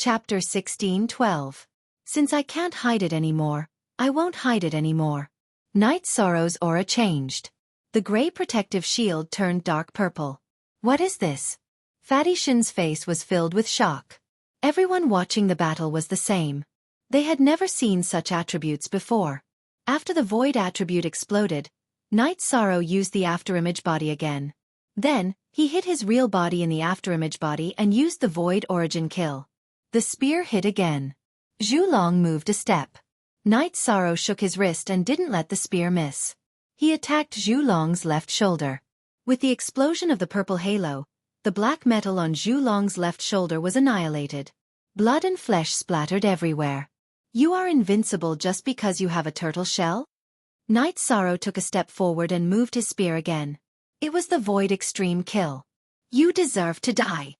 Chapter 16:12. Since I can't hide it anymore, I won't hide it anymore. Night Sorrow's aura changed. The gray protective shield turned dark purple. What is this? Fatty Shin's face was filled with shock. Everyone watching the battle was the same. They had never seen such attributes before. After the void attribute exploded, Night Sorrow used the afterimage body again. Then, he hit his real body in the afterimage body and used the void origin kill. The spear hit again. Zhu Long moved a step. Night Sorrow shook his wrist and didn't let the spear miss. He attacked Zhu Long's left shoulder. With the explosion of the purple halo, the black metal on Zhu Long's left shoulder was annihilated. Blood and flesh splattered everywhere. You are invincible just because you have a turtle shell? Night Sorrow took a step forward and moved his spear again. It was the void extreme kill. You deserve to die.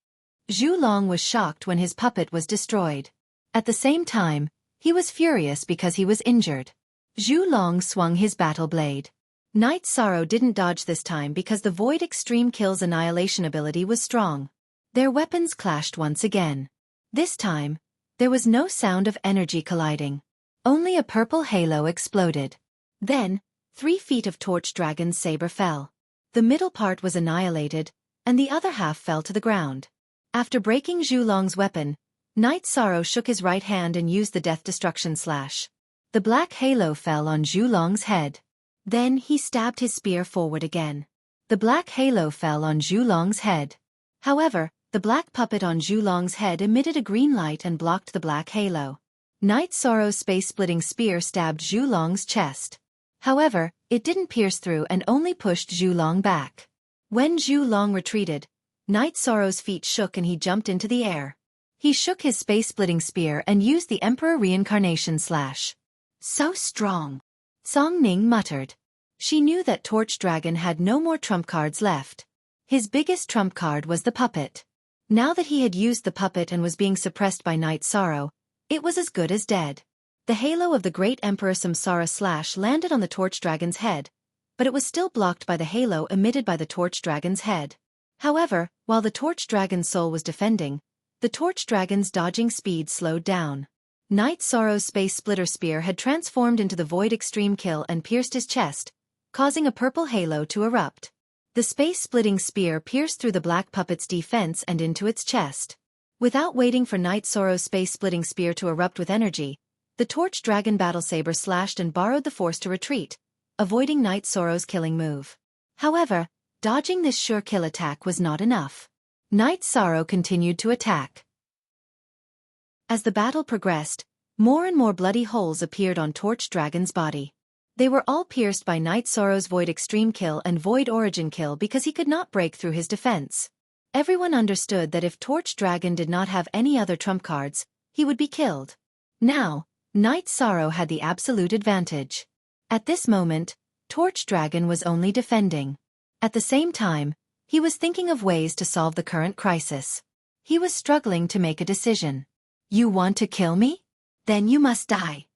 Zhu Long was shocked when his puppet was destroyed. At the same time, he was furious because he was injured. Zhu Long swung his battle blade. Night Sorrow didn't dodge this time because the Void Extreme Kill's annihilation ability was strong. Their weapons clashed once again. This time, there was no sound of energy colliding. Only a purple halo exploded. Then, 3 feet of Torch Dragon's saber fell. The middle part was annihilated, and the other half fell to the ground. After breaking Zhu Long's weapon, Night Sorrow shook his right hand and used the Death Destruction Slash. The black halo fell on Zhu Long's head. Then he stabbed his spear forward again. The black halo fell on Zhu Long's head. However, the black puppet on Zhu Long's head emitted a green light and blocked the black halo. Night Sorrow's space-splitting spear stabbed Zhu Long's chest. However, it didn't pierce through and only pushed Zhu Long back. When Zhu Long retreated, Night Sorrow's feet shook and he jumped into the air. He shook his space-splitting spear and used the Emperor Reincarnation Slash. So strong. Song Ning muttered. She knew that Torch Dragon had no more trump cards left. His biggest trump card was the puppet. Now that he had used the puppet and was being suppressed by Night Sorrow, it was as good as dead. The halo of the Great Emperor Samsara Slash landed on the Torch Dragon's head, but it was still blocked by the halo emitted by the Torch Dragon's head. However, while the Torch Dragon's soul was defending, the Torch Dragon's dodging speed slowed down. Night Sorrow's Space Splitter Spear had transformed into the Void Extreme Kill and pierced his chest, causing a purple halo to erupt. The space-splitting spear pierced through the black puppet's defense and into its chest. Without waiting for Night Sorrow's space-splitting spear to erupt with energy, the Torch Dragon Battle Saber slashed and borrowed the force to retreat, avoiding Night Sorrow's killing move. However, dodging this sure kill attack was not enough. Night Sorrow continued to attack. As the battle progressed, more and more bloody holes appeared on Torch Dragon's body. They were all pierced by Night Sorrow's Void Extreme Kill and Void Origin Kill because he could not break through his defense. Everyone understood that if Torch Dragon did not have any other trump cards, he would be killed. Now, Night Sorrow had the absolute advantage. At this moment, Torch Dragon was only defending. At the same time, he was thinking of ways to solve the current crisis. He was struggling to make a decision. You want to kill me? Then you must die.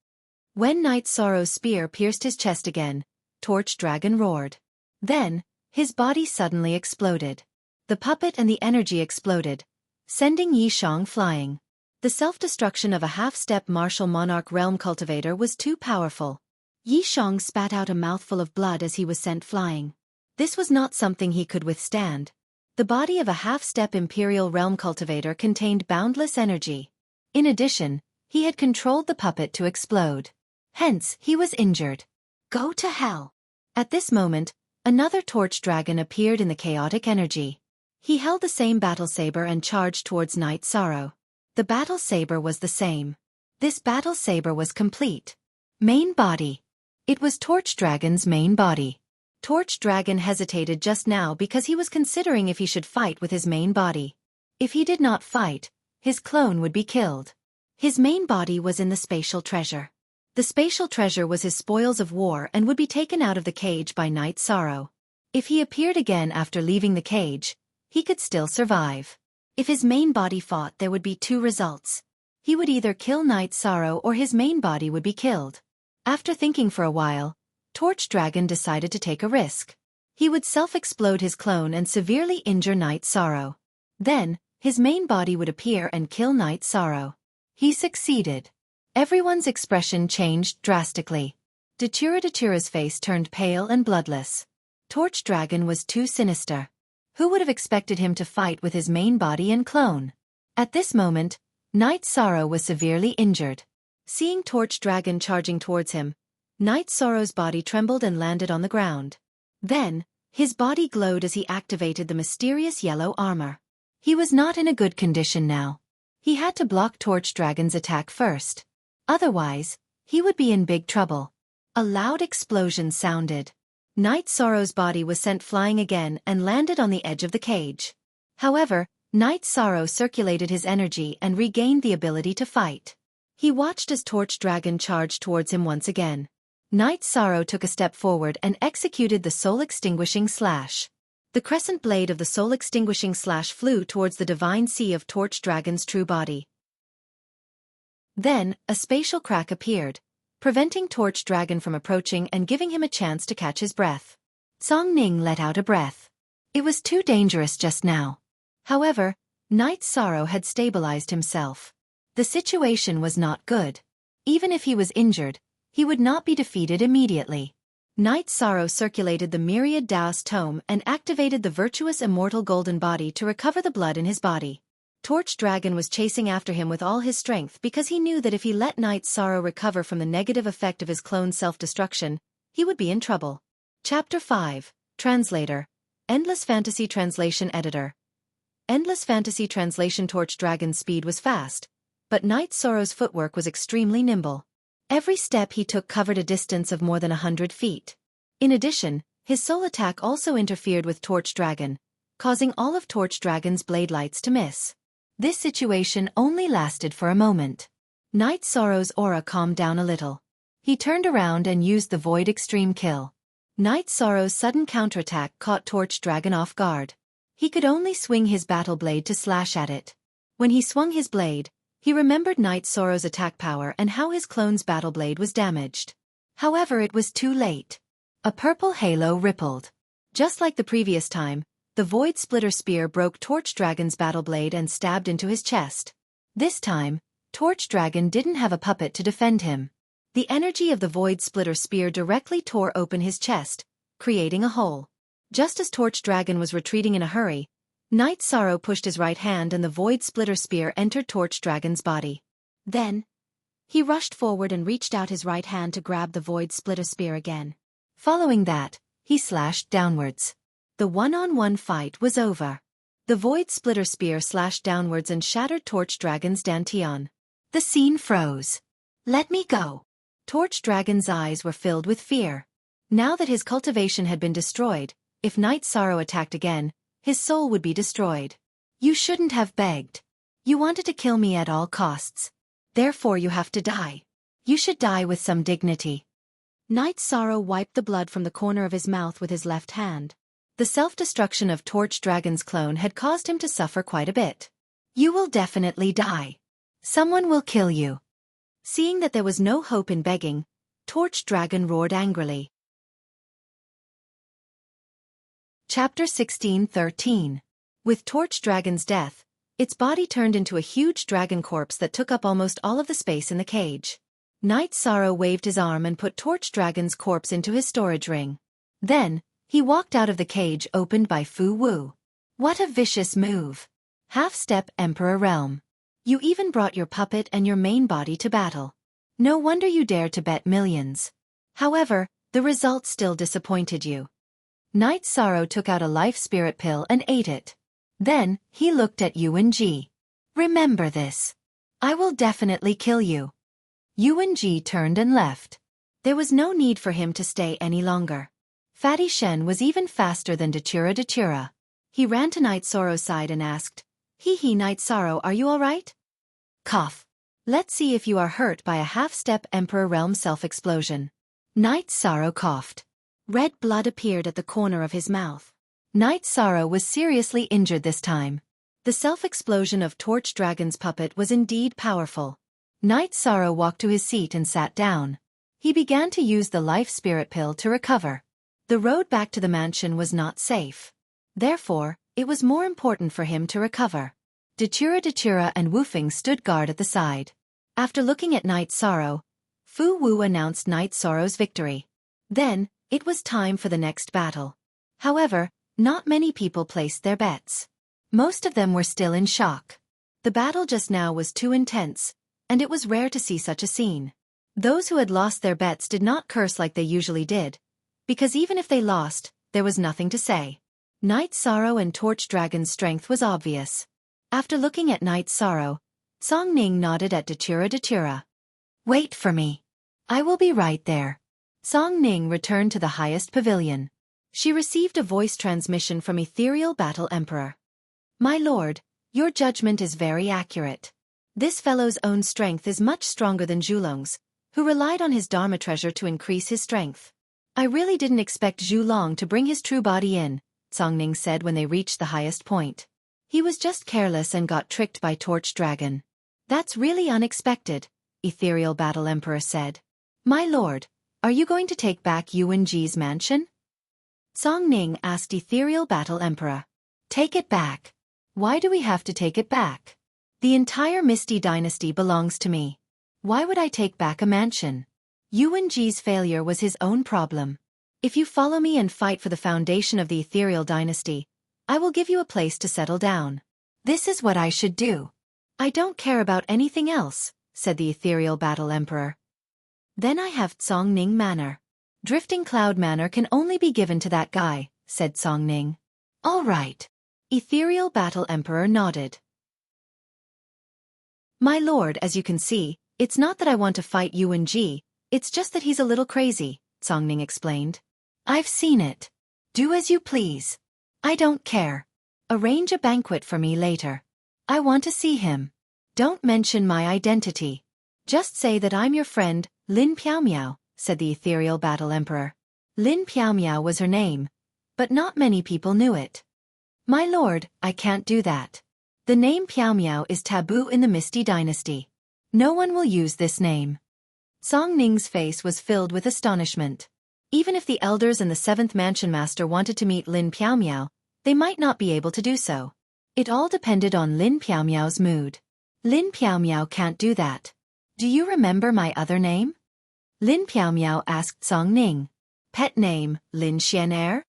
When Night Sorrow's spear pierced his chest again, Torch Dragon roared. Then, his body suddenly exploded. The puppet and the energy exploded, sending Yi Shang flying. The self-destruction of a half-step martial monarch realm cultivator was too powerful. Yi Shang spat out a mouthful of blood as he was sent flying. This was not something he could withstand. The body of a half-step imperial realm cultivator contained boundless energy. In addition, he had controlled the puppet to explode. Hence, he was injured. Go to hell. At this moment, another Torch Dragon appeared in the chaotic energy. He held the same battle saber and charged towards Night Sorrow. The battle saber was the same. This battle saber was complete. Main body. It was Torch Dragon's main body. Torch Dragon hesitated just now because he was considering if he should fight with his main body. If he did not fight, his clone would be killed. His main body was in the spatial treasure. The spatial treasure was his spoils of war and would be taken out of the cage by Night Sorrow. If he appeared again after leaving the cage, he could still survive. If his main body fought, there would be 2 results. He would either kill Night Sorrow or his main body would be killed. After thinking for a while, Torch Dragon decided to take a risk. He would self-explode his clone and severely injure Night Sorrow. Then, his main body would appear and kill Night Sorrow. He succeeded. Everyone's expression changed drastically. Datura's face turned pale and bloodless. Torch Dragon was too sinister. Who would have expected him to fight with his main body and clone? At this moment, Night Sorrow was severely injured. Seeing Torch Dragon charging towards him, Night Sorrow's body trembled and landed on the ground. Then, his body glowed as he activated the mysterious yellow armor. He was not in a good condition now. He had to block Torch Dragon's attack first. Otherwise, he would be in big trouble. A loud explosion sounded. Night Sorrow's body was sent flying again and landed on the edge of the cage. However, Night Sorrow circulated his energy and regained the ability to fight. He watched as Torch Dragon charged towards him once again. Night Sorrow took a step forward and executed the soul-extinguishing slash. The crescent blade of the soul-extinguishing slash flew towards the divine sea of Torch Dragon's true body. Then, a spatial crack appeared, preventing Torch Dragon from approaching and giving him a chance to catch his breath. Song Ning let out a breath. It was too dangerous just now. However, Night Sorrow had stabilized himself. The situation was not good. Even if he was injured, he would not be defeated immediately. Night Sorrow circulated the myriad Taoist tome and activated the virtuous immortal golden body to recover the blood in his body. Torch Dragon was chasing after him with all his strength because he knew that if he let Night Sorrow recover from the negative effect of his clone's self-destruction, he would be in trouble. Chapter 5, Translator, Endless Fantasy Translation Editor. Endless Fantasy Translation. Torch Dragon's speed was fast, but Night Sorrow's footwork was extremely nimble. Every step he took covered a distance of more than 100 feet. In addition, his soul attack also interfered with Torch Dragon, causing all of Torch Dragon's blade lights to miss. This situation only lasted for a moment. Night Sorrow's aura calmed down a little. He turned around and used the Void Extreme Kill. Night Sorrow's sudden counterattack caught Torch Dragon off guard. He could only swing his battle blade to slash at it. When he swung his blade, he remembered Night Sorrow's attack power and how his clone's battle blade was damaged. However, it was too late. A purple halo rippled. Just like the previous time, the Void Splitter Spear broke Torch Dragon's battle blade and stabbed into his chest. This time, Torch Dragon didn't have a puppet to defend him. The energy of the Void Splitter Spear directly tore open his chest, creating a hole. Just as Torch Dragon was retreating in a hurry, Night Sorrow pushed his right hand and the Void Splitter Spear entered Torch Dragon's body. Then, he rushed forward and reached out his right hand to grab the Void Splitter Spear again. Following that, he slashed downwards. The one-on-one fight was over. The Void Splitter Spear slashed downwards and shattered Torch Dragon's dantian. The scene froze. "Let me go." Torch Dragon's eyes were filled with fear. Now that his cultivation had been destroyed, if Night Sorrow attacked again, his soul would be destroyed. "You shouldn't have begged. You wanted to kill me at all costs. Therefore you have to die. You should die with some dignity." Night Sorrow wiped the blood from the corner of his mouth with his left hand. The self-destruction of Torch Dragon's clone had caused him to suffer quite a bit. "You will definitely die. Someone will kill you." Seeing that there was no hope in begging, Torch Dragon roared angrily. Chapter 16-13. With Torch Dragon's death, its body turned into a huge dragon corpse that took up almost all of the space in the cage. Night Sorrow waved his arm and put Torch Dragon's corpse into his storage ring. Then, he walked out of the cage opened by Fu Wu. "What a vicious move. Half-step Emperor Realm. You even brought your puppet and your main body to battle. No wonder you dared to bet millions. However, the result still disappointed you." Night Sorrow took out a life spirit pill and ate it. Then, he looked at Yuan Ji. "Remember this. I will definitely kill you." Yuan Ji turned and left. There was no need for him to stay any longer. Fatty Shen was even faster than Datura. He ran to Night Sorrow's side and asked, "Hee Night Sorrow, are you alright?" Cough. "Let's see if you are hurt by a half-step Emperor Realm self-explosion." Night Sorrow coughed. Red blood appeared at the corner of his mouth. Night Sorrow was seriously injured this time. The self-explosion of Torch Dragon's puppet was indeed powerful. Night Sorrow walked to his seat and sat down. He began to use the life spirit pill to recover. The road back to the mansion was not safe. Therefore, it was more important for him to recover. Datura and Wufeng stood guard at the side. After looking at Night Sorrow, Fu Wu announced Night Sorrow's victory. Then, it was time for the next battle. However, not many people placed their bets. Most of them were still in shock. The battle just now was too intense, and it was rare to see such a scene. Those who had lost their bets did not curse like they usually did, because even if they lost, there was nothing to say. Night Sorrow and Torch Dragon's strength was obvious. After looking at Night Sorrow, Song Ning nodded at Datura. Wait for me. I will be right there. Song Ning returned to the highest pavilion. She received a voice transmission from Ethereal Battle Emperor. My lord, your judgment is very accurate. This fellow's own strength is much stronger than Zhulong's, who relied on his Dharma treasure to increase his strength. I really didn't expect Zhulong to bring his true body in, Song Ning said when they reached the highest point. He was just careless and got tricked by Torch Dragon. That's really unexpected, Ethereal Battle Emperor said. My lord, are you going to take back Yuan Ji's mansion? Song Ning asked Ethereal Battle Emperor. Take it back. Why do we have to take it back? The entire Misty Dynasty belongs to me. Why would I take back a mansion? Yuan Ji's failure was his own problem. If you follow me and fight for the foundation of the Ethereal Dynasty, I will give you a place to settle down. This is what I should do. I don't care about anything else, said the Ethereal Battle Emperor. Then I have Song Ning Manor. Drifting Cloud Manor can only be given to that guy, said Song Ning. All right. Ethereal Battle Emperor nodded. My lord, as you can see, it's not that I want to fight Yuan Ji, it's just that he's a little crazy, Song Ning explained. I've seen it. Do as you please. I don't care. Arrange a banquet for me later. I want to see him. Don't mention my identity. Just say that I'm your friend, Lin Piaomiao, said the Ethereal Battle Emperor. Lin Piaomiao was her name, but not many people knew it. My lord, I can't do that. The name Piaomiao is taboo in the Misty Dynasty. No one will use this name. Song Ning's face was filled with astonishment. Even if the elders and the 7th Mansion Master wanted to meet Lin Piaomiao, they might not be able to do so. It all depended on Lin Piaomiao's mood. Lin Piaomiao can't do that. Do you remember my other name? Lin Piaomiao asked Song Ning. Pet name, Lin Xianer?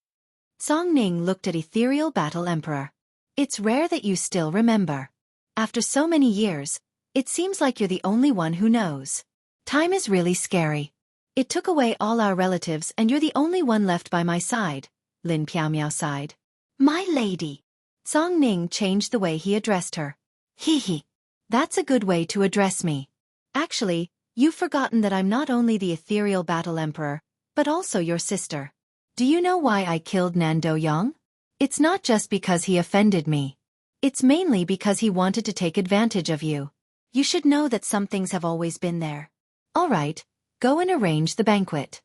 Song Ning looked at Ethereal Battle Emperor. It's rare that you still remember. After so many years, it seems like you're the only one who knows. Time is really scary. It took away all our relatives and you're the only one left by my side, Lin Piaomiao sighed. My lady. Song Ning changed the way he addressed her. Hee. That's a good way to address me. Actually, you've forgotten that I'm not only the Ethereal Battle Emperor, but also your sister. Do you know why I killed Nando Yang? It's not just because he offended me. It's mainly because he wanted to take advantage of you. You should know that some things have always been there. All right, go and arrange the banquet.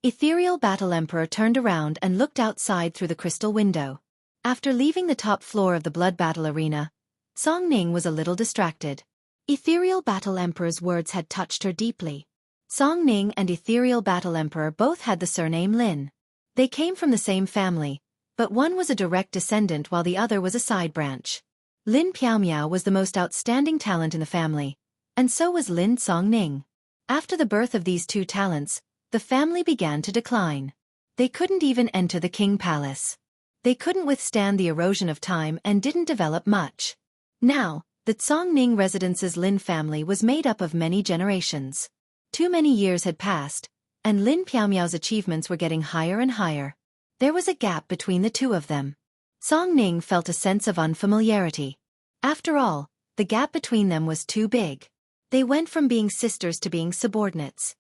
Ethereal Battle Emperor turned around and looked outside through the crystal window. After leaving the top floor of the Blood Battle Arena, Song Ning was a little distracted. Ethereal Battle Emperor's words had touched her deeply. Song Ning and Ethereal Battle Emperor both had the surname Lin. They came from the same family, but one was a direct descendant while the other was a side branch. Lin Piaomiao was the most outstanding talent in the family, and so was Lin Song Ning. After the birth of these two talents, the family began to decline. They couldn't even enter the King Palace. They couldn't withstand the erosion of time and didn't develop much. Now, the Song Ning residence's Lin family was made up of many generations. Too many years had passed, and Lin Piaomiao's achievements were getting higher and higher. There was a gap between the two of them. Song Ning felt a sense of unfamiliarity. After all, the gap between them was too big. They went from being sisters to being subordinates.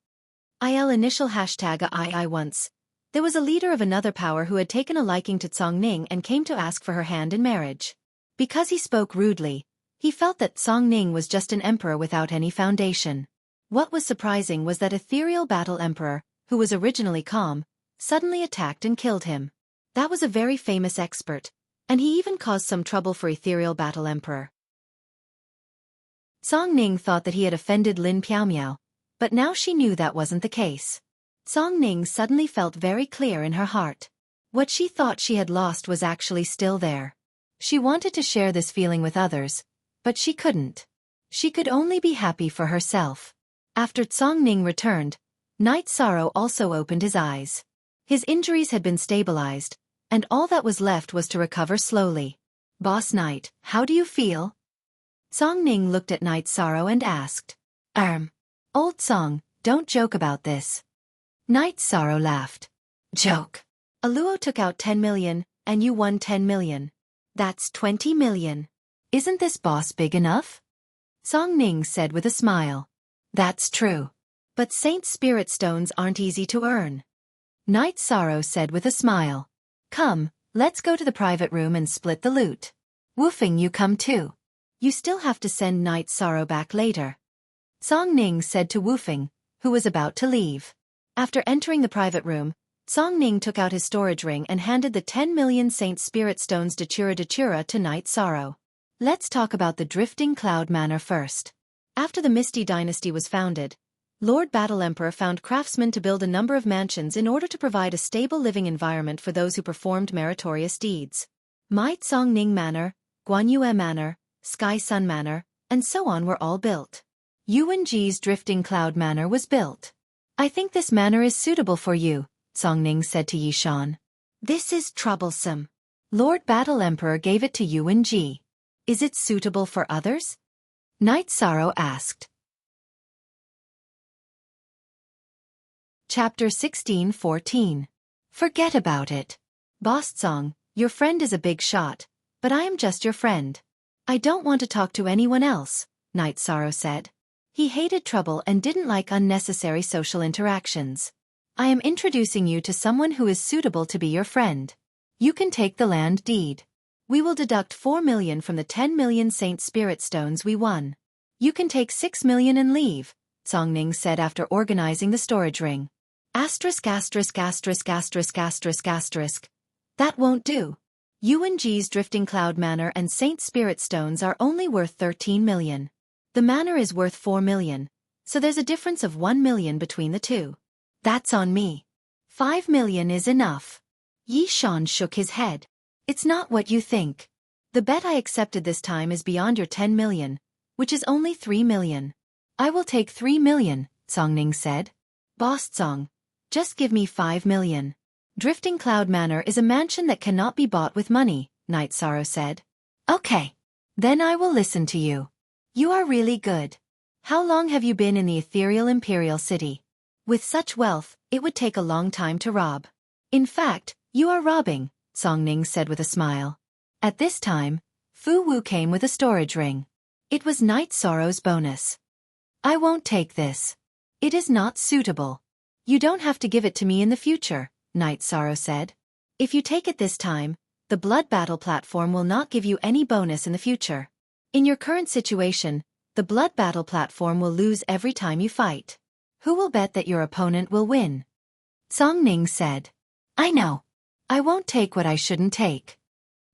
Initial #II once. There was a leader of another power who had taken a liking to Song Ning and came to ask for her hand in marriage. Because he spoke rudely, he felt that Song Ning was just an emperor without any foundation. What was surprising was that Ethereal Battle Emperor, who was originally calm, suddenly attacked and killed him. That was a very famous expert, and he even caused some trouble for Ethereal Battle Emperor. Song Ning thought that he had offended Lin Piaomiao, but now she knew that wasn't the case. Song Ning suddenly felt very clear in her heart. What she thought she had lost was actually still there. She wanted to share this feeling with others, but she couldn't. She could only be happy for herself. After Tsongning returned, Night Sorrow also opened his eyes. His injuries had been stabilized, and all that was left was to recover slowly. Boss Night, how do you feel? Tsongning looked at Night Sorrow and asked. Old Song, don't joke about this. Night Sorrow laughed. Joke. Aluo took out 10 million, and you won 10 million. That's 20 million. Isn't this boss big enough? Tsongning said with a smile. That's true. But Saint Spirit Stones aren't easy to earn. Night Sorrow said with a smile. Come, let's go to the private room and split the loot. Woofing, you come too. You still have to send Night Sorrow back later. Tsongning said to Woofing, who was about to leave. After entering the private room, Tsongning took out his storage ring and handed the 10 million Saint Spirit Stones Datura to Night Sorrow. Let's talk about the Drifting Cloud Manor first. After the Misty Dynasty was founded, Lord Battle Emperor found craftsmen to build a number of mansions in order to provide a stable living environment for those who performed meritorious deeds. Mai Tsongning Manor, Guanyue Manor, Sky Sun Manor, and so on were all built. Yuanji's Drifting Cloud Manor was built. I think this manor is suitable for you, Tsongning said to Yishan. This is troublesome. Lord Battle Emperor gave it to Yuanji. Is it suitable for others? Night Sorrow asked. Chapter 16:14. Forget about it. Boss Tsong, your friend is a big shot, but I am just your friend. I don't want to talk to anyone else, Night Sorrow said. He hated trouble and didn't like unnecessary social interactions. I am introducing you to someone who is suitable to be your friend. You can take the land deed. We will deduct 4 million from the 10 million Saint Spirit Stones we won. You can take 6 million and leave, Tsongning said after organizing the storage ring. Asterisk. That won't do. Yuanji's Drifting Cloud Manor and Saint Spirit Stones are only worth 13 million. The manor is worth 4 million, so there's a difference of 1 million between the two. That's on me. 5 million is enough. Yishan shook his head. It's not what you think. The bet I accepted this time is beyond your 10 million, which is only 3 million. I will take 3 million, Tsongning said. Boss Tsong, just give me 5 million. Drifting Cloud Manor is a mansion that cannot be bought with money, Night Sorrow said. Okay. Then I will listen to you. You are really good. How long have you been in the ethereal Imperial City? With such wealth, it would take a long time to rob. In fact, you are robbing, Tsongning said with a smile. At this time, Fu Wu came with a storage ring. It was Night Sorrow's bonus. I won't take this. It is not suitable. You don't have to give it to me in the future, Night Sorrow said. If you take it this time, the Blood Battle platform will not give you any bonus in the future. In your current situation, the Blood Battle platform will lose every time you fight. Who will bet that your opponent will win? Tsongning said. I know. I won't take what I shouldn't take.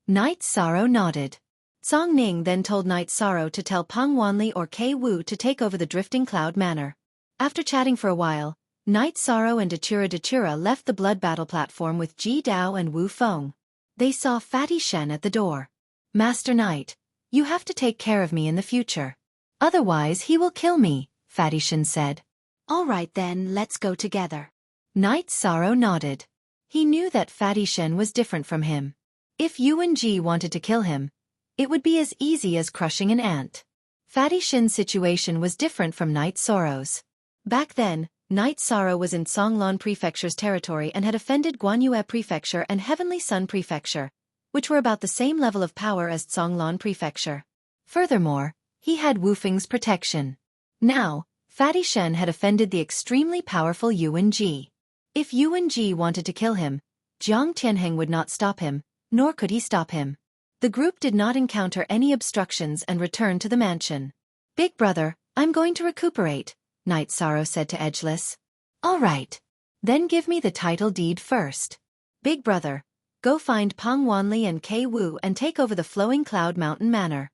Night Sorrow nodded. Tsongning then told Night Sorrow to tell Peng Wanli or Kei Wu to take over the Drifting Cloud Manor. After chatting for a while, Night Sorrow and Datura left the Blood Battle platform with Ji Dao and Wu Feng. They saw Fatty Shen at the door. Master Knight, you have to take care of me in the future. Otherwise he will kill me, Fatty Shen said. All right then, let's go together. Night Sorrow nodded. He knew that Fatty Shen was different from him. If Yuanji wanted to kill him, it would be as easy as crushing an ant. Fatty Shen's situation was different from Night Sorrow's. Back then, Night Sorrow was in Songlan Prefecture's territory and had offended Guanyue Prefecture and Heavenly Sun Prefecture, which were about the same level of power as Songlan Prefecture. Furthermore, he had Wufeng's protection. Now, Fatty Shen had offended the extremely powerful Yuanji. If Yuanji wanted to kill him, Jiang Tianheng would not stop him, nor could he stop him. The group did not encounter any obstructions and returned to the mansion. Big brother, I'm going to recuperate, Night Sorrow said to Edgeless. All right. Then give me the title deed first. Big brother, go find Peng Wanli and Kei Wu and take over the Flowing Cloud Mountain Manor.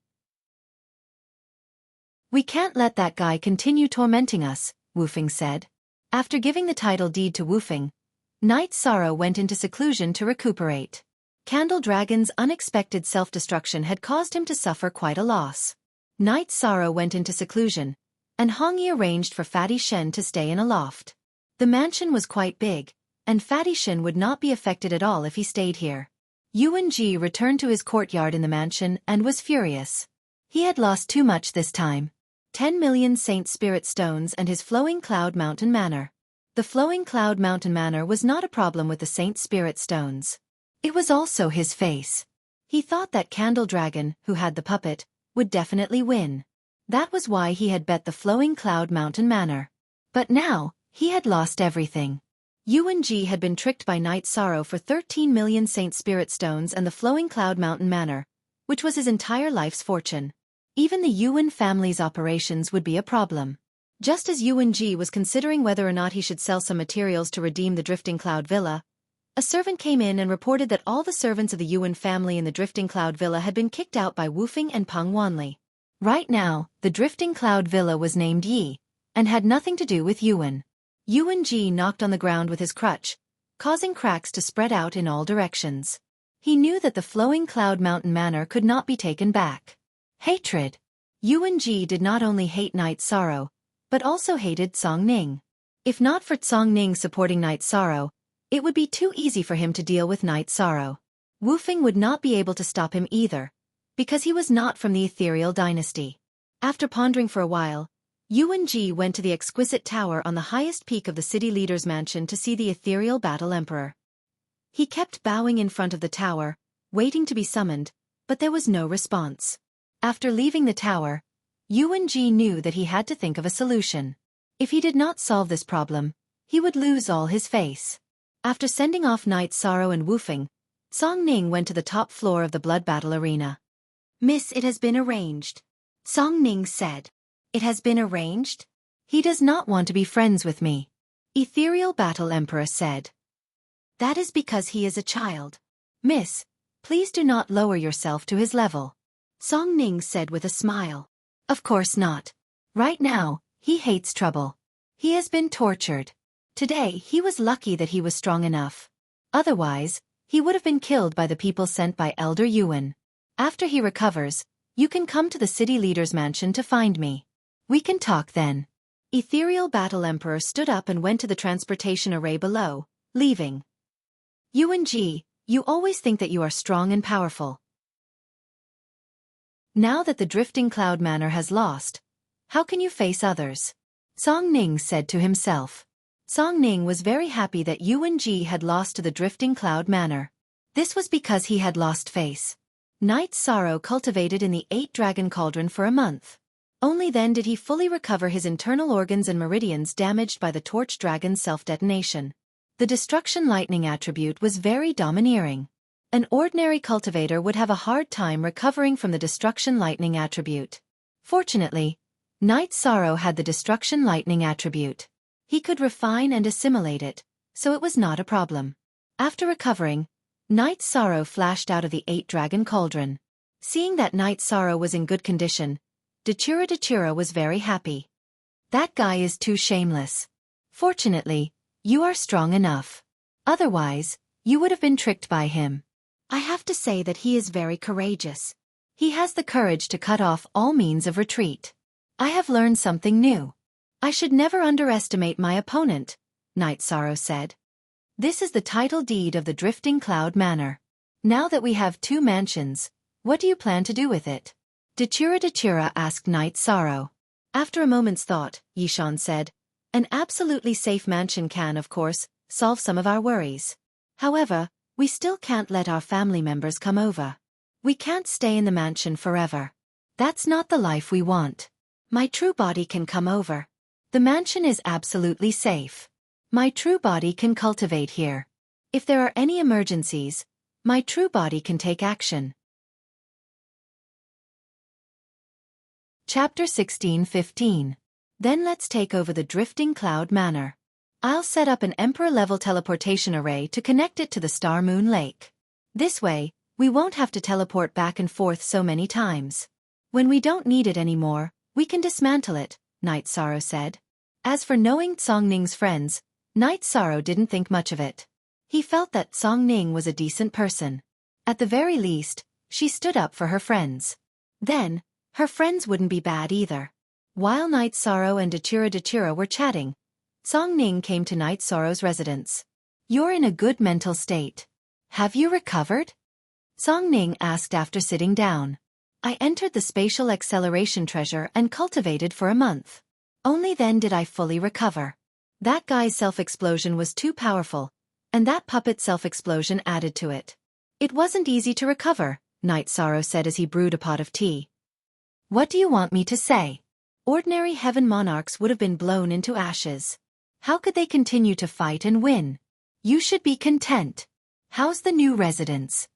We can't let that guy continue tormenting us, Wufeng said. After giving the title deed to Wufeng, Night Sorrow went into seclusion to recuperate. Candle Dragon's unexpected self-destruction had caused him to suffer quite a loss. Night Sorrow went into seclusion, and Hongyi arranged for Fatty Shen to stay in a loft. The mansion was quite big, and Fatty Shen would not be affected at all if he stayed here. Yuan Ji returned to his courtyard in the mansion and was furious. He had lost too much this time. 10 million Saint Spirit Stones and his Flowing Cloud Mountain Manor. The Flowing Cloud Mountain Manor was not a problem with the Saint Spirit Stones. It was also his face. He thought that Candle Dragon, who had the puppet, would definitely win. That was why he had bet the Flowing Cloud Mountain Manor. But now, he had lost everything. Yuan Ji had been tricked by Night Sorrow for 13 million Saint Spirit Stones and the Flowing Cloud Mountain Manor, which was his entire life's fortune. Even the Yuan family's operations would be a problem. Just as Yuan Ji was considering whether or not he should sell some materials to redeem the Drifting Cloud Villa, a servant came in and reported that all the servants of the Yuan family in the Drifting Cloud Villa had been kicked out by Wu Feng and Peng Wanli. Right now, the Drifting Cloud Villa was named Yi, and had nothing to do with Yuan. Yuan Ji knocked on the ground with his crutch, causing cracks to spread out in all directions. He knew that the Flowing Cloud Mountain Manor could not be taken back. Hatred. Yuan Ji did not only hate Night Sorrow, but also hated Song Ning. If not for Song Ning supporting Night Sorrow, it would be too easy for him to deal with Night Sorrow. Wu Feng would not be able to stop him either, because he was not from the Ethereal Dynasty. After pondering for a while, Yuan Ji went to the exquisite tower on the highest peak of the city leader's mansion to see the Ethereal Battle Emperor. He kept bowing in front of the tower, waiting to be summoned, but there was no response. After leaving the tower, Yuan Ji knew that he had to think of a solution. If he did not solve this problem, he would lose all his face. After sending off Night Sorrow and Wu Feng, Song Ning went to the top floor of the blood battle arena. "Miss, it has been arranged," Song Ning said. "It has been arranged?" "He does not want to be friends with me," Ethereal Battle Emperor said. "That is because he is a child. Miss, please do not lower yourself to his level," Song Ning said with a smile. "Of course not. Right now, he hates trouble. He has been tortured. Today he was lucky that he was strong enough. Otherwise, he would have been killed by the people sent by Elder Yuan. After he recovers, you can come to the city leader's mansion to find me. We can talk then." Ethereal Battle Emperor stood up and went to the transportation array below, leaving. "Yuan Ji, you always think that you are strong and powerful. Now that the Drifting Cloud Manor has lost, how can you face others?" Song Ning said to himself. Song Ning was very happy that Yuan Ji had lost to the Drifting Cloud Manor. This was because he had lost face. Night Sorrow cultivated in the 8-dragon cauldron for a month. Only then did he fully recover his internal organs and meridians damaged by the Torch Dragon's self-detonation. The Destruction Lightning attribute was very domineering. An ordinary cultivator would have a hard time recovering from the Destruction Lightning attribute. Fortunately, Night Sorrow had the Destruction Lightning attribute. He could refine and assimilate it, so it was not a problem. After recovering, Night Sorrow flashed out of the 8-dragon cauldron. Seeing that Night Sorrow was in good condition, Dachura was very happy. "That guy is too shameless. Fortunately, you are strong enough. Otherwise, you would have been tricked by him. I have to say that he is very courageous. He has the courage to cut off all means of retreat. I have learned something new. I should never underestimate my opponent," Night Sorrow said. "This is the title deed of the Drifting Cloud Manor. Now that we have 2 mansions, what do you plan to do with it?" Dachura asked Night Sorrow. After a moment's thought, Yishan said, "An absolutely safe mansion can, of course, solve some of our worries. However, we still can't let our family members come over. We can't stay in the mansion forever. That's not the life we want. My true body can come over. The mansion is absolutely safe. My true body can cultivate here. If there are any emergencies, my true body can take action." Chapter 16:15. Then let's take over the Drifting Cloud Manor. I'll set up an Emperor-level teleportation array to connect it to the Star Moon Lake. This way, we won't have to teleport back and forth so many times. When we don't need it anymore, we can dismantle it, Night Sorrow said. As for knowing Song Ning's friends, Night Sorrow didn't think much of it. He felt that Song Ning was a decent person. At the very least, she stood up for her friends. Then, Her friends wouldn't be bad either. While Night Sorrow and Datura were chatting, Song Ning came to Night Sorrow's residence. "You're in a good mental state. Have you recovered?" Song Ning asked after sitting down. "I entered the spatial acceleration treasure and cultivated for a month. Only then did I fully recover. That guy's self-explosion was too powerful, and that puppet self-explosion added to it. It wasn't easy to recover," Night Sorrow said as he brewed a pot of tea. "What do you want me to say? Ordinary heaven monarchs would have been blown into ashes. How could they continue to fight and win? You should be content. How's the new residence?"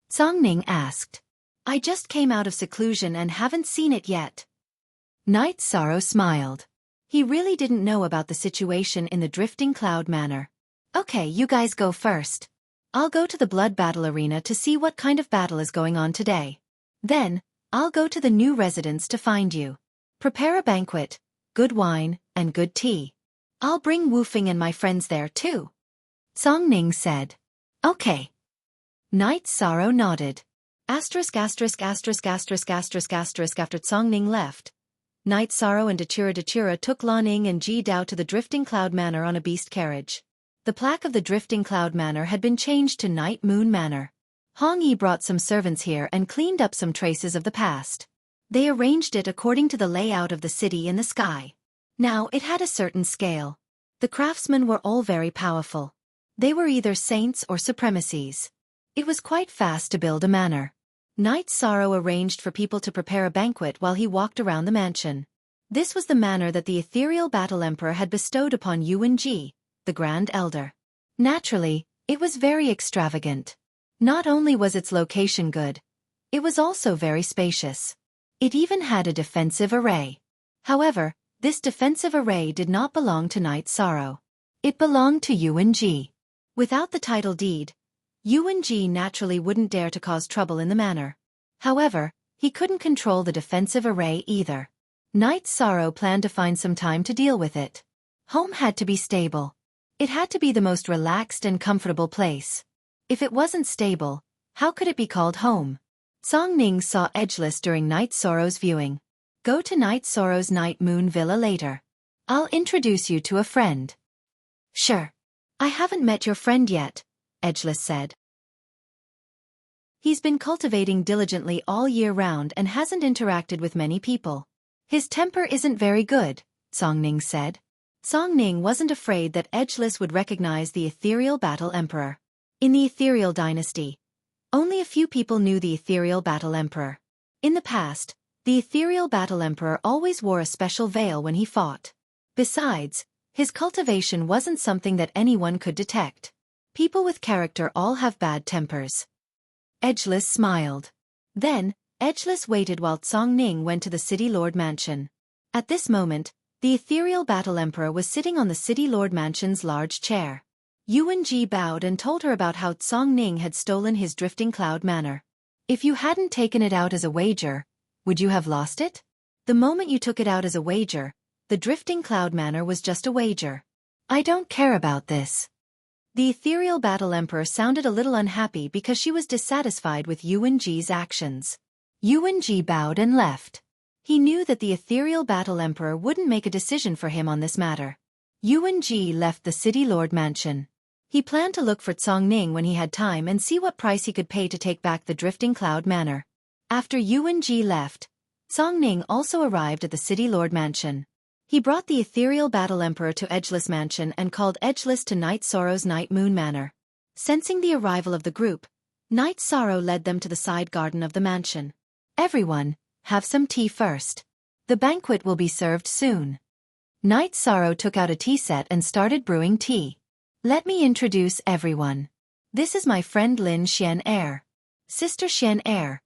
Song Ning asked. "I just came out of seclusion and haven't seen it yet." Night Sorrow smiled. He really didn't know about the situation in the Drifting Cloud Manor. "Okay, you guys go first. I'll go to the blood battle arena to see what kind of battle is going on today. Then, I'll go to the new residence to find you. Prepare a banquet, good wine, and good tea. I'll bring Wufing and my friends there too." Song Ning said. "Okay." Night Sorrow nodded. After Song Ning left, Night Sorrow and Datura took Lan Ning and Ji Dao to the Drifting Cloud Manor on a beast carriage. The plaque of the Drifting Cloud Manor had been changed to Night Moon Manor. Hong Yi brought some servants here and cleaned up some traces of the past. They arranged it according to the layout of the city in the sky. Now it had a certain scale. The craftsmen were all very powerful. They were either saints or supremacies. It was quite fast to build a manor. Night Sorrow arranged for people to prepare a banquet while he walked around the mansion. This was the manor that the ethereal battle emperor had bestowed upon Yuan Ji, the Grand Elder. Naturally, it was very extravagant. Not only was its location good, it was also very spacious. It even had a defensive array. However, this defensive array did not belong to Night Sorrow. It belonged to Yuan Ji. Without the title deed, Yuan Ji naturally wouldn't dare to cause trouble in the manor. However, he couldn't control the defensive array either. Night Sorrow planned to find some time to deal with it. Home had to be stable. It had to be the most relaxed and comfortable place. If it wasn't stable, how could it be called home? Song Ning saw Edgeless during Night Sorrow's viewing. "Go to Night Sorrow's Night Moon Villa later. I'll introduce you to a friend." "Sure. I haven't met your friend yet," Edgeless said. "He's been cultivating diligently all year round and hasn't interacted with many people. His temper isn't very good," Song Ning said. Song Ning wasn't afraid that Edgeless would recognize the Ethereal Battle Emperor. In the Ethereal Dynasty, only a few people knew the Ethereal Battle Emperor. In the past, the Ethereal Battle Emperor always wore a special veil when he fought. Besides, his cultivation wasn't something that anyone could detect. People with character all have bad tempers. Edgeless smiled. Then, Edgeless waited while Song Ning went to the City Lord Mansion. At this moment, the Ethereal Battle Emperor was sitting on the City Lord Mansion's large chair. Yuan Ji bowed and told her about how Song Ning had stolen his Drifting Cloud Manor. "If you hadn't taken it out as a wager, would you have lost it? The moment you took it out as a wager, the Drifting Cloud Manor was just a wager. I don't care about this." The Ethereal Battle Emperor sounded a little unhappy because she was dissatisfied with Yuan Ji's actions. Yuan Ji bowed and left. He knew that the Ethereal Battle Emperor wouldn't make a decision for him on this matter. Yuan Ji left the City Lord Mansion. He planned to look for Song Ning when he had time and see what price he could pay to take back the Drifting Cloud Manor. After Yuan Ji left, Song Ning also arrived at the City Lord Mansion. He brought the Ethereal Battle Emperor to Edgeless Mansion and called Edgeless to Night Sorrow's Night Moon Manor. Sensing the arrival of the group, Night Sorrow led them to the side garden of the mansion. "Everyone, have some tea first. The banquet will be served soon." Night Sorrow took out a tea set and started brewing tea. "Let me introduce everyone. This is my friend Lin Xian Air. Sister Xian Air.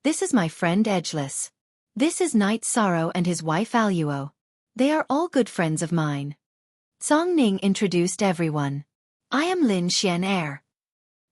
This is my friend Edgeless. This is Night Sorrow and his wife Aluo. They are all good friends of mine." Song Ning introduced everyone. "I am Lin Xian Air."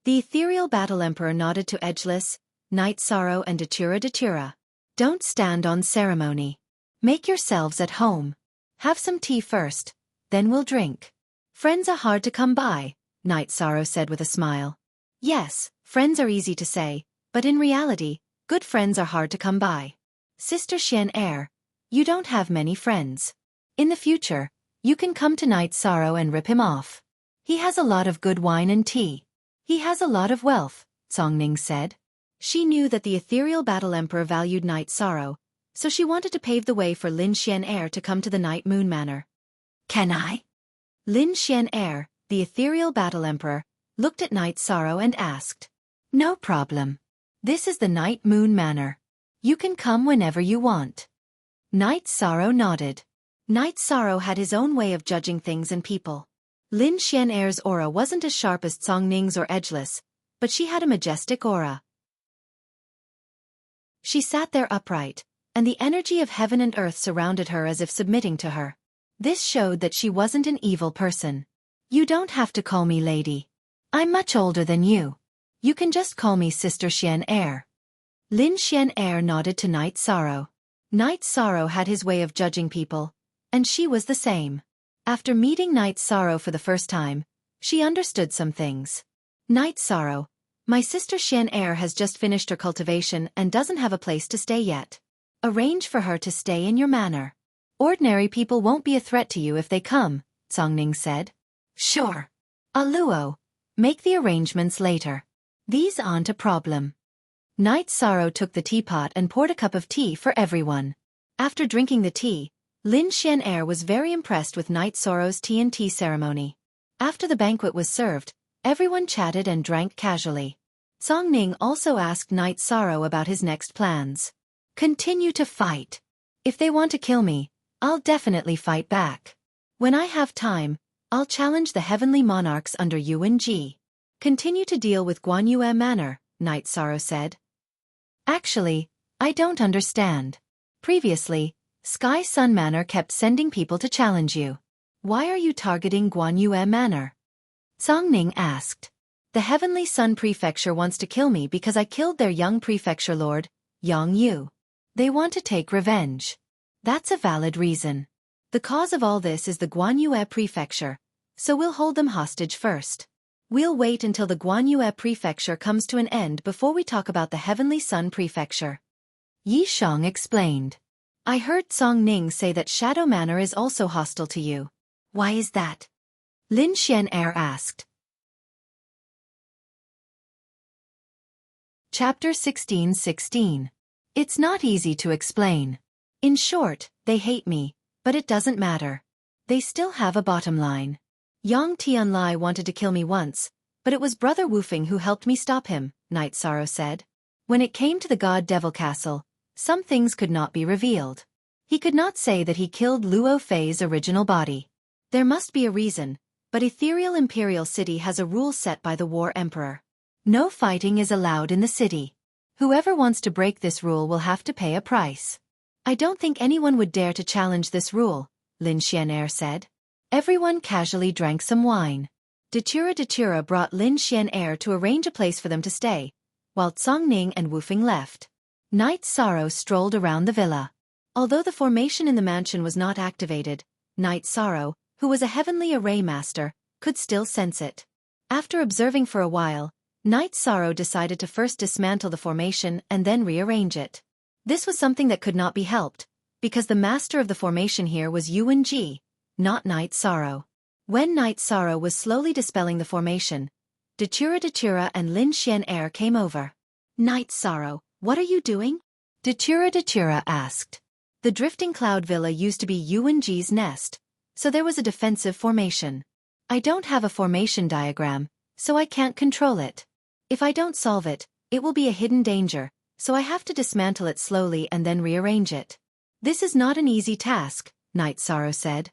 The Ethereal Battle Emperor nodded to Edgeless, Night Sorrow and Datura. "Don't stand on ceremony. Make yourselves at home. Have some tea first, then we'll drink. Friends are hard to come by," Night Sorrow said with a smile. "Yes, friends are easy to say, but in reality, good friends are hard to come by. Sister Xian, you don't have many friends. In the future, you can come to Night Sorrow and rip him off. He has a lot of good wine and tea. He has a lot of wealth, Songning said. She knew that the ethereal Battle Emperor valued Night Sorrow, so she wanted to pave the way for Lin Xian to come to the Night Moon Manor. Can I? Lin Xian, the ethereal Battle Emperor, looked at Night Sorrow and asked. No problem. This is the Night Moon Manor. You can come whenever you want. Night Sorrow nodded. Night Sorrow had his own way of judging things and people. Lin Xian's aura wasn't as sharp as Songning's or edgeless, but she had a majestic aura. She sat there upright, and the energy of heaven and earth surrounded her as if submitting to her. This showed that she wasn't an evil person. You don't have to call me lady. I'm much older than you. You can just call me Sister Xian. Lin Xian nodded to Night Sorrow. Night Sorrow had his way of judging people, and she was the same. After meeting Night Sorrow for the first time, she understood some things. Night Sorrow, my sister Xian has just finished her cultivation and doesn't have a place to stay yet. Arrange for her to stay in your manor. Ordinary people won't be a threat to you if they come, Songning said. Sure. Aluo, make the arrangements later. These aren't a problem. Night Sorrow took the teapot and poured a cup of tea for everyone. After drinking the tea, Lin Xian was very impressed with Night Sorrow's tea and tea ceremony. After the banquet was served, everyone chatted and drank casually. Songning also asked Night Sorrow about his next plans. Continue to fight. If they want to kill me, I'll definitely fight back. When I have time, I'll challenge the heavenly monarchs under Yuan Ji. Continue to deal with Guanyue Manor, Night Sorrow said. Actually, I don't understand. Previously, Sky Sun Manor kept sending people to challenge you. Why are you targeting Guanyue Manor? Songning asked. The Heavenly Sun Prefecture wants to kill me because I killed their young prefecture lord, Yang Yu. They want to take revenge. That's a valid reason. The cause of all this is the Guanyue Prefecture, so we'll hold them hostage first. We'll wait until the Guanyue Prefecture comes to an end before we talk about the Heavenly Sun Prefecture. Yi Shang explained. I heard Song Ning say that Shadow Manor is also hostile to you. Why is that? Lin Xian asked. Chapter 16:16. It's not easy to explain. In short, they hate me, but it doesn't matter. They still have a bottom line. Yang Tianlai wanted to kill me once, but it was Brother Wufeng who helped me stop him, Night Sorrow said. When it came to the God Devil Castle, some things could not be revealed. He could not say that he killed Luo Fei's original body. There must be a reason, but Ethereal Imperial City has a rule set by the War Emperor. No fighting is allowed in the city. Whoever wants to break this rule will have to pay a price. I don't think anyone would dare to challenge this rule, Lin Xian said. Everyone casually drank some wine. Datura brought Lin Xian to arrange a place for them to stay, while Songning and Wufeng left. Night Sorrow strolled around the villa. Although the formation in the mansion was not activated, Night Sorrow, who was a heavenly array master, could still sense it. After observing for a while, Night Sorrow decided to first dismantle the formation and then rearrange it. This was something that could not be helped, because the master of the formation here was Yuan Ji, not Night Sorrow. When Night Sorrow was slowly dispelling the formation, Datura and Lin Xian came over. Night Sorrow, what are you doing? Datura asked. The drifting cloud villa used to be Yuan Ji's nest, so there was a defensive formation. I don't have a formation diagram, so I can't control it. If I don't solve it, it will be a hidden danger, so I have to dismantle it slowly and then rearrange it. This is not an easy task, Night Sorrow said.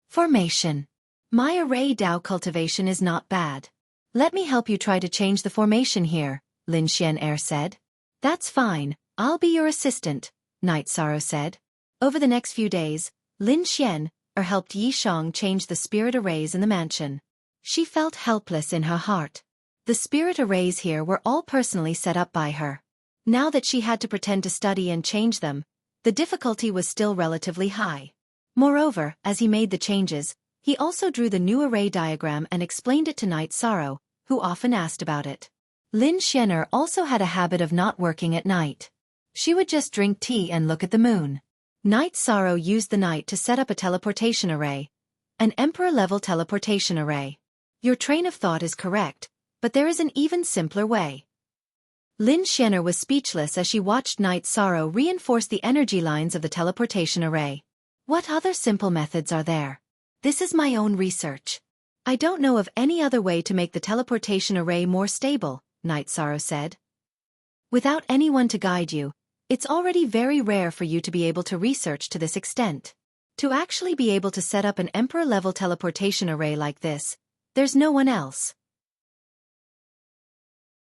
Formation. My array Dao cultivation is not bad. Let me help you try to change the formation here, Lin Xian said. That's fine, I'll be your assistant, Night Sorrow said. Over the next few days, Lin Xian helped Yi Shang change the spirit arrays in the mansion. She felt helpless in her heart. The spirit arrays here were all personally set up by her. Now that she had to pretend to study and change them, the difficulty was still relatively high. Moreover, as he made the changes, he also drew the new array diagram and explained it to Night Sorrow, who often asked about it. Lin Xian also had a habit of not working at night. She would just drink tea and look at the moon. Night Sorrow used the night to set up a teleportation array. An Emperor-level teleportation array. Your train of thought is correct, but there is an even simpler way. Lin Xianer was speechless as she watched Night Sorrow reinforce the energy lines of the teleportation array. What other simple methods are there? This is my own research. I don't know of any other way to make the teleportation array more stable, Night Sorrow said. Without anyone to guide you, it's already very rare for you to be able to research to this extent. To actually be able to set up an Emperor-level teleportation array like this, there's no one else.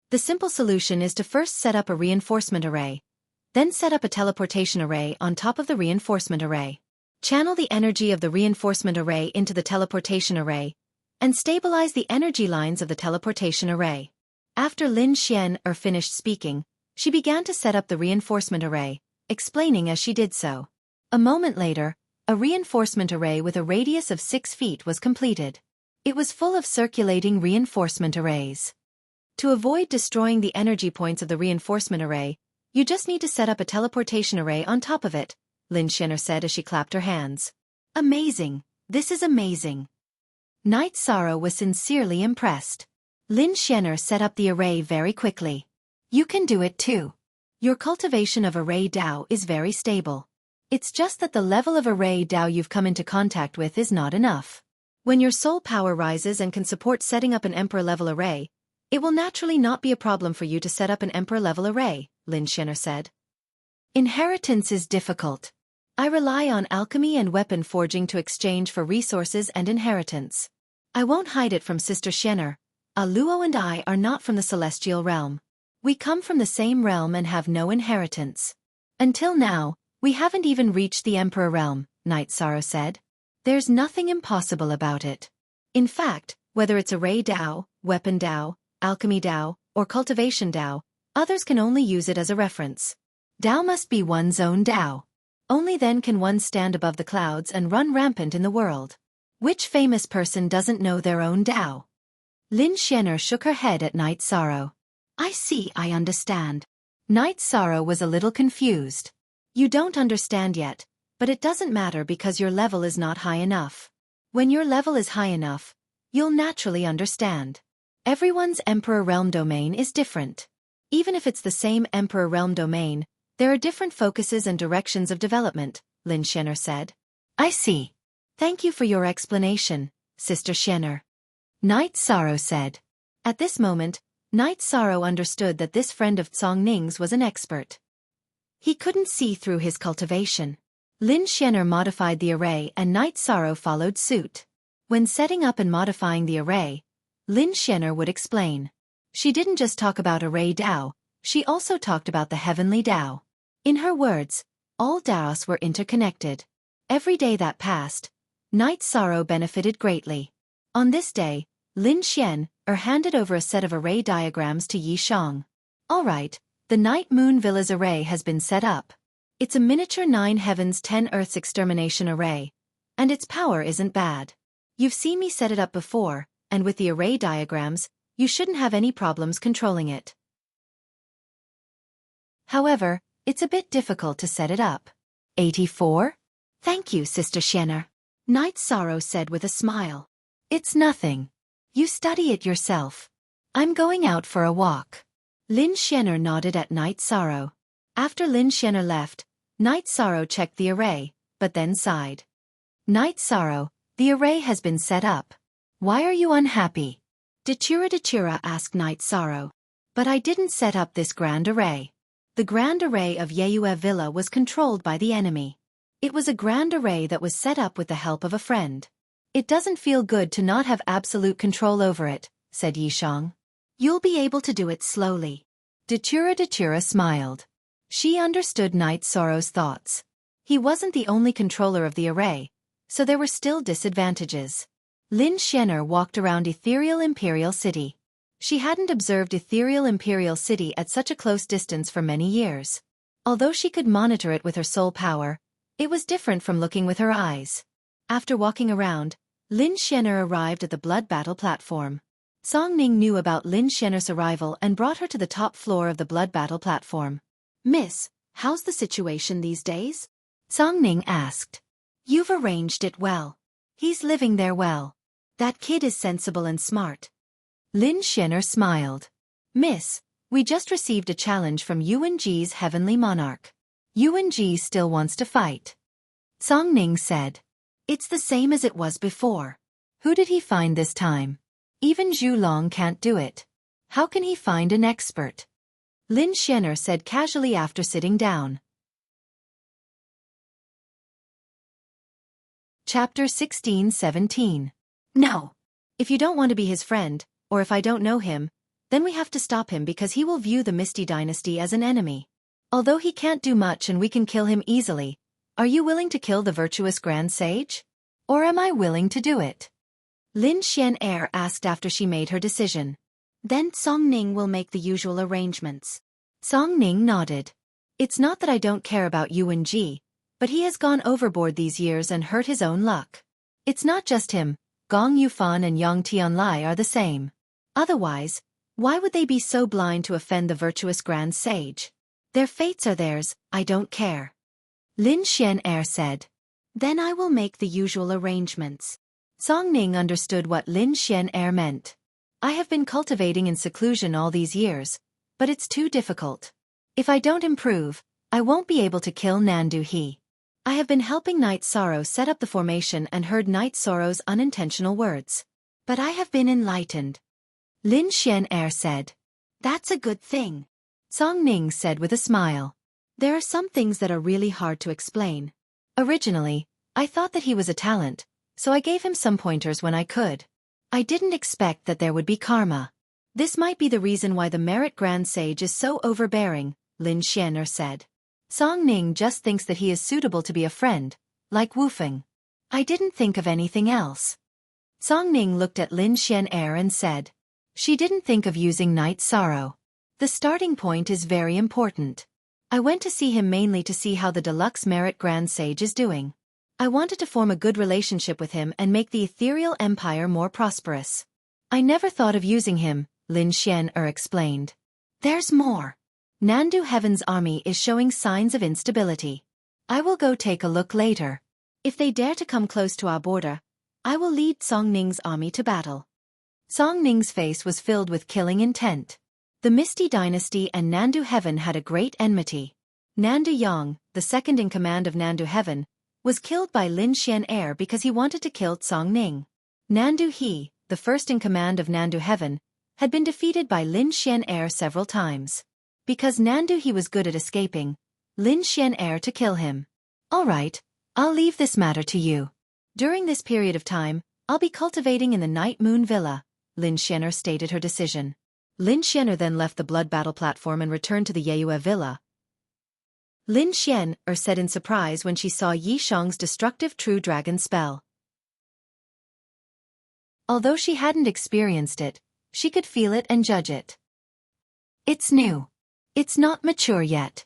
The simple solution is to first set up a reinforcement array, then set up a teleportation array on top of the reinforcement array. Channel the energy of the reinforcement array into the teleportation array, and stabilize the energy lines of the teleportation array. After Lin Xianer finished speaking, she began to set up the reinforcement array, explaining as she did so. A moment later, a reinforcement array with a radius of 6 feet was completed. It was full of circulating reinforcement arrays. To avoid destroying the energy points of the reinforcement array, you just need to set up a teleportation array on top of it, Lin Xianer said as she clapped her hands. Amazing! This is amazing! Night Sorrow was sincerely impressed. Lin Xianer set up the array very quickly. You can do it too. Your cultivation of array Dao is very stable. It's just that the level of array Dao you've come into contact with is not enough. When your soul power rises and can support setting up an Emperor-level array, it will naturally not be a problem for you to set up an Emperor-level array, Lin Xianer said. Inheritance is difficult. I rely on alchemy and weapon forging to exchange for resources and inheritance. I won't hide it from Sister Xianer. Luo and I are not from the celestial realm. We come from the same realm and have no inheritance. Until now, we haven't even reached the Emperor realm, Night Sorrow said. There's nothing impossible about it. In fact, whether it's array Dao, weapon Dao, alchemy Dao, or cultivation Dao, others can only use it as a reference. Dao must be one's own Dao. Only then can one stand above the clouds and run rampant in the world. Which famous person doesn't know their own Dao? Lin Xianer shook her head at Night Sorrow. I see, I understand. Night Sorrow was a little confused. You don't understand yet, but it doesn't matter because your level is not high enough. When your level is high enough, you'll naturally understand. Everyone's Emperor Realm domain is different. Even if it's the same Emperor Realm domain, there are different focuses and directions of development, Lin Xianer said. I see. Thank you for your explanation, Sister Xianer. Night Sorrow said. At this moment, Night Sorrow understood that this friend of Cong Ning's was an expert. He couldn't see through his cultivation. Lin Xianer modified the array and Night Sorrow followed suit. When setting up and modifying the array, Lin Xianer would explain. She didn't just talk about array Dao, she also talked about the heavenly Dao. In her words, all Daos were interconnected. Every day that passed, Night Sorrow benefited greatly. On this day, Lin Xianer handed over a set of array diagrams to Yi Shang. All right, the Night Moon Villa's array has been set up. It's a miniature 9 heavens 10 earths extermination array, and its power isn't bad. You've seen me set it up before, and with the array diagrams, you shouldn't have any problems controlling it. However, it's a bit difficult to set it up. 84? Thank you, Sister Xianer. Night Sorrow said with a smile. It's nothing. You study it yourself. I'm going out for a walk. Lin Xianer nodded at Night Sorrow. After Lin Xianer left, Night Sorrow checked the array, but then sighed. Night Sorrow, the array has been set up. Why are you unhappy? Datura asked Night Sorrow. But I didn't set up this grand array. The grand array of Yeyue Villa was controlled by the enemy. It was a grand array that was set up with the help of a friend. It doesn't feel good to not have absolute control over it, said Yi Shang. You'll be able to do it slowly. Datura smiled. She understood Night Sorrow's thoughts. He wasn't the only controller of the array, so there were still disadvantages. Lin Xianer walked around Ethereal Imperial City. She hadn't observed Ethereal Imperial City at such a close distance for many years. Although she could monitor it with her soul power, it was different from looking with her eyes. After walking around, Lin Xianer arrived at the blood battle platform. Cong Ning knew about Lin Xianer's arrival and brought her to the top floor of the blood battle platform. Miss, How's the situation these days? Songning asked. You've arranged it well. He's living there well. That kid is sensible and smart. Lin Xian'er smiled. Miss, we just received a challenge from Yuanji's heavenly monarch. Yuanji still wants to fight. Songning said. It's the same as it was before. Who did he find this time? Even Zhu Long can't do it. How can he find an expert? Lin Xian'er said casually after sitting down. Chapter 16-17. No. If you don't want to be his friend, or if I don't know him, then we have to stop him because he will view the Misty Dynasty as an enemy. Although he can't do much and we can kill him easily, are you willing to kill the virtuous Grand Sage? Or am I willing to do it? Lin Xian'er asked after she made her decision. Then Songning will make the usual arrangements. Songning nodded. It's not that I don't care about Yuanji, but he has gone overboard these years and hurt his own luck. It's not just him, Gong Yufan and Yang Tianlai are the same. Otherwise, why would they be so blind to offend the virtuous Grand Sage? Their fates are theirs, I don't care. Lin Xian'er said. Then I will make the usual arrangements. Songning understood what Lin Xian'er meant. I have been cultivating in seclusion all these years, but it's too difficult. If I don't improve, I won't be able to kill Nandu He. I have been helping Night Sorrow set up the formation and heard Night Sorrow's unintentional words. But I have been enlightened. Lin Xian'er said. That's a good thing. Songning said with a smile. There are some things that are really hard to explain. Originally, I thought that he was a talent, so I gave him some pointers when I could. I didn't expect that there would be karma. This might be the reason why the Merit Grand Sage is so overbearing, Lin Xian'er said. Songning just thinks that he is suitable to be a friend, like Wufeng. I didn't think of anything else. Songning looked at Lin Xian'er and said. She didn't think of using Night Sorrow. The starting point is very important. I went to see him mainly to see how the deluxe Merit Grand Sage is doing. I wanted to form a good relationship with him and make the ethereal empire more prosperous. I never thought of using him, Lin Xian'er explained. There's more. Nandu Heaven's army is showing signs of instability. I will go take a look later. If they dare to come close to our border, I will lead Songning's army to battle. Songning's face was filled with killing intent. The Misty Dynasty and Nandu Heaven had a great enmity. Nandu Yang, the second in command of Nandu Heaven, was killed by Lin Xian'er because he wanted to kill Songning. Nandu He, the first in command of Nandu Heaven, had been defeated by Lin Xian'er several times. Because Nandu He was good at escaping, Lin Xian'er to kill him. All right, I'll leave this matter to you. During this period of time, I'll be cultivating in the Night Moon Villa, Lin Xian'er stated her decision. Lin Xian'er then left the blood battle platform and returned to the Yeyue Villa. Lin Xian'er said in surprise when she saw Yi Shang's destructive True Dragon spell. Although she hadn't experienced it, she could feel it and judge it. It's new. It's not mature yet.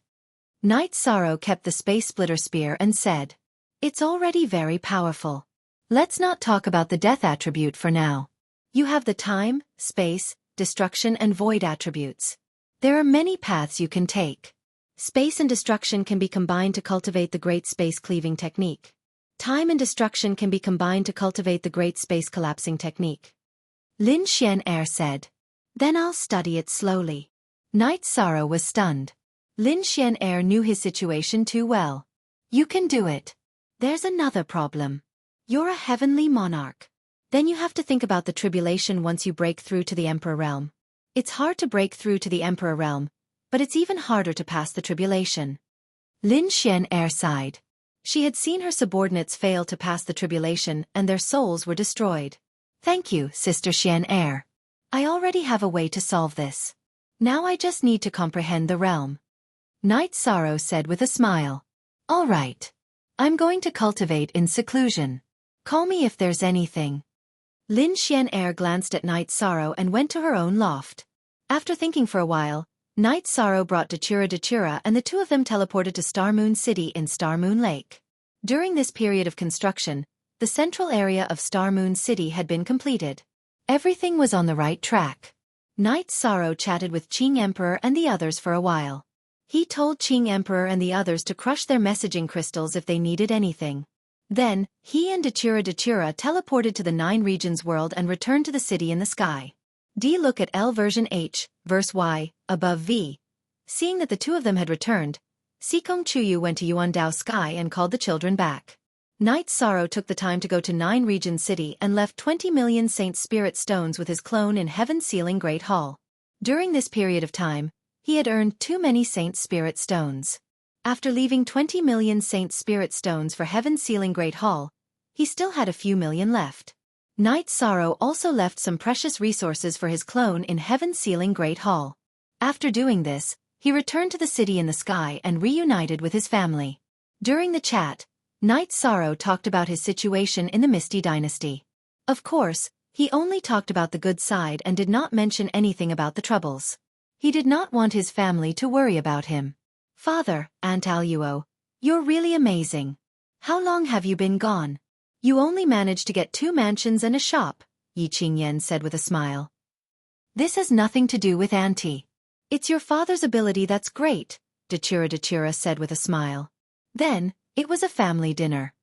Night Sorrow kept the Space Splitter Spear and said, it's already very powerful. Let's not talk about the death attribute for now. You have the time, space, destruction and void attributes. There are many paths you can take. Space and destruction can be combined to cultivate the Great Space Cleaving Technique. Time and destruction can be combined to cultivate the Great Space Collapsing Technique. Lin Xian'er said. Then I'll study it slowly. Night Sorrow was stunned. Lin Xian'er knew his situation too well. You can do it. There's another problem. You're a heavenly monarch. Then you have to think about the tribulation once you break through to the Emperor Realm. It's hard to break through to the Emperor Realm, but it's even harder to pass the tribulation. Lin Xian'er sighed. She had seen her subordinates fail to pass the tribulation and their souls were destroyed. Thank you, Sister Xian'er. I already have a way to solve this. Now I just need to comprehend the realm. Night Sorrow said with a smile. All right. I'm going to cultivate in seclusion. Call me if there's anything. Lin Xian'er glanced at Night Sorrow and went to her own loft. After thinking for a while, Night Sorrow brought Datura and the two of them teleported to Star Moon City in Star Moon Lake. During this period of construction, the central area of Star Moon City had been completed. Everything was on the right track. Night Sorrow chatted with Qing Emperor and the others for a while. He told Qing Emperor and the others to crush their messaging crystals if they needed anything. Then, he and Datura teleported to the 9 regions world and returned to the city in the sky. D. Look at L version H, verse Y, above V. Seeing that the two of them had returned, Sikong Chuyu went to Yuandao Sky and called the children back. Knight Sorrow took the time to go to 9 regions city and left 20 million Saint Spirit stones with his clone in Heaven Sealing Great Hall. During this period of time, he had earned too many Saint Spirit stones. After leaving 20 million Saint Spirit stones for Heaven Sealing Great Hall, he still had a few million left. Knight Sorrow also left some precious resources for his clone in Heaven Sealing Great Hall. After doing this, he returned to the city in the sky and reunited with his family. During the chat, Knight Sorrow talked about his situation in the Misty Dynasty. Of course, he only talked about the good side and did not mention anything about the troubles. He did not want his family to worry about him. Father, Aunt Aluo, you're really amazing. How long have you been gone? You only managed to get 2 mansions and a shop, Yi Qingyan said with a smile. This has nothing to do with Auntie. It's your father's ability that's great, Datura said with a smile. Then, it was a family dinner.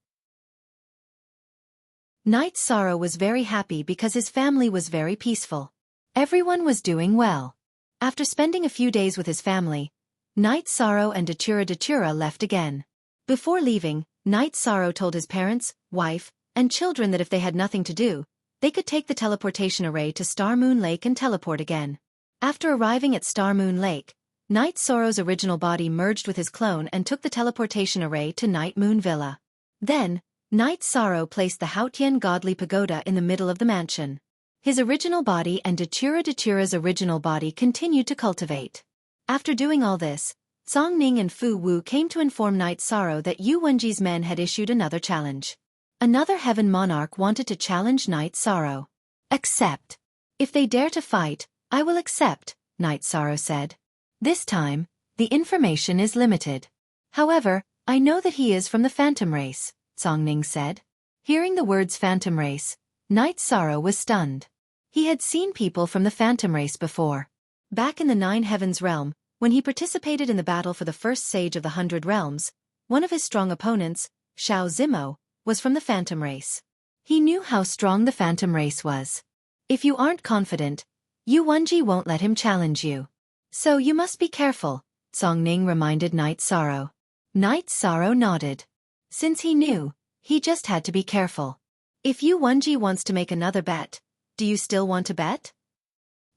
Knight Sorrow was very happy because his family was very peaceful. Everyone was doing well. After spending a few days with his family, Knight Sorrow and Datura left again. Before leaving, Knight Sorrow told his parents, wife, and children that if they had nothing to do, they could take the teleportation array to Star Moon Lake and teleport again. After arriving at Star Moon Lake, Knight Sorrow's original body merged with his clone and took the teleportation array to Night Moon Villa. Then, Knight Sorrow placed the Haotian Godly Pagoda in the middle of the mansion. His original body and Datura's original body continued to cultivate. After doing all this, Song Ning and Fu Wu came to inform Knight Sorrow that Yu Wenji's men had issued another challenge. Another Heaven Monarch wanted to challenge Knight Sorrow. Accept. If they dare to fight, I will accept, Knight Sorrow said. This time, the information is limited. However, I know that he is from the Phantom Race, Song Ning said. Hearing the words Phantom Race, Knight Sorrow was stunned. He had seen people from the Phantom Race before. Back in the 9 Heavens realm, when he participated in the battle for the first Sage of the 100 Realms, one of his strong opponents, Xiao Zimo, was from the Phantom Race. He knew how strong the Phantom Race was. If you aren't confident, Yu Wenji won't let him challenge you. So you must be careful, Song Ning reminded Knight Sorrow. Knight Sorrow nodded. Since he knew, he just had to be careful. If Yu Wenji wants to make another bet, do you still want to bet?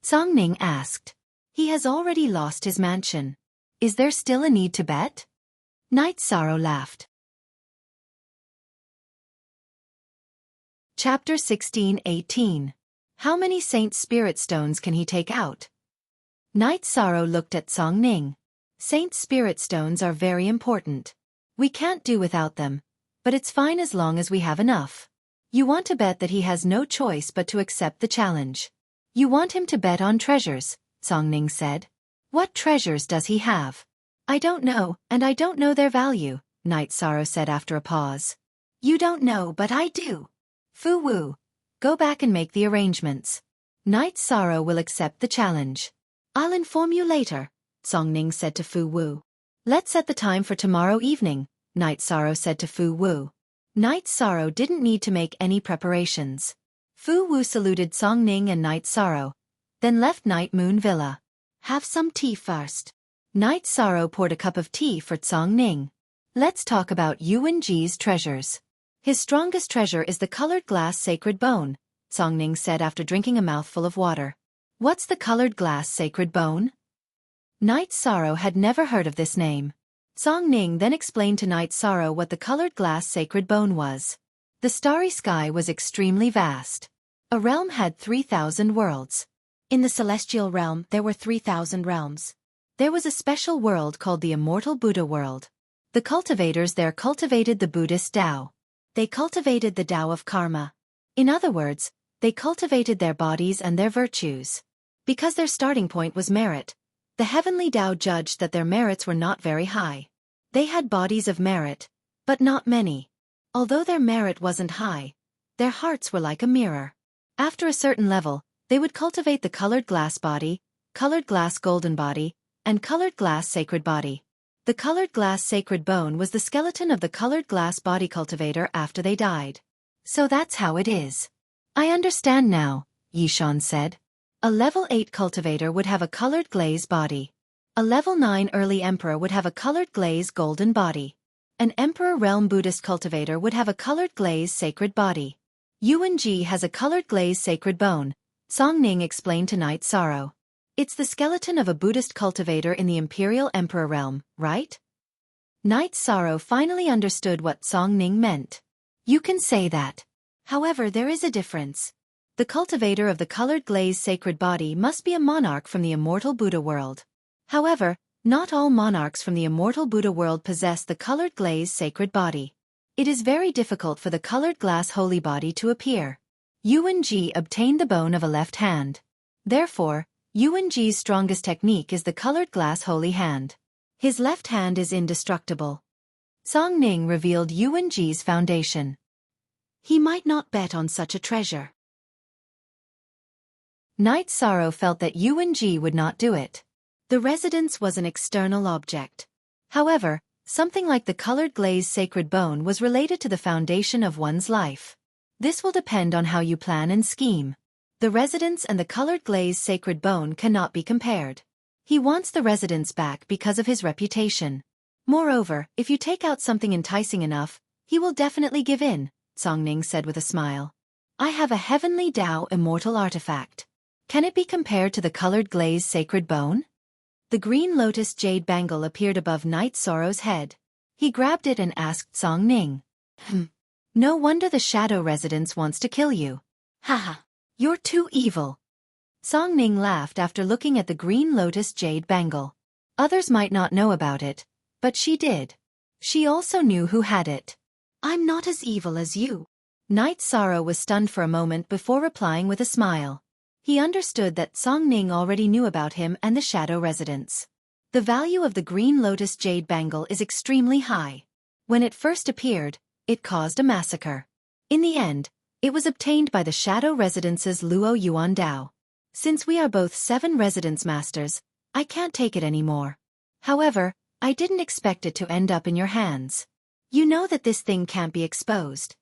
Song Ning asked. He has already lost his mansion. Is there still a need to bet? Knight Sorrow laughed. Chapter 16:18. How many Saint Spirit Stones can he take out? Knight Sorrow looked at Song Ning. Saint Spirit Stones are very important. We can't do without them, but it's fine as long as we have enough. You want to bet that he has no choice but to accept the challenge. You want him to bet on treasures, Song Ning said. What treasures does he have? I don't know, and I don't know their value, Knight Sorrow said after a pause. You don't know, but I do. Fu Wu, go back and make the arrangements. Knight Sorrow will accept the challenge. I'll inform you later, Song Ning said to Fu Wu. Let's set the time for tomorrow evening, Knight Sorrow said to Fu Wu. Knight Sorrow didn't need to make any preparations. Fu Wu saluted Song Ning and Knight Sorrow, then left Night Moon Villa. Have some tea first. Knight Sorrow poured a cup of tea for Song Ning. Let's talk about Yu Wenji's treasures. His strongest treasure is the colored glass sacred bone, Song Ning said after drinking a mouthful of water. What's the colored glass sacred bone? Knight Sorrow had never heard of this name. Song Ning then explained to Knight Sorrow what the colored glass sacred bone was. The starry sky was extremely vast. A realm had 3,000 worlds. In the celestial realm there were 3,000 realms. There was a special world called the Immortal Buddha World. The cultivators there cultivated the Buddhist Tao. They cultivated the Tao of karma. In other words, they cultivated their bodies and their virtues. Because their starting point was merit, the heavenly Tao judged that their merits were not very high. They had bodies of merit, but not many. Although their merit wasn't high, their hearts were like a mirror. After a certain level, they would cultivate the colored glass body, colored glass golden body, and colored glass sacred body. The colored glass sacred bone was the skeleton of the colored glass body cultivator after they died. So that's how it is. I understand now, Yishan said. A level 8 cultivator would have a colored glaze body. A level 9 early emperor would have a colored glaze golden body. An emperor realm Buddhist cultivator would have a colored glaze sacred body. Yuan Ji has a colored glaze sacred bone, Song Ning explained to Night Sorrow. It's the skeleton of a Buddhist cultivator in the imperial emperor realm, right? Night Sorrow finally understood what Song Ning meant. You can say that. However, there is a difference. The cultivator of the colored glaze sacred body must be a monarch from the immortal Buddha world. However, not all monarchs from the immortal Buddha world possess the colored glaze sacred body. It is very difficult for the colored glass holy body to appear. Yuan Ji obtained the bone of a left hand. Therefore, Yuan Ji's strongest technique is the colored glass holy hand. His left hand is indestructible. Song Ning revealed Yuan Ji's foundation. He might not bet on such a treasure. Night Sorrow felt that Yuan Ji would not do it. The residence was an external object. However, something like the colored glaze sacred bone was related to the foundation of one's life. This will depend on how you plan and scheme. The residence and the colored glaze sacred bone cannot be compared. He wants the residence back because of his reputation. Moreover, if you take out something enticing enough, he will definitely give in, Song Ning said with a smile. I have a heavenly Tao immortal artifact. Can it be compared to the colored glaze sacred bone? The green lotus jade bangle appeared above Night Sorrow's head. He grabbed it and asked Song Ning. No wonder the shadow residence wants to kill you. Haha, you're too evil. Song Ning laughed after looking at the green lotus jade bangle. Others might not know about it, but she did. She also knew who had it. I'm not as evil as you. Night Sorrow was stunned for a moment before replying with a smile. He understood that Song Ning already knew about him and the shadow residence. The value of the green lotus jade bangle is extremely high. When it first appeared, it caused a massacre. In the end, it was obtained by the shadow residence's Luo Yuan Dao. Since we are both 7 residence masters, I can't take it anymore. However, I didn't expect it to end up in your hands. You know that this thing can't be exposed.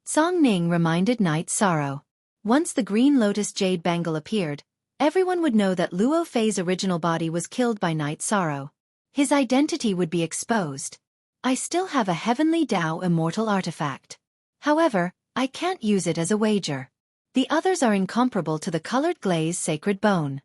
Song Ning reminded Night Sorrow. Once the green lotus jade bangle appeared, everyone would know that Luo Fei's original body was killed by Night Sorrow. His identity would be exposed. I still have a heavenly Tao immortal artifact. However, I can't use it as a wager. The others are incomparable to the colored glaze sacred bone.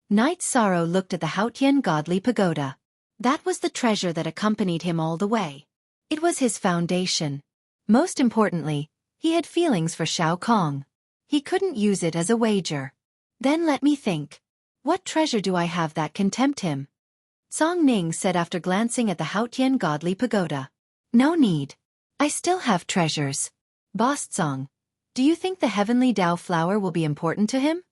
Night Sorrow looked at the Haotian godly pagoda. That was the treasure that accompanied him all the way. It was his foundation. Most importantly, he had feelings for Shao Kong. He couldn't use it as a wager. Then let me think. What treasure do I have that can tempt him? Song Ning said after glancing at the Haotian godly pagoda. No need. I still have treasures. Boss Song, do you think the heavenly Tao flower will be important to him?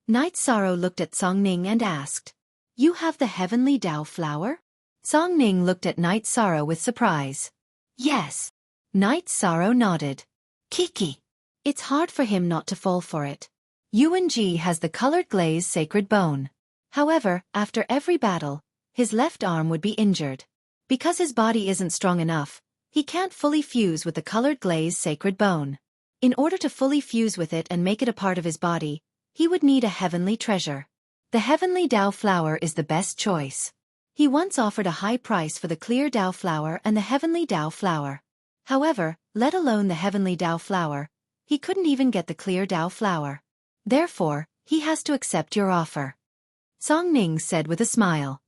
Night Sorrow looked at Song Ning and asked. You have the heavenly Tao flower? Song Ning looked at Night Sorrow with surprise. Yes. Night Sorrow nodded. Kiki. It's hard for him not to fall for it. Yuan Ji has the colored glaze sacred bone. However, after every battle, his left arm would be injured. Because his body isn't strong enough, he can't fully fuse with the colored glaze sacred bone. In order to fully fuse with it and make it a part of his body, he would need a heavenly treasure. The heavenly Tao flower is the best choice. He once offered a high price for the clear Tao flower and the heavenly Tao flower. However, let alone the heavenly Tao flower, he couldn't even get the clear Tao flower. Therefore, he has to accept your offer. Song Ning said with a smile.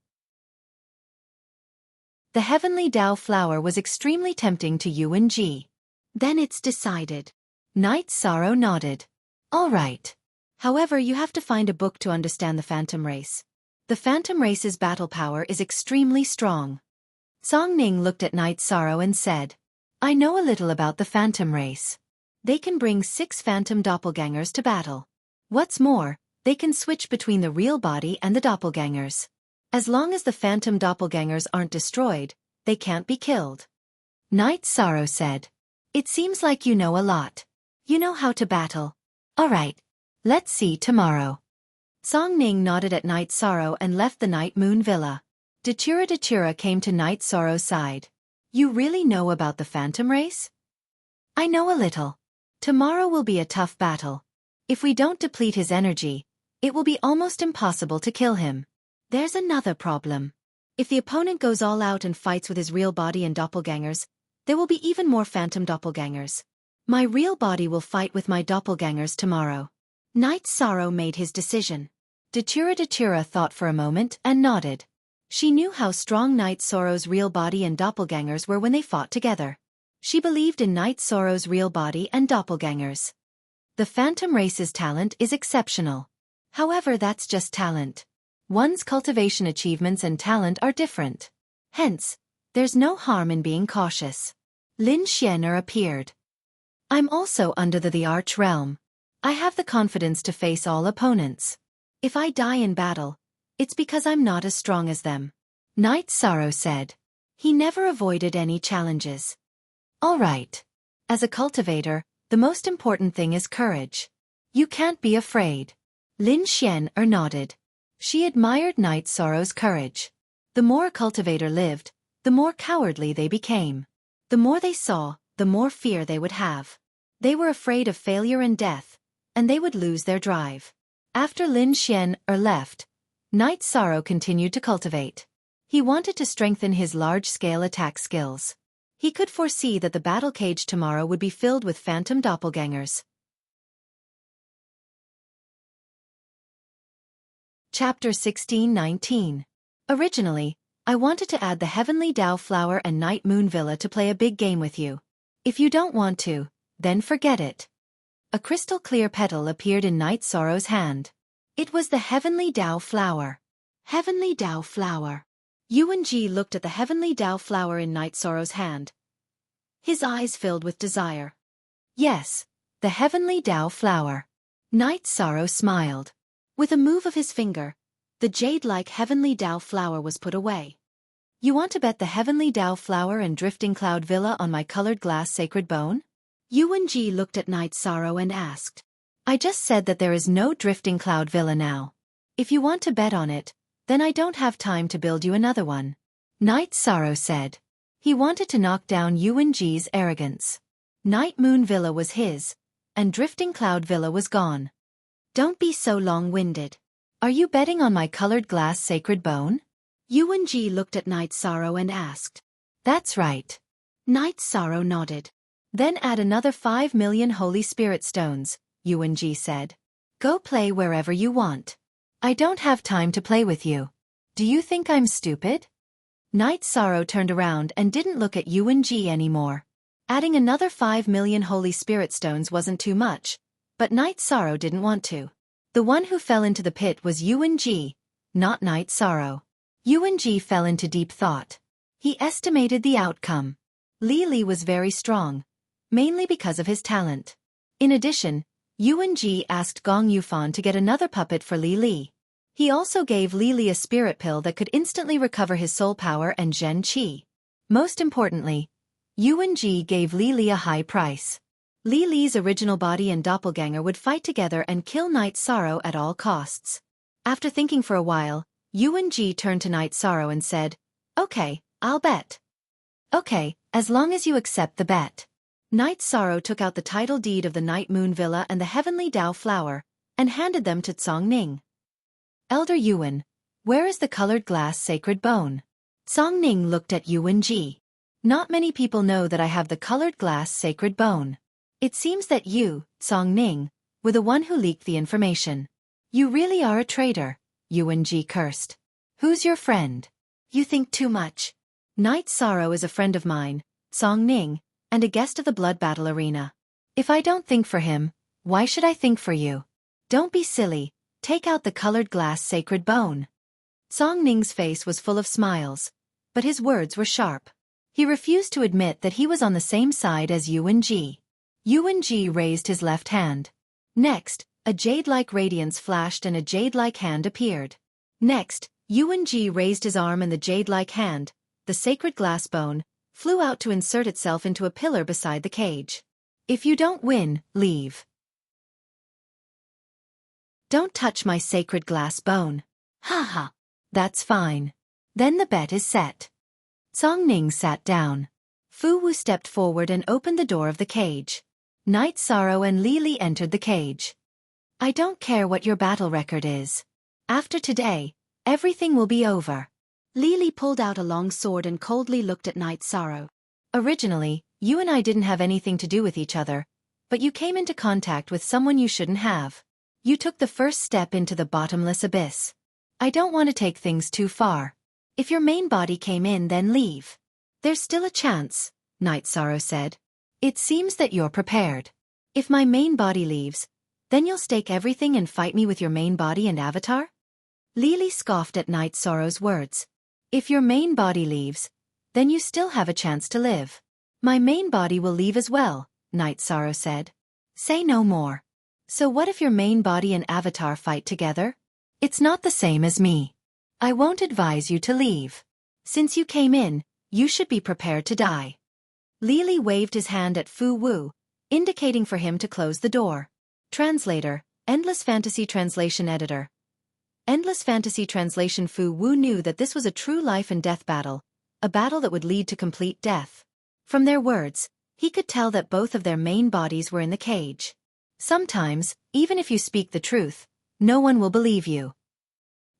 The heavenly Tao flower was extremely tempting to Yuan Ji. Then it's decided. Night Sorrow nodded. All right. However, you have to find a book to understand the phantom race. The phantom race's battle power is extremely strong. Song Ning looked at Night Sorrow and said, I know a little about the phantom race. They can bring 6 phantom doppelgangers to battle. What's more, they can switch between the real body and the doppelgangers. As long as the phantom doppelgangers aren't destroyed, they can't be killed. Night Sorrow said, It seems like you know a lot. You know how to battle. All right. Let's see tomorrow. Song Ning nodded at Night Sorrow and left the Night Moon Villa. Datura came to Night Sorrow's side. You really know about the Phantom Race? I know a little. Tomorrow will be a tough battle. If we don't deplete his energy, it will be almost impossible to kill him. There's another problem. If the opponent goes all out and fights with his real body and doppelgangers, there will be even more phantom doppelgangers. My real body will fight with my doppelgangers tomorrow. Night Sorrow made his decision. Datura thought for a moment and nodded. She knew how strong Night Sorrow's real body and doppelgangers were when they fought together. She believed in Night Sorrow's real body and doppelgangers. The Phantom Race's talent is exceptional. However, that's just talent. One's cultivation achievements and talent are different. Hence, there's no harm in being cautious. Lin Xianer appeared. I'm also under the Arch Realm. I have the confidence to face all opponents. If I die in battle, it's because I'm not as strong as them. Night Sorrow said. He never avoided any challenges. All right. As a cultivator, the most important thing is courage. You can't be afraid. Lin Xianer nodded. She admired Night Sorrow's courage. The more a cultivator lived, the more cowardly they became. The more they saw, the more fear they would have. They were afraid of failure and death, and they would lose their drive. After Lin Xianer left, Night Sorrow continued to cultivate. He wanted to strengthen his large-scale attack skills. He could foresee that the battle cage tomorrow would be filled with phantom doppelgangers. Chapter 16-19. Originally, I wanted to add the Heavenly Dao Flower and Night Moon Villa to play a big game with you. If you don't want to, then forget it. A crystal-clear petal appeared in Night Sorrow's hand. It was the Heavenly Dao Flower. Heavenly Dao Flower. Yuan Ji looked at the Heavenly Dao Flower in Night Sorrow's hand. His eyes filled with desire. Yes, the Heavenly Dao Flower. Night Sorrow smiled. With a move of his finger, the jade-like Heavenly Dao Flower was put away. You want to bet the Heavenly Dao Flower and Drifting Cloud Villa on my colored glass sacred bone? Yuan Ji looked at Night Sorrow and asked. I just said that there is no Drifting Cloud Villa now. If you want to bet on it, then I don't have time to build you another one. Night Sorrow said. He wanted to knock down Yuan Ji's arrogance. Night Moon Villa was his, and Drifting Cloud Villa was gone. Don't be so long-winded. Are you betting on my colored glass sacred bone? Yuan Ji looked at Night Sorrow and asked. That's right. Night Sorrow nodded. Then add another 5 million Holy Spirit stones, Yuan Ji said. Go play wherever you want. I don't have time to play with you. Do you think I'm stupid? Night Sorrow turned around and didn't look at Yuan Ji anymore. Adding another 5 million Holy Spirit stones wasn't too much, but Night Sorrow didn't want to. The one who fell into the pit was Yuan Ji, not Night Sorrow. Yuan Ji fell into deep thought. He estimated the outcome. Li Li was very strong, mainly because of his talent. In addition, Yuan Ji asked Gong Yufan to get another puppet for Li Li. He also gave Li Li a spirit pill that could instantly recover his soul power and Zhen Qi. Most importantly, Yuan Ji gave Li Li a high price. Li Li's original body and doppelganger would fight together and kill Night Sorrow at all costs. After thinking for a while, Yuan Ji turned to Night Sorrow and said, Okay, I'll bet. Okay, as long as you accept the bet. Night Sorrow took out the title deed of the Night Moon Villa and the Heavenly Dao Flower, and handed them to Song Ning. Elder Yuan, where is the colored glass sacred bone? Song Ning looked at Yuan Ji. Not many people know that I have the colored glass sacred bone. It seems that you, Song Ning, were the one who leaked the information. You really are a traitor, Yuan Ji cursed. Who's your friend? You think too much. Night Sorrow is a friend of mine, Song Ning, and a guest of the Blood Battle Arena. If I don't think for him, why should I think for you? Don't be silly, take out the colored glass sacred bone. Song Ning's face was full of smiles, but his words were sharp. He refused to admit that he was on the same side as Yuan Ji. Yuan Ji raised his left hand. Next, a jade-like radiance flashed and a jade-like hand appeared. Next, Yuan Ji raised his arm and the jade-like hand, the sacred glass bone, flew out to insert itself into a pillar beside the cage. If you don't win, leave. Don't touch my sacred glass bone. Ha ha. That's fine. Then the bet is set. Song Ning sat down. Fu Wu stepped forward and opened the door of the cage. Night Sorrow and Li Li entered the cage. I don't care what your battle record is. After today, everything will be over. Li Li pulled out a long sword and coldly looked at Night Sorrow. Originally, you and I didn't have anything to do with each other, but you came into contact with someone you shouldn't have. You took the first step into the bottomless abyss. I don't want to take things too far. If your main body came in, then leave. There's still a chance, Night Sorrow said. It seems that you're prepared. If my main body leaves, then you'll stake everything and fight me with your main body and avatar? Li Li scoffed at Night Sorrow's words. If your main body leaves, then you still have a chance to live. My main body will leave as well, Night Sorrow said. Say no more. So what if your main body and avatar fight together? It's not the same as me. I won't advise you to leave. Since you came in, you should be prepared to die. Li Li waved his hand at Fu Wu, indicating for him to close the door. Translator, Endless Fantasy Translation Editor. Endless Fantasy Translation. Fu Wu knew that this was a true life and death battle, a battle that would lead to complete death. From their words, he could tell that both of their main bodies were in the cage. Sometimes, even if you speak the truth, no one will believe you.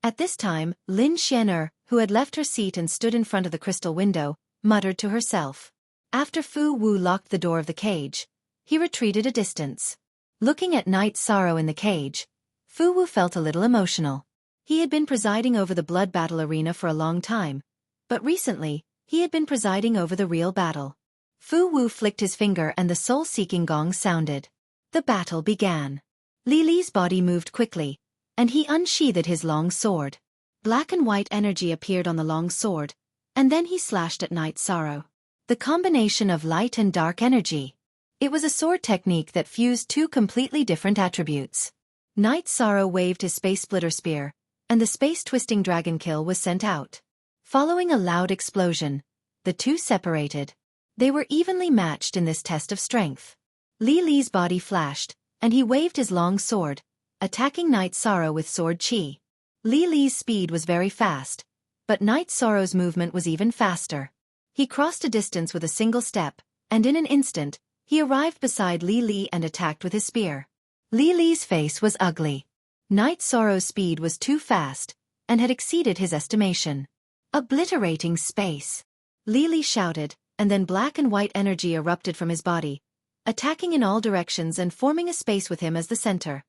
At this time, Lin Xianer, who had left her seat and stood in front of the crystal window, muttered to herself. After Fu Wu locked the door of the cage, he retreated a distance. Looking at Night Sorrow in the cage, Fu Wu felt a little emotional. He had been presiding over the blood battle arena for a long time, but recently, he had been presiding over the real battle. Fu Wu flicked his finger and the soul-seeking gong sounded. The battle began. Li Li's body moved quickly, and he unsheathed his long sword. Black and white energy appeared on the long sword, and then he slashed at Night Sorrow. The combination of light and dark energy. It was a sword technique that fused two completely different attributes. Night Sorrow waved his space splitter spear, and the space-twisting dragon kill was sent out. Following a loud explosion, the two separated. They were evenly matched in this test of strength. Li Li's body flashed, and he waved his long sword, attacking Night Sorrow with sword chi. Li Li's speed was very fast, but Night Sorrow's movement was even faster. He crossed a distance with a single step, and in an instant, he arrived beside Li Li and attacked with his spear. Li Li's face was ugly. Night Sorrow's speed was too fast, and had exceeded his estimation. Obliterating space. Li Li shouted, and then black and white energy erupted from his body, attacking in all directions and forming a space with him as the center.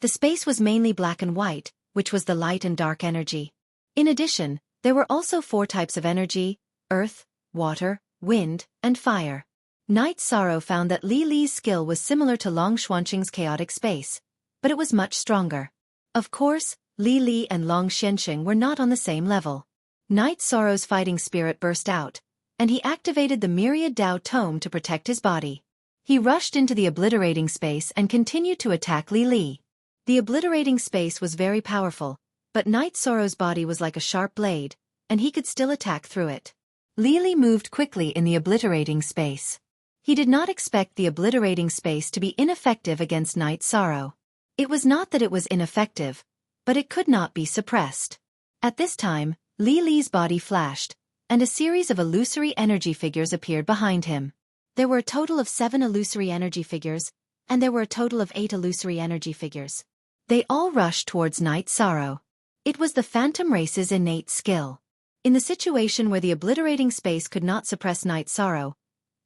The space was mainly black and white, which was the light and dark energy. In addition, there were also 4 types of energy: earth, water, wind, and fire. Night Sorrow found that Li Li's skill was similar to Long Xuanqing's chaotic space, but it was much stronger. Of course, Li Li and Long Xuanqing were not on the same level. Night Sorrow's fighting spirit burst out, and he activated the Myriad Dao Tome to protect his body. He rushed into the obliterating space and continued to attack Li Li. The obliterating space was very powerful, but Night Sorrow's body was like a sharp blade, and he could still attack through it. Li Li moved quickly in the obliterating space. He did not expect the obliterating space to be ineffective against Night Sorrow. It was not that it was ineffective, but it could not be suppressed. At this time, Li Li's body flashed, and a series of illusory energy figures appeared behind him. There were a total of 7 illusory energy figures, and there were a total of 8 illusory energy figures. They all rushed towards Night Sorrow. It was the Phantom Race's innate skill. In the situation where the obliterating space could not suppress Night Sorrow,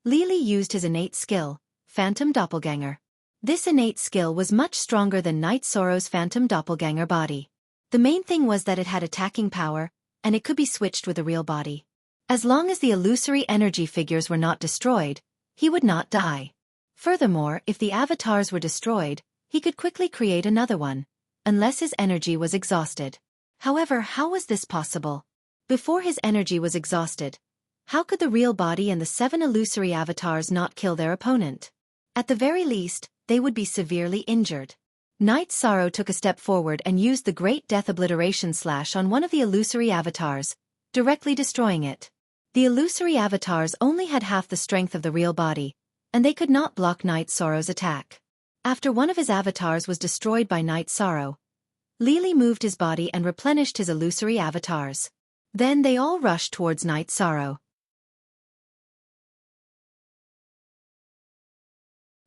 Li Li used his innate skill, Phantom Doppelganger. This innate skill was much stronger than Night Sorrow's Phantom Doppelganger body. The main thing was that it had attacking power, and it could be switched with a real body. As long as the illusory energy figures were not destroyed, he would not die. Furthermore, if the avatars were destroyed, he could quickly create another one, unless his energy was exhausted. However, how was this possible? Before his energy was exhausted, how could the real body and the 7 illusory avatars not kill their opponent? At the very least, they would be severely injured. Night Sorrow took a step forward and used the Great Death Obliteration Slash on one of the illusory avatars, directly destroying it. The illusory avatars only had half the strength of the real body, and they could not block Night Sorrow's attack. After one of his avatars was destroyed by Night Sorrow, Li Li moved his body and replenished his illusory avatars. Then they all rushed towards Night Sorrow.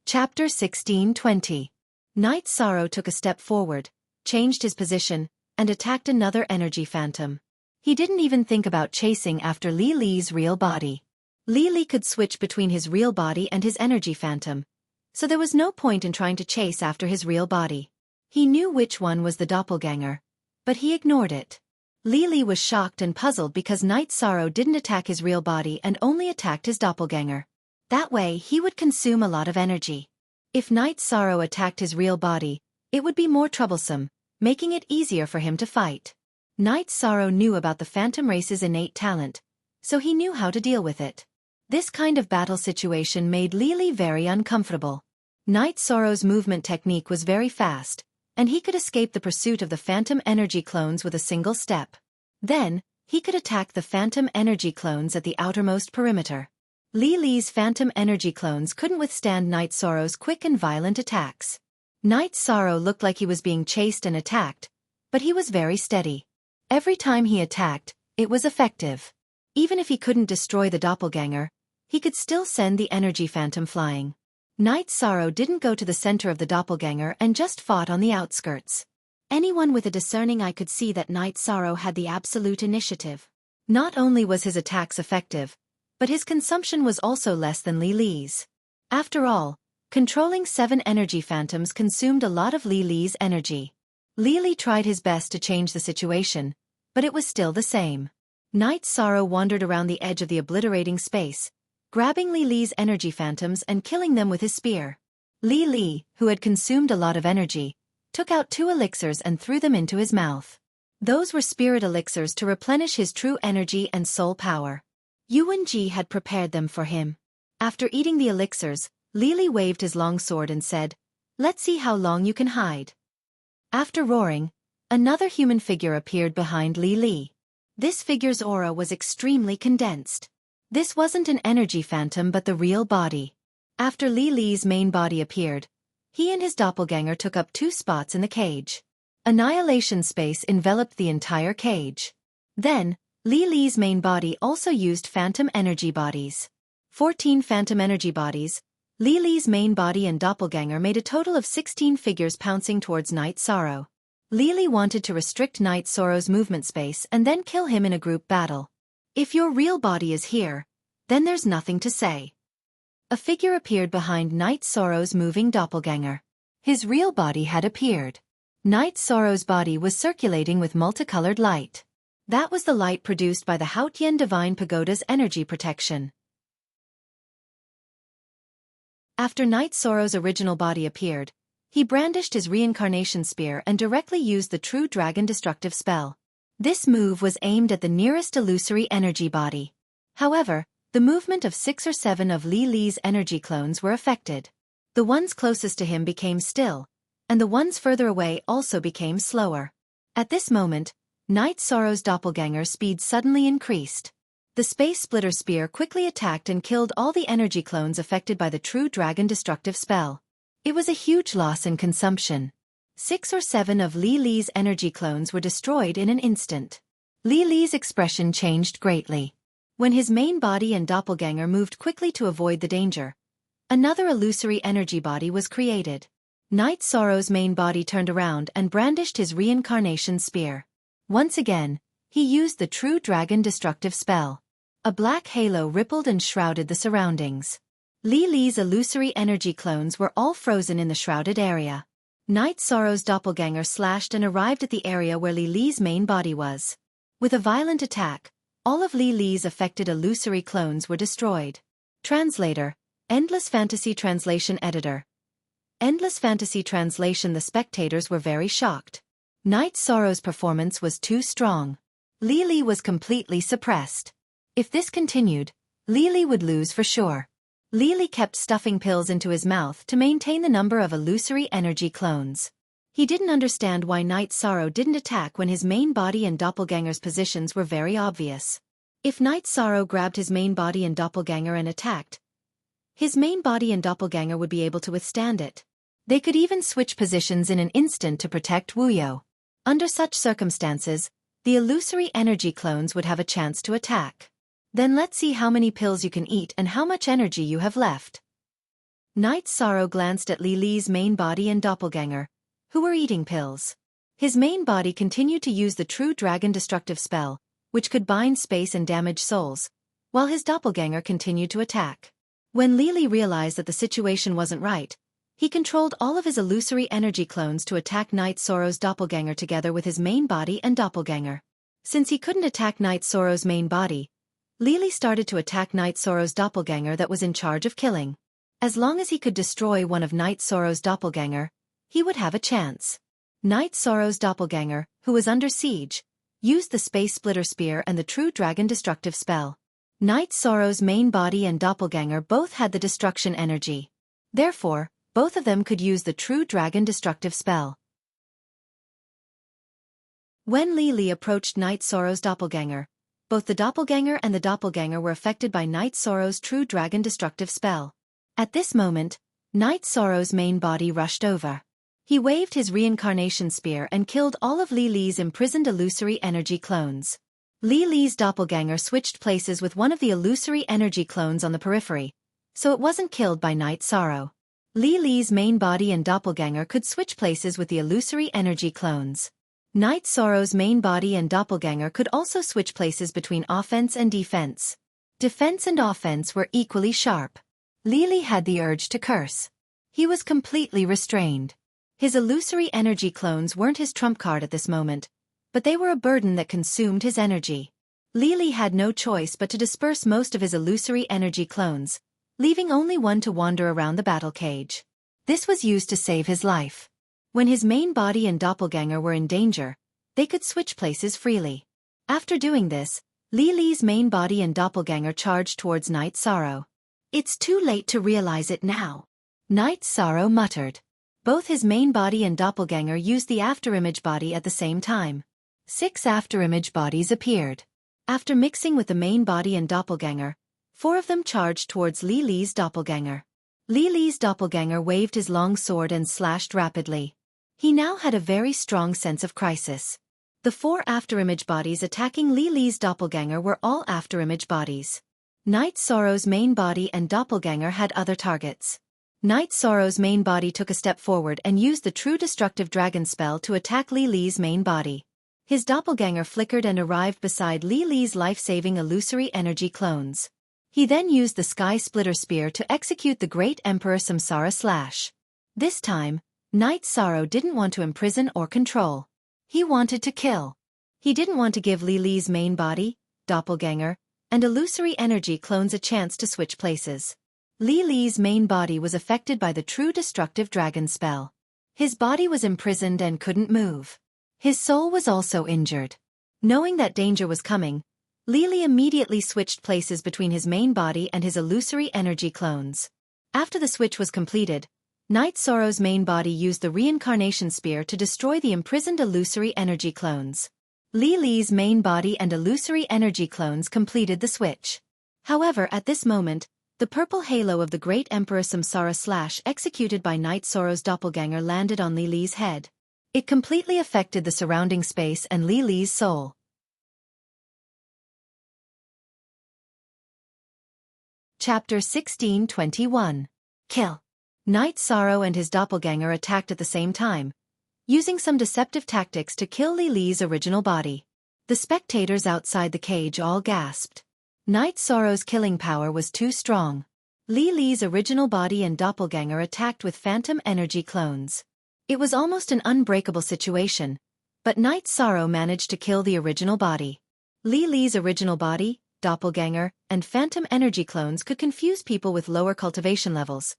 Chapter 16:20. Night Sorrow took a step forward, changed his position, and attacked another energy phantom. He didn't even think about chasing after Li Li's real body. Li Li could switch between his real body and his energy phantom, so there was no point in trying to chase after his real body. He knew which one was the doppelganger, but he ignored it. Li Li was shocked and puzzled because Night Sorrow didn't attack his real body and only attacked his doppelganger. That way he would consume a lot of energy. If Night Sorrow attacked his real body, it would be more troublesome, making it easier for him to fight. Night Sorrow knew about the Phantom Race's innate talent, so he knew how to deal with it. This kind of battle situation made Li Li very uncomfortable. Night Sorrow's movement technique was very fast, and he could escape the pursuit of the Phantom Energy clones with a single step. Then, he could attack the Phantom Energy clones at the outermost perimeter. Li Li's Phantom Energy clones couldn't withstand Night Sorrow's quick and violent attacks. Night Sorrow looked like he was being chased and attacked, but he was very steady. Every time he attacked, it was effective. Even if he couldn't destroy the doppelganger, he could still send the energy phantom flying. Night Sorrow didn't go to the center of the doppelganger and just fought on the outskirts. Anyone with a discerning eye could see that Night Sorrow had the absolute initiative. Not only was his attacks effective, but his consumption was also less than Li Li's. After all, controlling 7 energy phantoms consumed a lot of Li Li's energy. Li Li tried his best to change the situation, but it was still the same. Night Sorrow wandered around the edge of the obliterating space, grabbing Li Li's energy phantoms and killing them with his spear. Li Li, who had consumed a lot of energy, took out 2 elixirs and threw them into his mouth. Those were spirit elixirs to replenish his true energy and soul power. Yuan Ji had prepared them for him. After eating the elixirs, Li Li waved his long sword and said, "Let's see how long you can hide." After roaring, another human figure appeared behind Li Li. This figure's aura was extremely condensed. This wasn't an energy phantom but the real body. After Li Li's main body appeared, he and his doppelganger took up 2 spots in the cage. Annihilation space enveloped the entire cage. Then, Li Li's main body also used phantom energy bodies. 14 phantom energy bodies, Li Li's main body and doppelganger made a total of 16 figures pouncing towards Night Sorrow. Li Li wanted to restrict Night Sorrow's movement space and then kill him in a group battle. If your real body is here, then there's nothing to say. A figure appeared behind Night Sorrow's moving doppelganger. His real body had appeared. Night Sorrow's body was circulating with multicolored light. That was the light produced by the Haotian Divine Pagoda's energy protection. After Night Sorrow's original body appeared, he brandished his reincarnation spear and directly used the True Dragon Destructive spell. This move was aimed at the nearest illusory energy body. However, the movement of 6 or 7 of Li Li's energy clones were affected. The ones closest to him became still, and the ones further away also became slower. At this moment, Night Sorrow's doppelganger's speed suddenly increased. The Space Splitter Spear quickly attacked and killed all the energy clones affected by the True Dragon Destructive spell. It was a huge loss in consumption. 6 or 7 of Li Li's energy clones were destroyed in an instant. Li Li's expression changed greatly. When his main body and doppelganger moved quickly to avoid the danger, another illusory energy body was created. Night Sorrow's main body turned around and brandished his reincarnation spear. Once again, he used the True Dragon Destructive spell. A black halo rippled and shrouded the surroundings. Li Li's illusory energy clones were all frozen in the shrouded area. Night Sorrow's doppelganger slashed and arrived at the area where Li Li's main body was. With a violent attack, all of Li Li's affected illusory clones were destroyed. Translator, Endless Fantasy Translation Editor. Endless Fantasy Translation. The spectators were very shocked. Night Sorrow's performance was too strong. Li Li was completely suppressed. If this continued, Li Li would lose for sure. Li Li kept stuffing pills into his mouth to maintain the number of illusory energy clones. He didn't understand why Night Sorrow didn't attack when his main body and doppelganger's positions were very obvious. If Night Sorrow grabbed his main body and doppelganger and attacked, his main body and doppelganger would be able to withstand it. They could even switch positions in an instant to protect Wuyo. Under such circumstances, the illusory energy clones would have a chance to attack. Then let's see how many pills you can eat and how much energy you have left. Night Sorrow glanced at Li Li's main body and doppelganger, who were eating pills. His main body continued to use the true dragon destructive spell, which could bind space and damage souls, while his doppelganger continued to attack. When Li Li realized that the situation wasn't right, he controlled all of his illusory energy clones to attack Night Sorrow's doppelganger together with his main body and doppelganger. Since he couldn't attack Night Sorrow's main body, Li Li started to attack Night Sorrow's doppelganger that was in charge of killing. As long as he could destroy one of Night Sorrow's doppelganger, he would have a chance. Night Sorrow's doppelganger, who was under siege, used the Space Splitter Spear and the True Dragon Destructive Spell. Night Sorrow's main body and doppelganger both had the destruction energy. Therefore, both of them could use the True Dragon Destructive Spell. When Li Li approached Night Sorrow's doppelganger, both the doppelganger and the doppelganger were affected by Night Sorrow's True Dragon Destructive Spell. At this moment, Night Sorrow's main body rushed over. He waved his reincarnation spear and killed all of Li Li's imprisoned illusory energy clones. Li Li's doppelganger switched places with one of the illusory energy clones on the periphery, so it wasn't killed by Night Sorrow. Li Li's main body and doppelganger could switch places with the illusory energy clones. Night Sorrow's main body and doppelganger could also switch places between offense and defense. Defense and offense were equally sharp. Li Li had the urge to curse. He was completely restrained. His illusory energy clones weren't his trump card at this moment, but they were a burden that consumed his energy. Li Li had no choice but to disperse most of his illusory energy clones, leaving only one to wander around the battle cage. This was used to save his life. When his main body and doppelganger were in danger, they could switch places freely. After doing this, Li Li's main body and doppelganger charged towards Night Sorrow. "It's too late to realize it now," Night Sorrow muttered. Both his main body and doppelganger used the afterimage body at the same time. 6 afterimage bodies appeared. After mixing with the main body and doppelganger, 4 of them charged towards Li Li's doppelganger. Li Li's doppelganger waved his long sword and slashed rapidly. He now had a very strong sense of crisis. The 4 afterimage bodies attacking Li Li's doppelganger were all afterimage bodies. Night Sorrow's main body and doppelganger had other targets. Night Sorrow's main body took a step forward and used the True Destructive Dragon spell to attack Li Li's main body. His doppelganger flickered and arrived beside Li Li's life-saving illusory energy clones. He then used the Sky Splitter Spear to execute the Great Emperor Samsara Slash. This time, Night Sorrow didn't want to imprison or control. He wanted to kill. He didn't want to give Li Li's main body, doppelganger, and illusory energy clones a chance to switch places. Li Li's main body was affected by the True Destructive Dragon spell. His body was imprisoned and couldn't move. His soul was also injured. Knowing that danger was coming, Li Li immediately switched places between his main body and his illusory energy clones. After the switch was completed, Night Sorrow's main body used the reincarnation spear to destroy the imprisoned illusory energy clones. Li Li's main body and illusory energy clones completed the switch. However, at this moment, the purple halo of the Great Emperor Samsara Slash executed by Night Sorrow's doppelganger landed on Li Li's head. It completely affected the surrounding space and Li Li's soul. Chapter 16:21. Kill. Night Sorrow and his doppelganger attacked at the same time, using some deceptive tactics to kill Li Li's original body. The spectators outside the cage all gasped. Night Sorrow's killing power was too strong. Li Li's original body and doppelganger attacked with phantom energy clones. It was almost an unbreakable situation, but Night Sorrow managed to kill the original body. Li Li's original body, doppelganger, and phantom energy clones could confuse people with lower cultivation levels,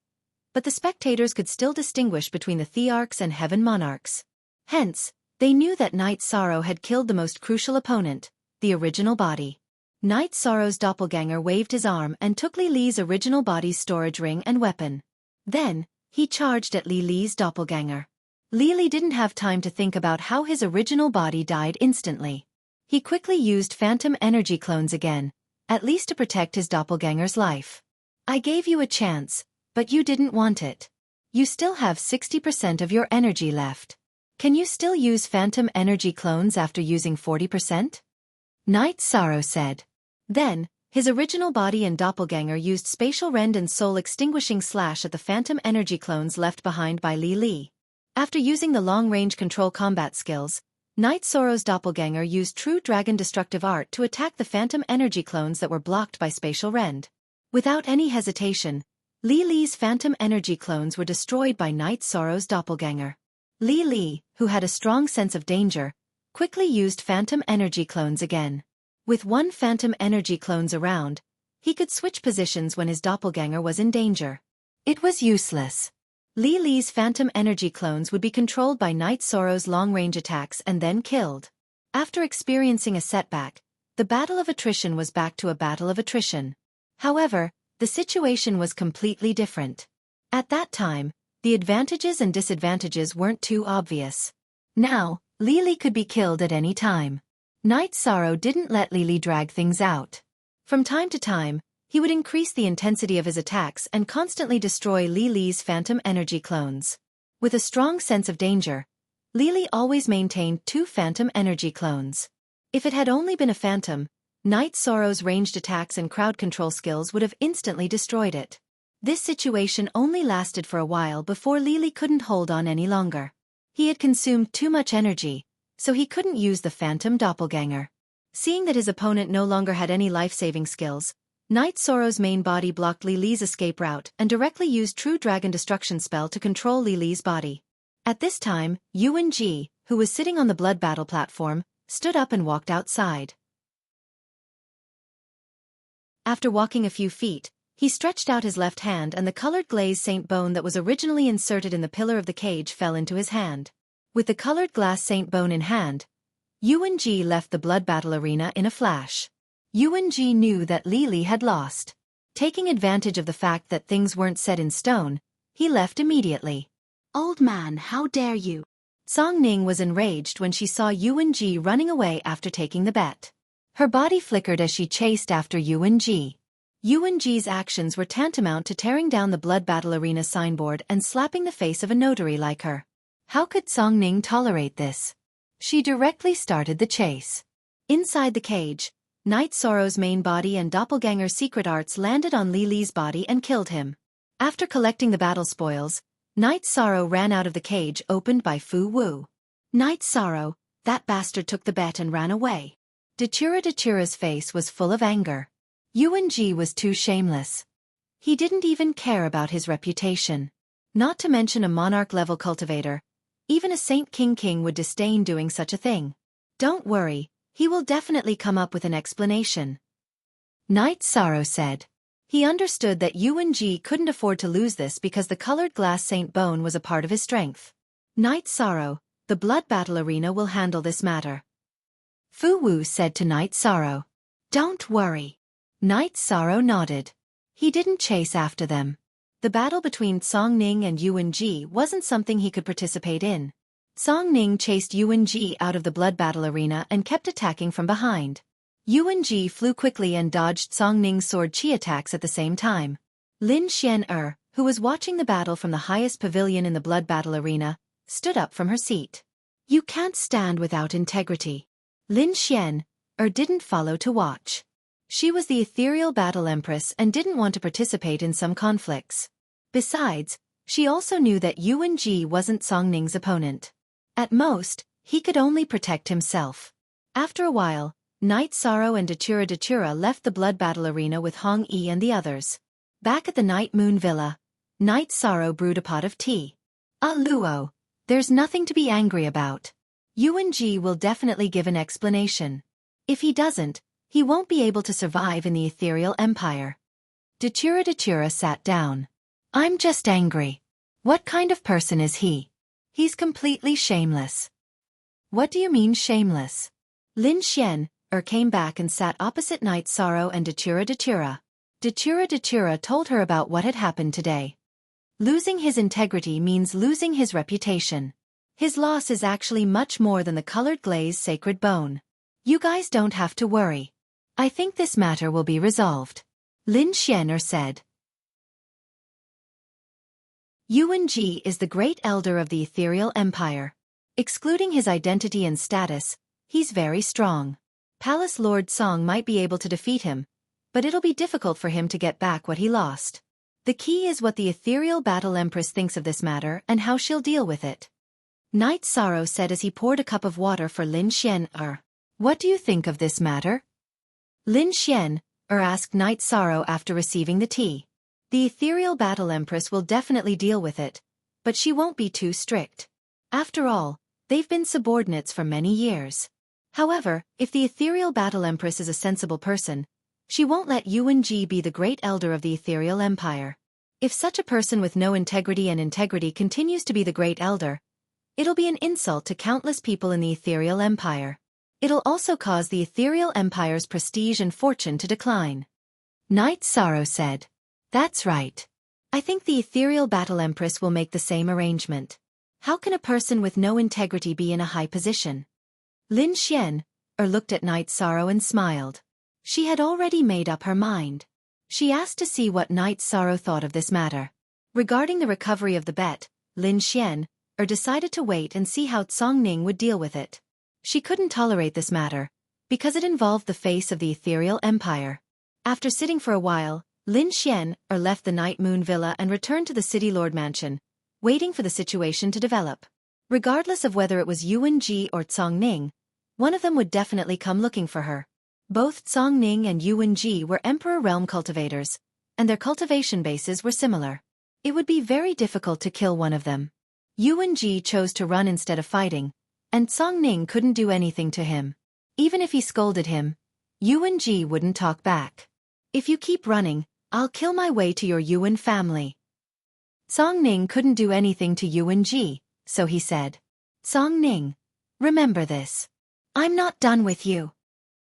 but the spectators could still distinguish between the Thearchs and Heaven Monarchs. Hence, they knew that Night Sorrow had killed the most crucial opponent, the original body. Night Sorrow's doppelganger waved his arm and took Li Li's original body's storage ring and weapon. Then, he charged at Li Li's doppelganger. Li Li didn't have time to think about how his original body died instantly. He quickly used phantom energy clones again, at least to protect his doppelganger's life. "I gave you a chance, but you didn't want it." You still have 60% of your energy left. Can you still use phantom energy clones after using 40%? Night Sorrow said. Then, his original body and doppelganger used spatial rend and soul extinguishing slash at the phantom energy clones left behind by Li Li. After using the long-range control combat skills, Night Sorrow's doppelganger used true dragon destructive art to attack the phantom energy clones that were blocked by spatial rend. Without any hesitation, Li Li's phantom energy clones were destroyed by Night Sorrow's doppelganger. Li Li, who had a strong sense of danger, quickly used phantom energy clones again. With one phantom energy clones around, he could switch positions when his doppelganger was in danger. It was useless. Li Li's phantom energy clones would be controlled by Night Sorrow's long-range attacks and then killed. After experiencing a setback, the battle of attrition was back to a battle of attrition. However, the situation was completely different. At that time, the advantages and disadvantages weren't too obvious. Now, Li Li could be killed at any time. Night Sorrow didn't let Li Li drag things out. From time to time, he would increase the intensity of his attacks and constantly destroy Li Li's phantom energy clones. With a strong sense of danger, Li Li always maintained 2 phantom energy clones. If it had only been a phantom, Night Sorrow's ranged attacks and crowd control skills would have instantly destroyed it. This situation only lasted for a while before Li Li couldn't hold on any longer. He had consumed too much energy, so he couldn't use the phantom doppelganger. Seeing that his opponent no longer had any life-saving skills, Night Sorrow's main body blocked Li Li's escape route and directly used True Dragon Destruction spell to control Li Li's body. At this time, Yuan Ji, who was sitting on the blood battle platform, stood up and walked outside. After walking a few feet, he stretched out his left hand and the colored glaze saint bone that was originally inserted in the pillar of the cage fell into his hand. With the colored glass saint bone in hand, Yuan Ji left the blood battle arena in a flash. Yuan Ji knew that Li Li had lost. Taking advantage of the fact that things weren't set in stone, he left immediately. Old man, how dare you? Song Ning was enraged when she saw Yuan Ji running away after taking the bet. Her body flickered as she chased after Yuan Ji. Yuan Ji's actions were tantamount to tearing down the blood battle arena signboard and slapping the face of a notary like her. How could Song Ning tolerate this? She directly started the chase. Inside the cage, Night Sorrow's main body and doppelganger's secret arts landed on Li Li's body and killed him. After collecting the battle spoils, Night Sorrow ran out of the cage opened by Fu Wu. Night Sorrow, that bastard took the bet and ran away. Dachura's face was full of anger. Yuan Ji was too shameless. He didn't even care about his reputation. Not to mention a monarch-level cultivator. Even a Saint King would disdain doing such a thing. Don't worry, he will definitely come up with an explanation. Night Sorrow said. He understood that Yuan Ji couldn't afford to lose this because the colored glass saint bone was a part of his strength. Night Sorrow, the blood battle arena will handle this matter. Fu Wu said to Night Sorrow. Don't worry. Night Sorrow nodded. He didn't chase after them. The battle between Song Ning and Yuan Ji wasn't something he could participate in. Song Ning chased Yuan Ji out of the blood battle arena and kept attacking from behind. Yuan Ji flew quickly and dodged Song Ning's sword chi attacks at the same time. Lin Xian, who was watching the battle from the highest pavilion in the blood battle arena, stood up from her seat. You can't stand without integrity. Lin Xian, didn't follow to watch. She was the ethereal battle empress and didn't want to participate in some conflicts. Besides, she also knew that Yuan Ji wasn't Song Ning's opponent. At most, he could only protect himself. After a while, Night Sorrow and Dachura left the blood battle arena with Hong Yi and the others. Back at the Night Moon Villa, Night Sorrow brewed a pot of tea. Luo, there's nothing to be angry about. Yuan Ji will definitely give an explanation. If he doesn't, he won't be able to survive in the ethereal empire. Dachura sat down. I'm just angry. What kind of person is he? He's completely shameless. What do you mean shameless? Lin Xian, came back and sat opposite Night Sorrow and Dachura. Dachura told her about what had happened today. Losing his integrity means losing his reputation. His loss is actually much more than the colored glaze sacred bone. You guys don't have to worry. I think this matter will be resolved. Lin Xian said. Yuan-ji is the great elder of the ethereal empire. Excluding his identity and status, he's very strong. Palace Lord Song might be able to defeat him, but it'll be difficult for him to get back what he lost. The key is what the ethereal battle empress thinks of this matter and how she'll deal with it. Night Sorrow said as he poured a cup of water for Lin Xian. What do you think of this matter? Lin Xian, asked Night Sorrow after receiving the tea. The ethereal battle empress will definitely deal with it, but she won't be too strict. After all, they've been subordinates for many years. However, if the ethereal battle empress is a sensible person, she won't let Yuan-ji be the great elder of the ethereal empire. If such a person with no integrity and integrity continues to be the great elder, it'll be an insult to countless people in the ethereal empire. It'll also cause the ethereal empire's prestige and fortune to decline. Night Sorrow said. That's right. I think the ethereal battle empress will make the same arrangement. How can a person with no integrity be in a high position? Lin Xian, looked at Night Sorrow and smiled. She had already made up her mind. She asked to see what Night Sorrow thought of this matter. Regarding the recovery of the bet, Lin Xian, decided to wait and see how Cong Ning would deal with it. She couldn't tolerate this matter, because it involved the face of the ethereal empire. After sitting for a while, Lin Xian, left the Night Moon Villa and returned to the City Lord Mansion, waiting for the situation to develop. Regardless of whether it was Yuan-ji or Cong Ning, one of them would definitely come looking for her. Both Cong Ning and Yuan-ji were Emperor Realm cultivators, and their cultivation bases were similar. It would be very difficult to kill one of them. Yuan-ji chose to run instead of fighting, and Cong Ning couldn't do anything to him. Even if he scolded him, Yuan-ji wouldn't talk back. If you keep running, I'll kill my way to your Yuan family. Cong Ning couldn't do anything to Yuan-ji, so he said, Cong Ning, remember this. I'm not done with you.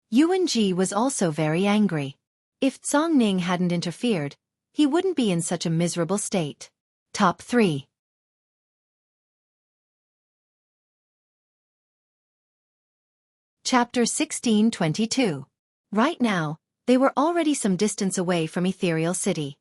Yuan-ji was also very angry. If Cong Ning hadn't interfered, he wouldn't be in such a miserable state. Top 3. Chapter 1622. Right now, they were already some distance away from Ethereal City.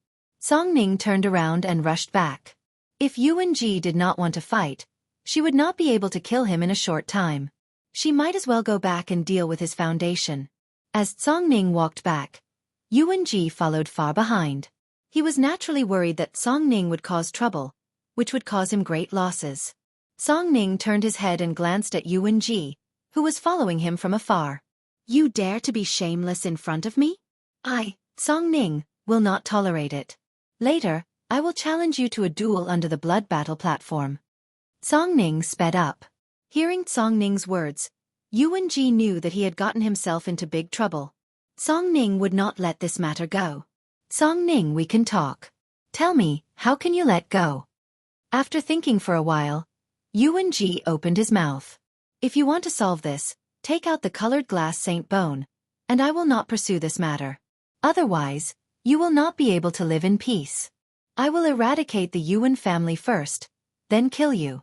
Cong Ning turned around and rushed back. If Yuan-ji did not want to fight, she would not be able to kill him in a short time. She might as well go back and deal with his foundation. As Cong Ning walked back, Yuan-ji followed far behind. He was naturally worried that Cong Ning would cause trouble, which would cause him great losses. Cong Ning turned his head and glanced at Yuan-ji, who was following him from afar. You dare to be shameless in front of me? I, Cong Ning, will not tolerate it. Later, I will challenge you to a duel under the blood battle platform. Cong Ning sped up. Hearing Cong Ning's words, Yuan-ji knew that he had gotten himself into big trouble. Cong Ning would not let this matter go. Cong Ning, we can talk. Tell me, how can you let go? After thinking for a while, Yuan-ji opened his mouth. If you want to solve this, take out the colored glass Saint Bone, and I will not pursue this matter. Otherwise, you will not be able to live in peace. I will eradicate the Yuan family first, then kill you.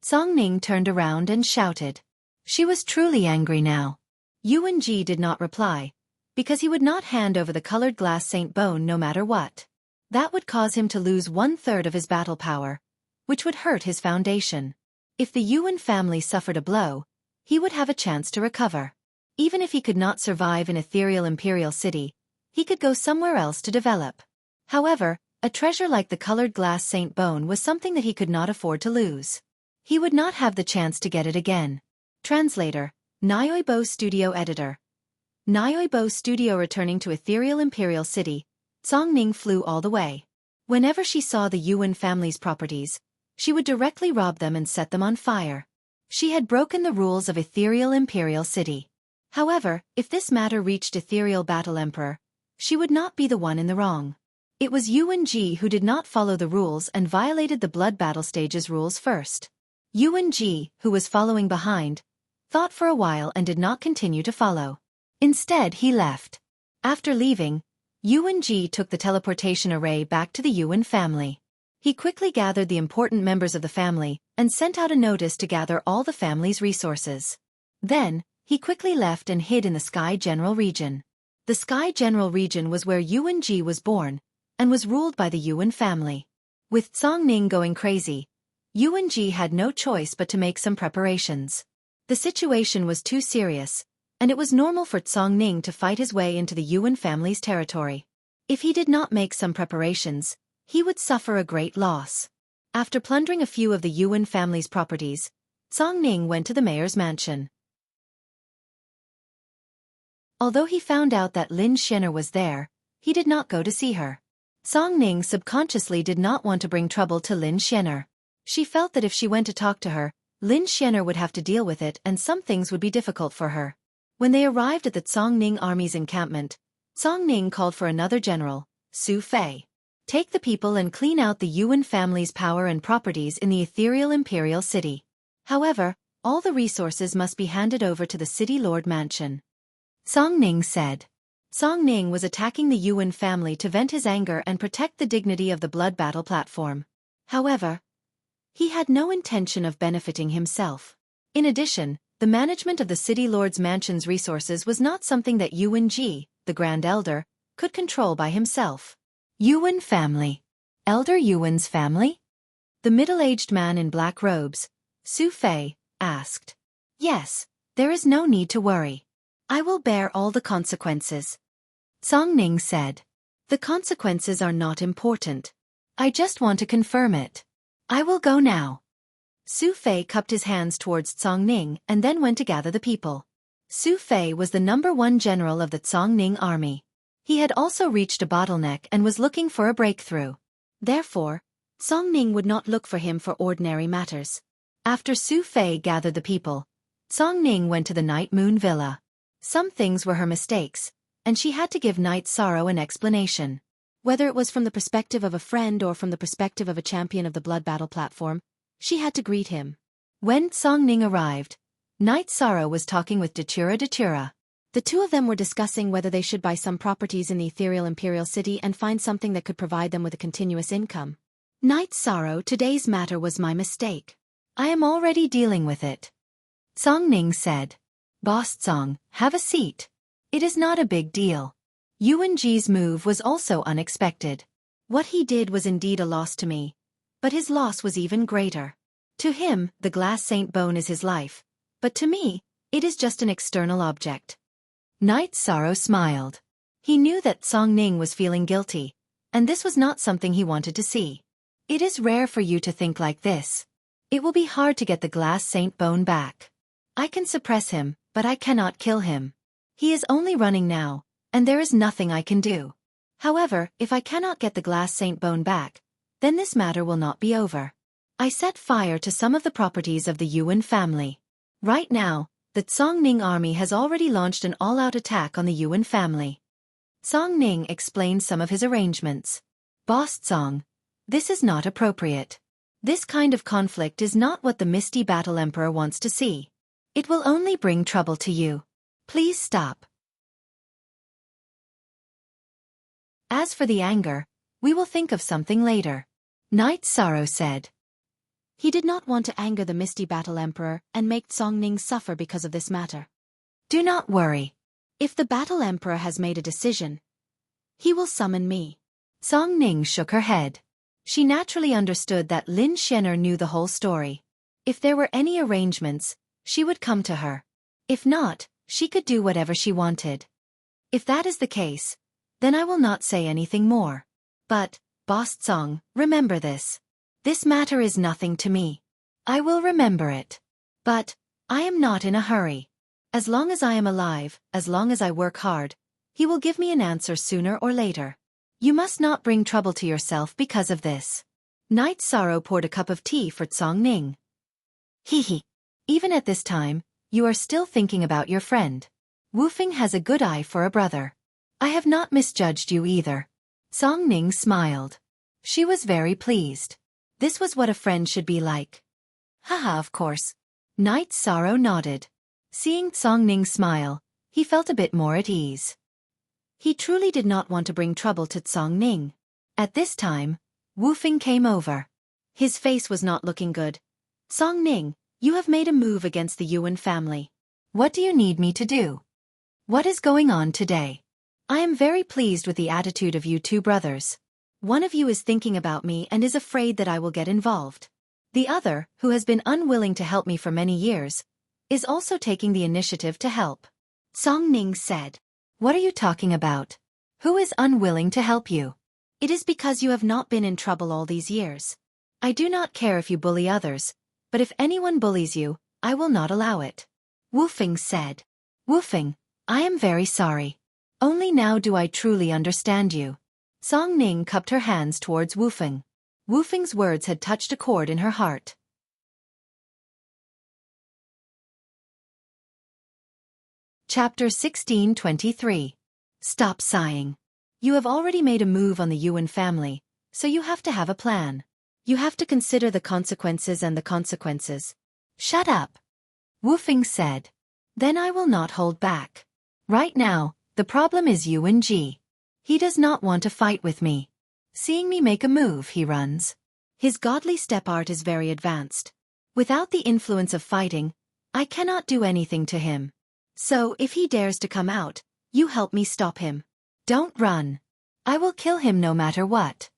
Cong Ning turned around and shouted. She was truly angry now. Yuan-ji did not reply, because he would not hand over the colored glass Saint Bone no matter what. That would cause him to lose 1/3 of his battle power, which would hurt his foundation. If the Yuan family suffered a blow, he would have a chance to recover. Even if he could not survive in Ethereal Imperial City, he could go somewhere else to develop. However, a treasure like the colored glass Saint Bone was something that he could not afford to lose. He would not have the chance to get it again. Translator, Nyoibo Studio Editor. Nyoibo Studio. Returning to Ethereal Imperial City, Cong Ning flew all the way. Whenever she saw the Yuan family's properties, she would directly rob them and set them on fire. She had broken the rules of Ethereal Imperial City. However, if this matter reached Ethereal Battle Emperor, she would not be the one in the wrong. It was Yuan-ji who did not follow the rules and violated the Blood Battle Stage's rules first. Yuan-ji, who was following behind, thought for a while and did not continue to follow. Instead, he left. After leaving, Yuan-ji took the teleportation array back to the Yuan family. He quickly gathered the important members of the family and sent out a notice to gather all the family's resources. Then, he quickly left and hid in the Sky General region. The Sky General region was where Yuan-ji was born and was ruled by the Yuan family. With Song Ning going crazy, Yuan Ji had no choice but to make some preparations. The situation was too serious, and it was normal for Song Ning to fight his way into the Yuan family's territory. If he did not make some preparations, he would suffer a great loss. After plundering a few of the Yuan family's properties, Song Ning went to the mayor's mansion. Although he found out that Lin Xianer was there, he did not go to see her. Song Ning subconsciously did not want to bring trouble to Lin Xianer. She felt that if she went to talk to her, Lin Xianer would have to deal with it and some things would be difficult for her. When they arrived at the Song Ning army's encampment, Song Ning called for another general, Su Fei. Take the people and clean out the Yuan family's power and properties in the ethereal imperial city. However, all the resources must be handed over to the city lord mansion. Song Ning said. Song Ning was attacking the Yuan family to vent his anger and protect the dignity of the blood battle platform. However, he had no intention of benefiting himself. In addition, the management of the city lord's mansion's resources was not something that Yuan Ji, the Grand Elder, could control by himself. Yuan family. Elder Yuan's family? The middle-aged man in black robes, Su Fei, asked. Yes, there is no need to worry. I will bear all the consequences. Song Ning said. The consequences are not important. I just want to confirm it. I will go now. Su Fei cupped his hands towards Song Ning and then went to gather the people. Su Fei was the #1 general of the Song Ning army. He had also reached a bottleneck and was looking for a breakthrough. Therefore, Song Ning would not look for him for ordinary matters. After Su Fei gathered the people, Song Ning went to the Night Moon Villa. Some things were her mistakes, and she had to give Night Sorrow an explanation. Whether it was from the perspective of a friend or from the perspective of a champion of the blood battle platform, she had to greet him. When Song Ning arrived, Night Sorrow was talking with Datura. The two of them were discussing whether they should buy some properties in the ethereal imperial city and find something that could provide them with a continuous income. Night Sorrow, today's matter was my mistake. I am already dealing with it. Song Ning said. Boss Song, have a seat. It is not a big deal. Yuan Ji's move was also unexpected. What he did was indeed a loss to me, but his loss was even greater. To him, the glass saint bone is his life, but to me, it is just an external object. Night Sorrow smiled. He knew that Song Ning was feeling guilty, and this was not something he wanted to see. It is rare for you to think like this. It will be hard to get the glass saint bone back. I can suppress him, but I cannot kill him. He is only running now, and there is nothing I can do. However, if I cannot get the glass saint bone back, then this matter will not be over. I set fire to some of the properties of the Yuan family. Right now, the Song Ning army has already launched an all-out attack on the Yuan family. Song Ning explained some of his arrangements. Boss Song, this is not appropriate. This kind of conflict is not what the Misty Battle Emperor wants to see. It will only bring trouble to you. Please stop. As for the anger, we will think of something later. Night Sorrow said. He did not want to anger the Misty Battle Emperor and make Song Ning suffer because of this matter. Do not worry. If the Battle Emperor has made a decision, he will summon me. Song Ning shook her head. She naturally understood that Lin Xianer knew the whole story. If there were any arrangements, she would come to her. If not, she could do whatever she wanted. If that is the case, then I will not say anything more. But, Boss Song, remember this. This matter is nothing to me. I will remember it. But, I am not in a hurry. As long as I am alive, as long as I work hard, he will give me an answer sooner or later. You must not bring trouble to yourself because of this. Night Sorrow poured a cup of tea for Song Ning. Hee. Even at this time, you are still thinking about your friend. Wufeng has a good eye for a brother. I have not misjudged you either. Song Ning smiled. She was very pleased. This was what a friend should be like. Haha, of course. Night Sorrow nodded. Seeing Song Ning smile, he felt a bit more at ease. He truly did not want to bring trouble to Song Ning. At this time, Wufeng came over. His face was not looking good. Song Ning, you have made a move against the Yuan family. What do you need me to do? What is going on today? I am very pleased with the attitude of you two brothers. One of you is thinking about me and is afraid that I will get involved. The other, who has been unwilling to help me for many years, is also taking the initiative to help. Song Ning said. What are you talking about? Who is unwilling to help you? It is because you have not been in trouble all these years. I do not care if you bully others, but if anyone bullies you, I will not allow it. Wufeng said. Wufeng, I am very sorry. Only now do I truly understand you. Song Ning cupped her hands towards Wufeng. Wufeng's words had touched a chord in her heart. Chapter 16:23. Stop sighing. You have already made a move on the Yuan family, so you have to have a plan. You have to consider the consequences and the consequences. Shut up, Wufeng said. Then I will not hold back. Right now, the problem is Yuan Ji. He does not want to fight with me. Seeing me make a move, he runs. His godly step art is very advanced. Without the influence of fighting, I cannot do anything to him. So if he dares to come out, you help me stop him. Don't run. I will kill him no matter what.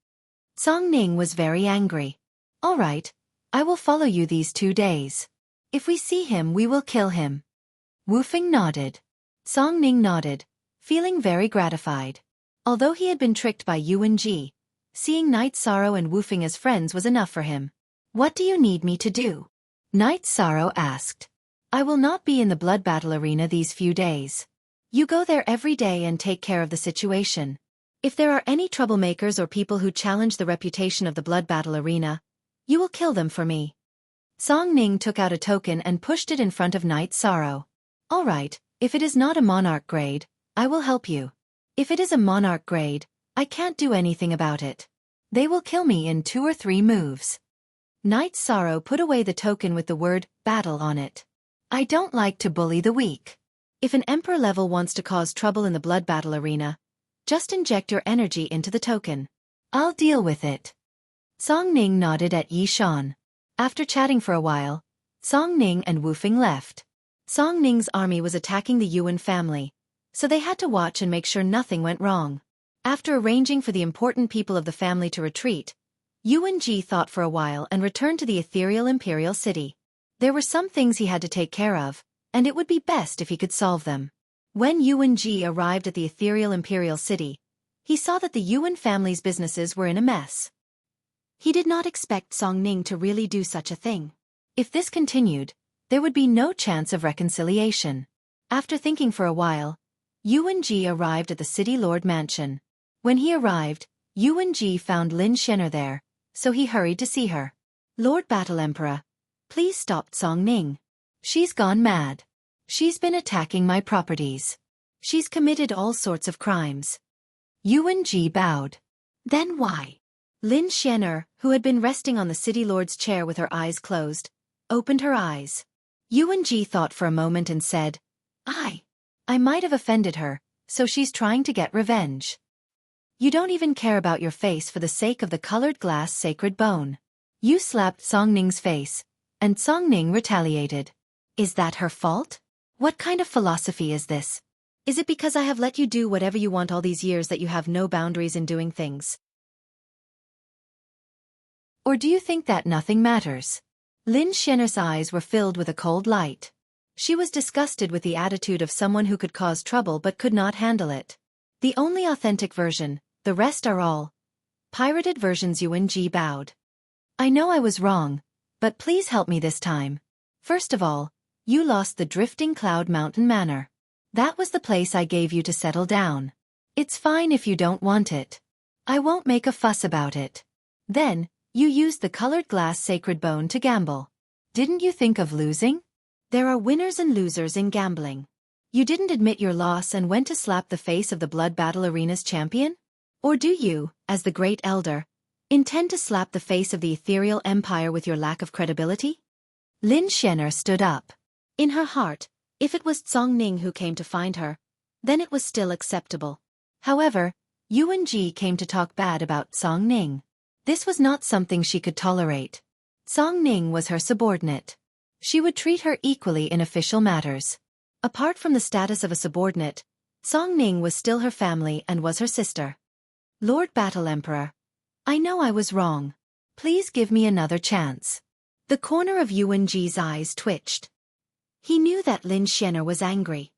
Song Ning was very angry. All right, I will follow you these 2 days. If we see him, we will kill him. Wufeng nodded. Song Ning nodded, feeling very gratified. Although he had been tricked by Yuan Ji, seeing Night Sorrow and Wufeng as friends was enough for him. What do you need me to do? Night Sorrow asked. I will not be in the blood battle arena these few days. You go there every day and take care of the situation. If there are any troublemakers or people who challenge the reputation of the blood battle arena, you will kill them for me. Song Ning took out a token and pushed it in front of Night Sorrow. All right, if it is not a monarch grade, I will help you. If it is a monarch grade, I can't do anything about it. They will kill me in 2 or 3 moves. Night Sorrow put away the token with the word battle on it. I don't like to bully the weak. If an emperor level wants to cause trouble in the blood battle arena, just inject your energy into the token. I'll deal with it. Song Ning nodded at Yi Shan. After chatting for a while, Song Ning and Wufeng left. Song Ning's army was attacking the Yuan family, so they had to watch and make sure nothing went wrong. After arranging for the important people of the family to retreat, Yuan Ji thought for a while and returned to the ethereal imperial city. There were some things he had to take care of, and it would be best if he could solve them. When Yuan Ji arrived at the ethereal imperial city, he saw that the Yuan family's businesses were in a mess. He did not expect Song Ning to really do such a thing. If this continued, there would be no chance of reconciliation. After thinking for a while, Yuan Ji arrived at the City Lord Mansion. When he arrived, Yuan Ji found Lin Shenner there, so he hurried to see her. Lord Battle Emperor, please stop Song Ning. She's gone mad. She's been attacking my properties. She's committed all sorts of crimes. Yuan Ji bowed. Then why? Lin Shenner, who had been resting on the City Lord's chair with her eyes closed, opened her eyes. Yuan Ji thought for a moment and said, I might have offended her, so she's trying to get revenge. You don't even care about your face for the sake of the colored glass sacred bone. You slapped Song Ning's face, and Song Ning retaliated. Is that her fault? What kind of philosophy is this? Is it because I have let you do whatever you want all these years that you have no boundaries in doing things? Or do you think that nothing matters? Lin Shenner's eyes were filled with a cold light. She was disgusted with the attitude of someone who could cause trouble but could not handle it. The only authentic version, the rest are all pirated versions. Yuan Ji bowed. I know I was wrong, but please help me this time. First of all, you lost the Drifting Cloud Mountain Manor. That was the place I gave you to settle down. It's fine if you don't want it. I won't make a fuss about it. Then, you used the colored glass sacred bone to gamble. Didn't you think of losing? There are winners and losers in gambling. You didn't admit your loss and went to slap the face of the Blood Battle Arena's champion? Or do you, as the Great Elder, intend to slap the face of the Ethereal Empire with your lack of credibility? Lin Shenner stood up. In her heart, if it was Song Ning who came to find her, then it was still acceptable. However, Yuan Ji came to talk bad about Song Ning. This was not something she could tolerate. Song Ning was her subordinate. She would treat her equally in official matters. Apart from the status of a subordinate, Song Ning was still her family and was her sister. Lord Battle Emperor, I know I was wrong. Please give me another chance. The corner of Yuanji's eyes twitched. He knew that Lin Xianer was angry.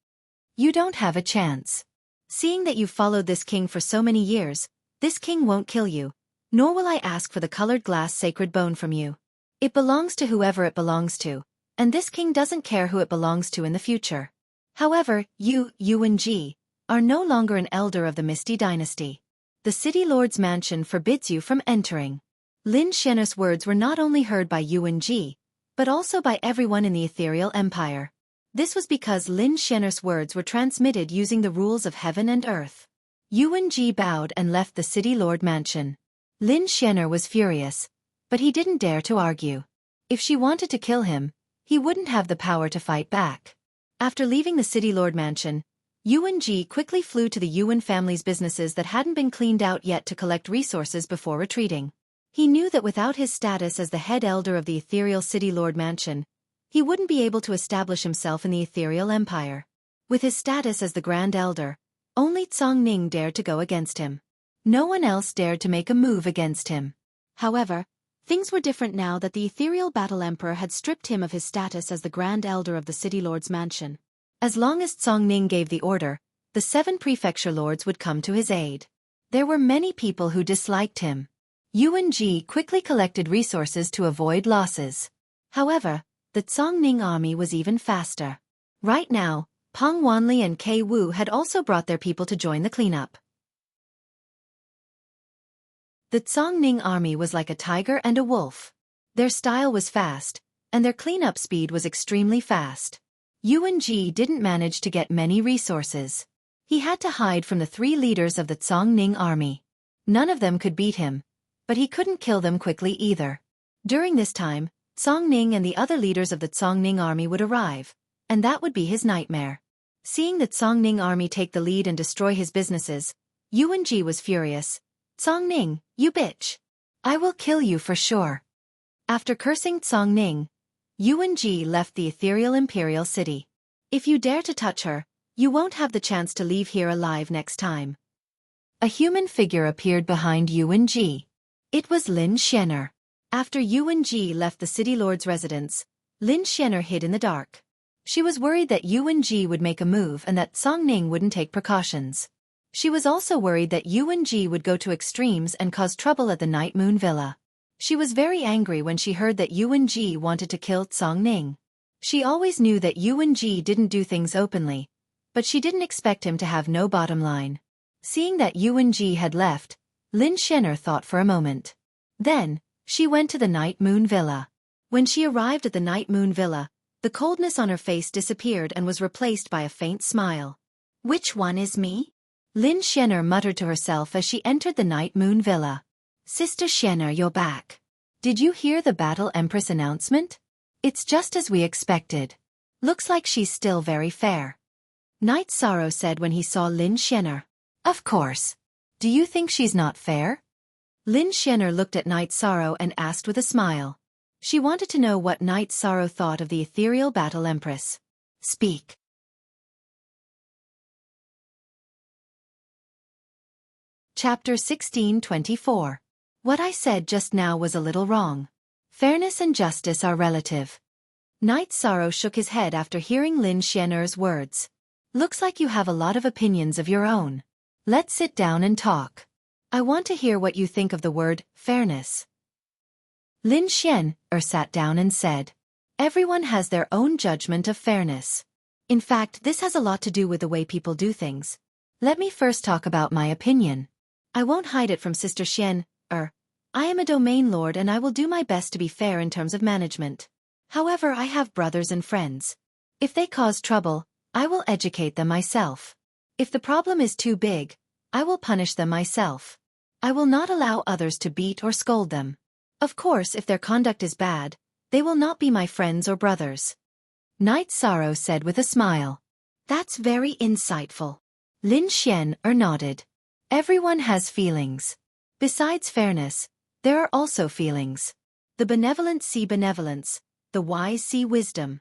You don't have a chance. Seeing that you've followed this king for so many years, this king won't kill you, nor will I ask for the colored glass sacred bone from you. It belongs to whoever it belongs to, and this king doesn't care who it belongs to in the future. However, Yuanji, are no longer an elder of the Misty Dynasty. The City Lord's mansion forbids you from entering. Lin Xianer's words were not only heard by Yuanji, but also by everyone in the Ethereal Empire. This was because Lin Xianer's words were transmitted using the rules of heaven and earth. Yuanji bowed and left the City Lord mansion. Lin Xianer was furious, but he didn't dare to argue. If she wanted to kill him, he wouldn't have the power to fight back. After leaving the City Lord mansion, Yuanji quickly flew to the Yuan family's businesses that hadn't been cleaned out yet to collect resources before retreating. He knew that without his status as the head elder of the Ethereal City Lord mansion, he wouldn't be able to establish himself in the Ethereal Empire. With his status as the Grand Elder, only Congning dared to go against him. No one else dared to make a move against him. However, things were different now that the Ethereal Battle Emperor had stripped him of his status as the Grand Elder of the City Lord's mansion. As long as Congning gave the order, the 7 prefecture lords would come to his aid. There were many people who disliked him. Yuanji quickly collected resources to avoid losses. However, the Congning army was even faster. Right now, Peng Wanli and Kei Wu had also brought their people to join the cleanup. The Congning army was like a tiger and a wolf. Their style was fast, and their cleanup speed was extremely fast. Yuanji didn't manage to get many resources. He had to hide from the 3 leaders of the Congning army. None of them could beat him, but he couldn't kill them quickly either. During this time, Congning and the other leaders of the Congning army would arrive, and that would be his nightmare. Seeing the Congning army take the lead and destroy his businesses, Yuanji was furious. Congning, you bitch! I will kill you for sure. After cursing Congning, Yuanji left the ethereal imperial city. If you dare to touch her, you won't have the chance to leave here alive next time. A human figure appeared behind Yuanji. It was Lin Xianer. After Yuanji left the City Lord's residence, Lin Xianer hid in the dark. She was worried that Yuanji would make a move and that Congning wouldn't take precautions. She was also worried that Yuanji would go to extremes and cause trouble at the Night Moon Villa. She was very angry when she heard that Yuanji wanted to kill Congning. She always knew that Yuanji didn't do things openly, but she didn't expect him to have no bottom line. Seeing that Yuanji had left, Lin Xianer thought for a moment. Then, she went to the Night Moon Villa. When she arrived at the Night Moon Villa, the coldness on her face disappeared and was replaced by a faint smile. Which one is me? Lin Xianer muttered to herself as she entered the Night Moon Villa. Sister Xianer, you're back. Did you hear the Battle Empress announcement? It's just as we expected. Looks like she's still very fair. Night Sorrow said when he saw Lin Xianer. Of course. Do you think she's not fair? Lin Xianer looked at Night Sorrow and asked with a smile. She wanted to know what Night Sorrow thought of the ethereal Battle Empress. Speak. Chapter 1624. What I said just now was a little wrong. Fairness and justice are relative. Night Sorrow shook his head after hearing Lin Xianer's words. Looks like you have a lot of opinions of your own. Let's sit down and talk. I want to hear what you think of the word, fairness. Lin Xianer sat down and said. Everyone has their own judgment of fairness. In fact, this has a lot to do with the way people do things. Let me first talk about my opinion. I won't hide it from Sister Xian. I am a domain lord and I will do my best to be fair in terms of management. However, I have brothers and friends. If they cause trouble, I will educate them myself. If the problem is too big, I will punish them myself. I will not allow others to beat or scold them. Of course, if their conduct is bad, they will not be my friends or brothers. Night Sorrow said with a smile. That's very insightful. Lin Xianer nodded. Everyone has feelings. Besides fairness, there are also feelings. The benevolent see benevolence, the wise see wisdom.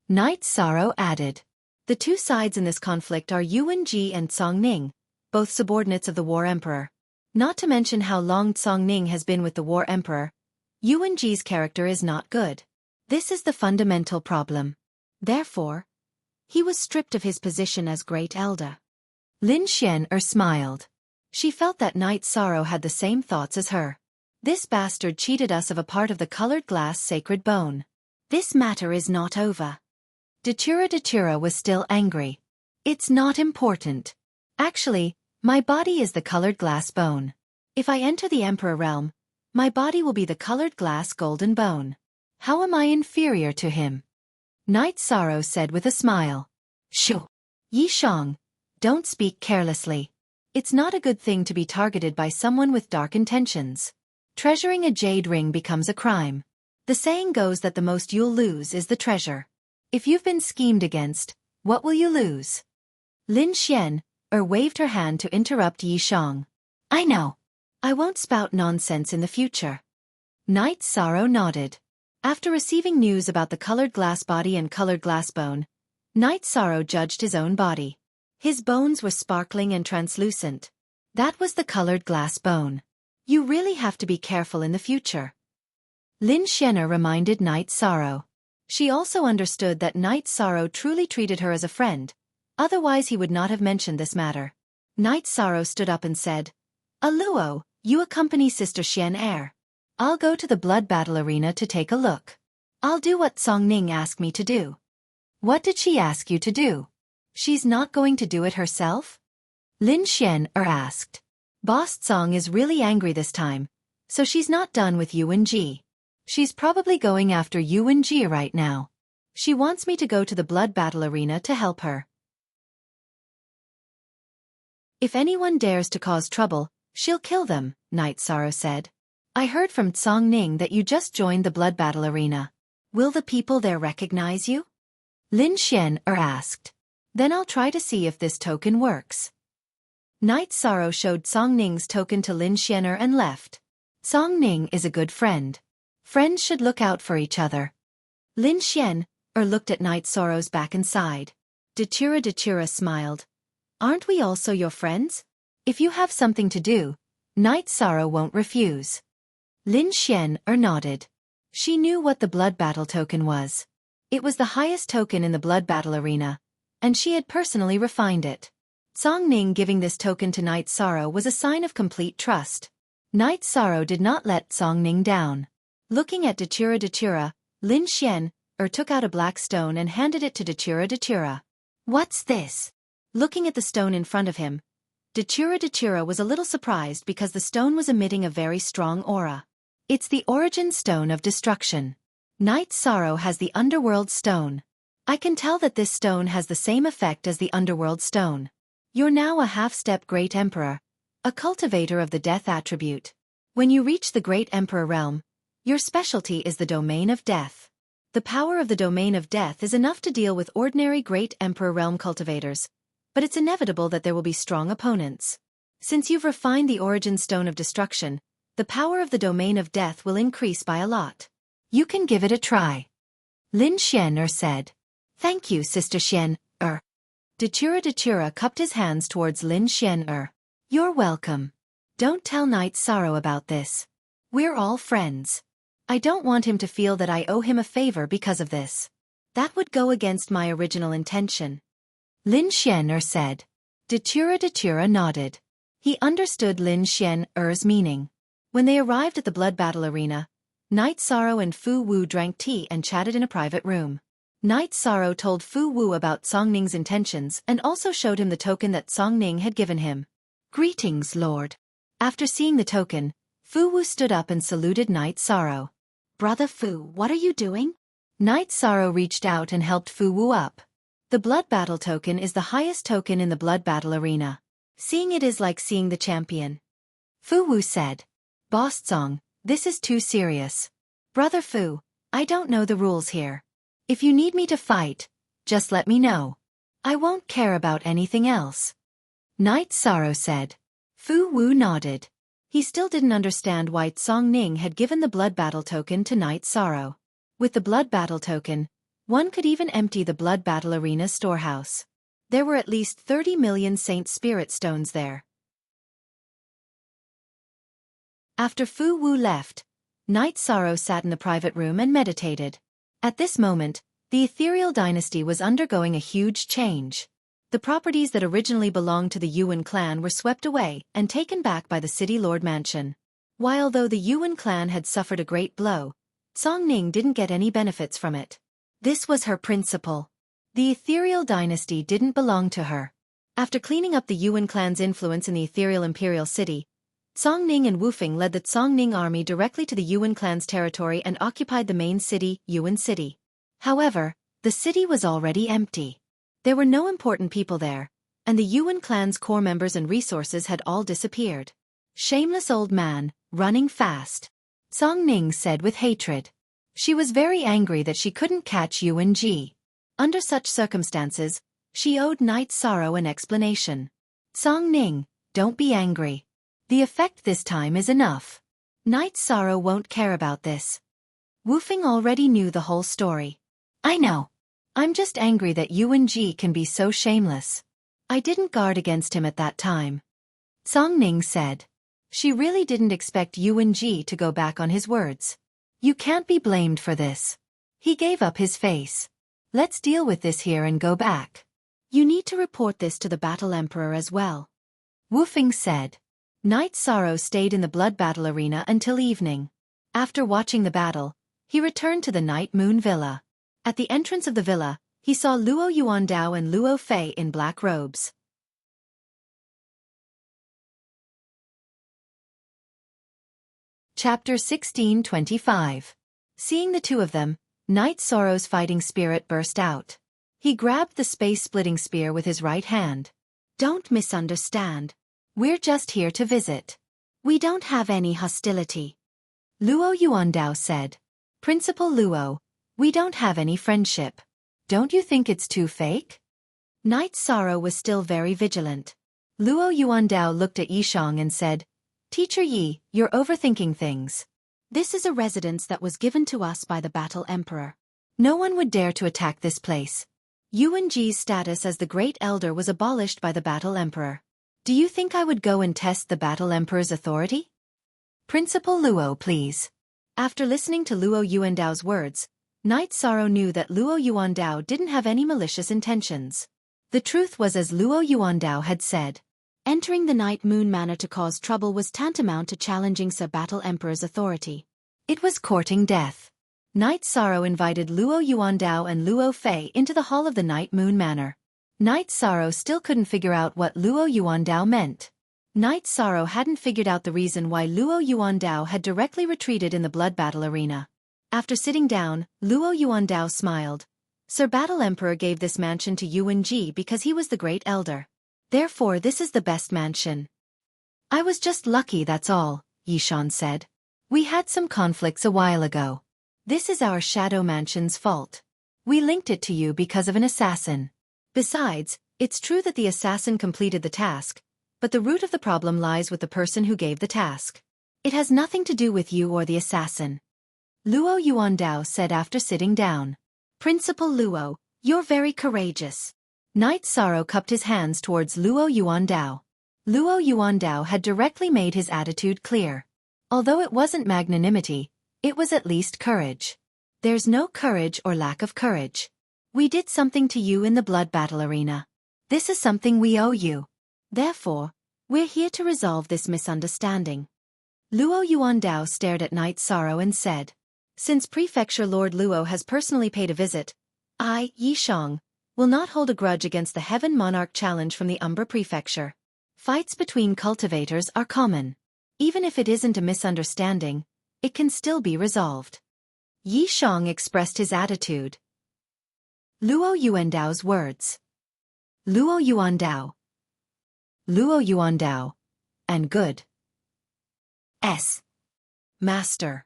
Night Sorrow added. The two sides in this conflict are Yuanji and Congning, both subordinates of the War Emperor. Not to mention how long Songning has been with the War Emperor, Yuan Ji's character is not good. This is the fundamental problem. Therefore, he was stripped of his position as Great Elder. Lin Xian'er smiled. She felt that Night Sorrow had the same thoughts as her. This bastard cheated us of a part of the colored glass sacred bone. This matter is not over. Datura was still angry. It's not important. Actually, my body is the colored glass bone. If I enter the Emperor realm, my body will be the colored glass golden bone. How am I inferior to him? Night Sorrow said with a smile. Shoo! Yi Shang, don't speak carelessly. It's not a good thing to be targeted by someone with dark intentions. Treasuring a jade ring becomes a crime. The saying goes that the most you'll lose is the treasure. If you've been schemed against, what will you lose? Lin Xian'er waved her hand to interrupt Yi Shang. I know. I won't spout nonsense in the future. Night Sorrow nodded. After receiving news about the colored glass body and colored glass bone, Night Sorrow judged his own body. His bones were sparkling and translucent. That was the colored glass bone. You really have to be careful in the future. Lin Xian'er reminded Night Sorrow. She also understood that Night Sorrow truly treated her as a friend, otherwise he would not have mentioned this matter. Night Sorrow stood up and said, Aluo, you accompany Sister Xian'er. I'll go to the blood battle arena to take a look. I'll do what Songning asked me to do. What did she ask you to do? She's not going to do it herself? Lin Xian'er asked. Boss Song is really angry this time, so she's not done with Yuan Ji. She's probably going after Yuan Ji right now. She wants me to go to the blood battle arena to help her. If anyone dares to cause trouble, she'll kill them, Night Sorrow said. I heard from Songning that you just joined the blood battle arena. Will the people there recognize you? Lin Xian'er asked. Then I'll try to see if this token works. Night Sorrow showed Songning's token to Lin Xian'er and left. Songning is a good friend. Friends should look out for each other. Lin Xian'er looked at Night Sorrow's back and sighed. Datura smiled. Aren't we also your friends? If you have something to do, Night Sorrow won't refuse. Lin Xian'er nodded. She knew what the blood battle token was. It was the highest token in the blood battle arena, and she had personally refined it. Songning giving this token to Night Sorrow was a sign of complete trust. Night Sorrow did not let Songning down. Looking at Datura, Lin Xian'er took out a black stone and handed it to Datura. What's this? Looking at the stone in front of him, Datura was a little surprised because the stone was emitting a very strong aura. It's the origin stone of destruction. Night Sorrow has the underworld stone. I can tell that this stone has the same effect as the underworld stone. You're now a half-step Great Emperor, a cultivator of the death attribute. When you reach the Great Emperor realm, your specialty is the domain of death. The power of the domain of death is enough to deal with ordinary Great Emperor realm cultivators, but it's inevitable that there will be strong opponents. Since you've refined the origin stone of destruction, the power of the domain of death will increase by a lot. You can give it a try. Lin Xian'er said. Thank you, Sister Xian'er. Datura cupped his hands towards Lin Xian'er. You're welcome. Don't tell Night Sorrow about this. We're all friends. I don't want him to feel that I owe him a favor because of this. That would go against my original intention. Lin Xian'er said. Datura nodded. He understood Lin Xian'er's meaning. When they arrived at the blood battle arena, Night Sorrow and Fu Wu drank tea and chatted in a private room. Night Sorrow told Fu Wu about Songning's intentions and also showed him the token that Songning had given him. Greetings, Lord. After seeing the token, Fu Wu stood up and saluted Night Sorrow. Brother Fu, what are you doing? Night Sorrow reached out and helped Fu Wu up. The blood battle token is the highest token in the blood battle arena. Seeing it is like seeing the champion. Fu Wu said. Boss Song, this is too serious. Brother Fu, I don't know the rules here. If you need me to fight, just let me know. I won't care about anything else. Night Sorrow said. Fu Wu nodded. He still didn't understand why Songning had given the blood battle token to Night Sorrow. With the blood battle token, one could even empty the blood battle arena storehouse. There were at least 30 million Saint Spirit stones there. After Fu Wu left, Night Sorrow sat in the private room and meditated. At this moment, the ethereal dynasty was undergoing a huge change. The properties that originally belonged to the Yuan clan were swept away and taken back by the city lord mansion. While though the Yuan clan had suffered a great blow, Song Ning didn't get any benefits from it. This was her principle. The ethereal dynasty didn't belong to her. After cleaning up the Yuan clan's influence in the ethereal imperial city, Song Ning and Wu Feng led the Song Ning army directly to the Yuan clan's territory and occupied the main city, Yuan City. However, the city was already empty. There were no important people there, and the Yuan clan's core members and resources had all disappeared. Shameless old man, running fast, Song Ning said with hatred. She was very angry that she couldn't catch Yuan Ji. Under such circumstances, she owed Night Sorrow an explanation. Song Ning, don't be angry. The effect this time is enough. Night Sorrow won't care about this. Wu Feng already knew the whole story. I know. I'm just angry that Yuan Ji can be so shameless. I didn't guard against him at that time. Song Ning said. She really didn't expect Yuan Ji to go back on his words. You can't be blamed for this. He gave up his face. Let's deal with this here and go back. You need to report this to the Battle Emperor as well. Wu Feng said. Night Sorrow stayed in the blood battle arena until evening. After watching the battle, he returned to the Night Moon Villa. At the entrance of the villa, he saw Luo Yuandao and Luo Fei in black robes. Chapter 1625. Seeing the two of them, Night Sorrow's fighting spirit burst out. He grabbed the space-splitting spear with his right hand. Don't misunderstand. We're just here to visit. We don't have any hostility. Luo Yuandao said. Principal Luo, we don't have any friendship. Don't you think it's too fake? Night Sorrow was still very vigilant. Luo Yuandao looked at Yishang and said, Teacher Yi, you're overthinking things. This is a residence that was given to us by the Battle Emperor. No one would dare to attack this place. Yuan Ji's status as the Great Elder was abolished by the Battle Emperor. Do you think I would go and test the Battle Emperor's authority? Principal Luo, please. After listening to Luo Yuandao's words, Night Sorrow knew that Luo Yuandao didn't have any malicious intentions. The truth was as Luo Yuandao had said. Entering the Night Moon Manor to cause trouble was tantamount to challenging Sir Battle Emperor's authority. It was courting death. Night Sorrow invited Luo Yuandao and Luo Fei into the hall of the Night Moon Manor. Night Sorrow still couldn't figure out what Luo Yuandao meant. Night Sorrow hadn't figured out the reason why Luo Yuandao had directly retreated in the blood battle arena. After sitting down, Luo Yuandao smiled. Sir Battle Emperor gave this mansion to Yuan Ji because he was the Great Elder. Therefore this is the best mansion. I was just lucky, that's all, Yishan said. We had some conflicts a while ago. This is our Shadow Mansion's fault. We linked it to you because of an assassin. Besides, it's true that the assassin completed the task, but the root of the problem lies with the person who gave the task. It has nothing to do with you or the assassin. Luo Yuandao said after sitting down. Principal Luo, you're very courageous. Night Sorrow cupped his hands towards Luo Yuandao. Luo Yuandao had directly made his attitude clear. Although it wasn't magnanimity, it was at least courage. There's no courage or lack of courage. We did something to you in the blood battle arena. This is something we owe you. Therefore, we're here to resolve this misunderstanding. Luo Yuandao stared at Night Sorrow and said, Since Prefecture Lord Luo has personally paid a visit, I, Yishang, will not hold a grudge against the Heaven Monarch challenge from the Umbra Prefecture. Fights between cultivators are common. Even if it isn't a misunderstanding, it can still be resolved. Yishang expressed his attitude. Luo Yuandao's words. Luo Yuandao. Luo Yuandao. And good. Master.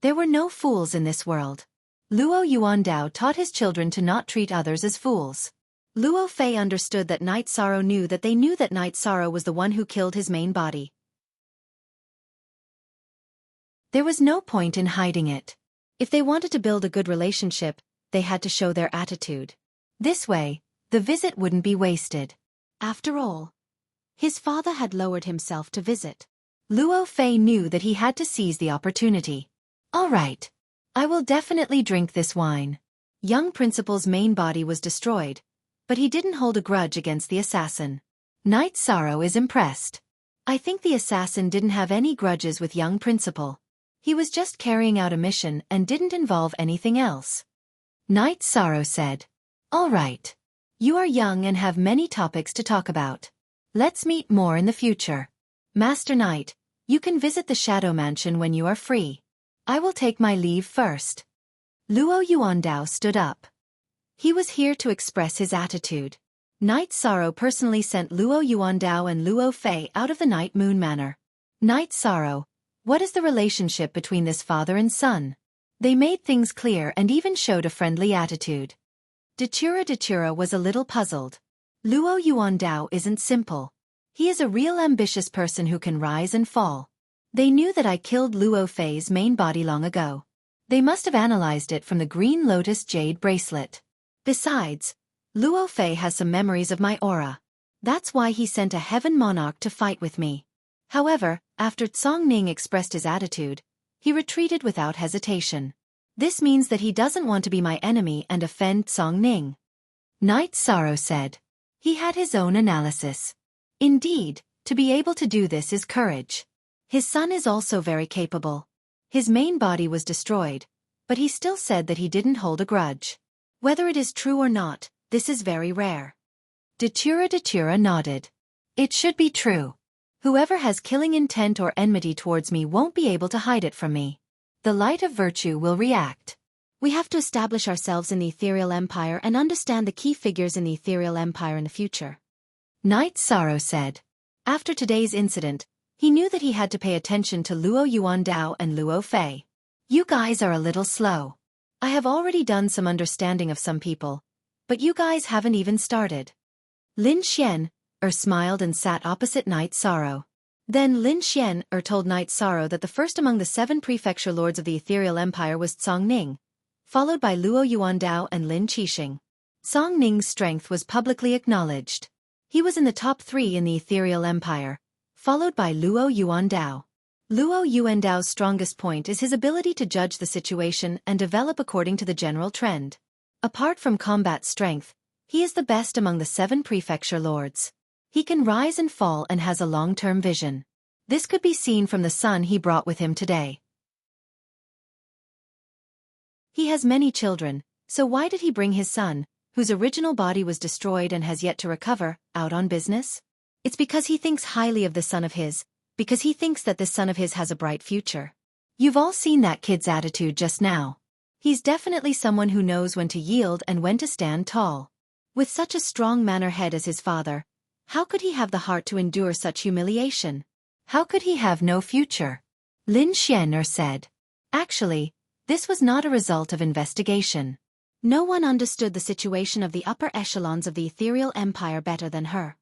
There were no fools in this world. Luo Yuandao taught his children to not treat others as fools. Luo Fei understood that Night Sorrow knew that they knew that Night Sorrow was the one who killed his main body. There was no point in hiding it. If they wanted to build a good relationship, they had to show their attitude. This way, the visit wouldn't be wasted. After all, his father had lowered himself to visit. Luo Fei knew that he had to seize the opportunity. All right. I will definitely drink this wine. Young Principal's main body was destroyed, but he didn't hold a grudge against the assassin. Knight Sorrow is impressed. I think the assassin didn't have any grudges with young Principal. He was just carrying out a mission and didn't involve anything else. Knight Sorrow said. All right. You are young and have many topics to talk about. Let's meet more in the future. Master Knight, you can visit the Shadow Mansion when you are free. I will take my leave first. Luo Yuandao stood up. He was here to express his attitude. Knight Sorrow personally sent Luo Yuandao and Luo Fei out of the Night Moon Manor. Knight Sorrow, what is the relationship between this father and son? They made things clear and even showed a friendly attitude. Datura was a little puzzled. Luo Yuandao isn't simple. He is a real ambitious person who can rise and fall. They knew that I killed Luo Fei's main body long ago. They must have analyzed it from the Green Lotus Jade bracelet. Besides, Luo Fei has some memories of my aura. That's why he sent a heaven monarch to fight with me. However, after Tsong Ning expressed his attitude, he retreated without hesitation. This means that he doesn't want to be my enemy and offend Tsong Ning. Knight Sorrow said. He had his own analysis. Indeed, to be able to do this is courage. His son is also very capable. His main body was destroyed, but he still said that he didn't hold a grudge. Whether it is true or not, this is very rare. Datura nodded. It should be true. Whoever has killing intent or enmity towards me won't be able to hide it from me. The light of virtue will react. We have to establish ourselves in the Ethereal Empire and understand the key figures in the Ethereal Empire in the future. Knight Sorrow said. After today's incident, he knew that he had to pay attention to Luo Yuandao and Luo Fei. You guys are a little slow. I have already done some understanding of some people, but you guys haven't even started. Lin Xian smiled and sat opposite Knight Sorrow. Then Lin Xian told Knight Sorrow that the first among the 7 prefecture lords of the Ethereal Empire was Tsong Ning, followed by Luo Yuandao and Lin Qixing. Tsong Ning's strength was publicly acknowledged. He was in the top 3 in the Ethereal Empire, followed by Luo Yuandao. Luo Yuandao's strongest point is his ability to judge the situation and develop according to the general trend. Apart from combat strength, he is the best among the 7 prefecture lords. He can rise and fall and has a long-term vision. This could be seen from the son he brought with him today. He has many children, so why did he bring his son, whose original body was destroyed and has yet to recover, out on business? It's because he thinks highly of this son of his, because he thinks that this son of his has a bright future. You've all seen that kid's attitude just now. He's definitely someone who knows when to yield and when to stand tall. With such a strong manner head as his father, how could he have the heart to endure such humiliation? How could he have no future? Lin Xian said. Actually, this was not a result of investigation. No one understood the situation of the upper echelons of the Ethereal Empire better than her.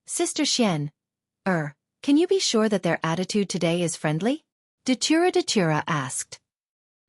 Sister Xian, can you be sure that their attitude today is friendly? Datura asked.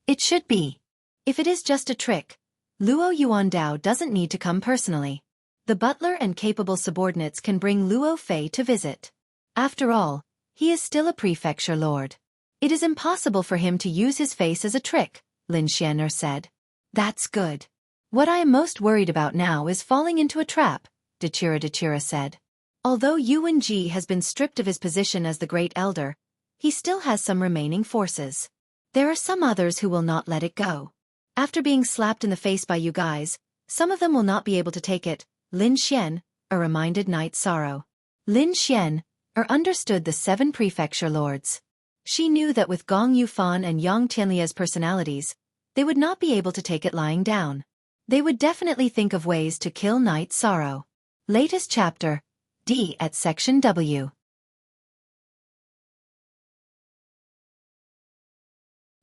It should be. If it is just a trick, Luo Yuandao doesn't need to come personally. The butler and capable subordinates can bring Luo Fei to visit. After all, he is still a prefecture lord. It is impossible for him to use his face as a trick, Lin Xian said. That's good. What I am most worried about now is falling into a trap, Datura said. Although Yuan Ji has been stripped of his position as the Great Elder, he still has some remaining forces. There are some others who will not let it go. After being slapped in the face by you guys, some of them will not be able to take it, Lin Xian reminded Knight Sorrow. Lin Xian understood the 7 prefecture lords. She knew that with Gong Yufan and Yang Tianlia's personalities, they would not be able to take it lying down. They would definitely think of ways to kill Knight Sorrow. Latest chapter, D at Section W.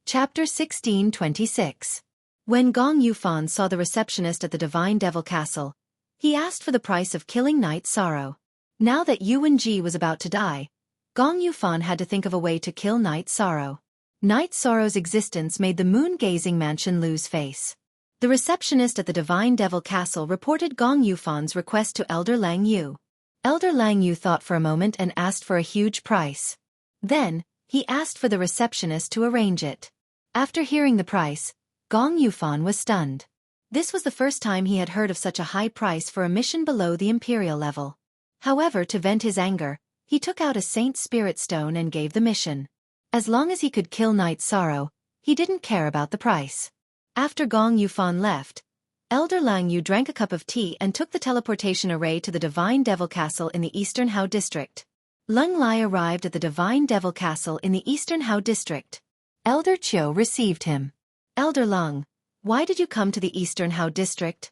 Chapter 1626. When Gong Yufan saw the receptionist at the Divine Devil Castle, he asked for the price of killing Knight Sorrow. Now that Yuan Ji was about to die, Gong Yufan had to think of a way to kill Knight Sorrow. Knight Sorrow's existence made the moon-gazing mansion lose face. The receptionist at the Divine Devil Castle reported Gong Yufan's request to Elder Lang Yu. Elder Lang Yu thought for a moment and asked for a huge price. Then, he asked for the receptionist to arrange it. After hearing the price, Gong Yufan was stunned. This was the first time he had heard of such a high price for a mission below the imperial level. However, to vent his anger, he took out a Saint Spirit Stone and gave the mission. As long as he could kill Night Sorrow, he didn't care about the price. After Gong Yufan left, Elder Lang Yu drank a cup of tea and took the teleportation array to the Divine Devil Castle in the Eastern Hao District. Leng Lai arrived at the Divine Devil Castle in the Eastern Hao District. Elder Chiu received him. Elder Leng, why did you come to the Eastern Hao District?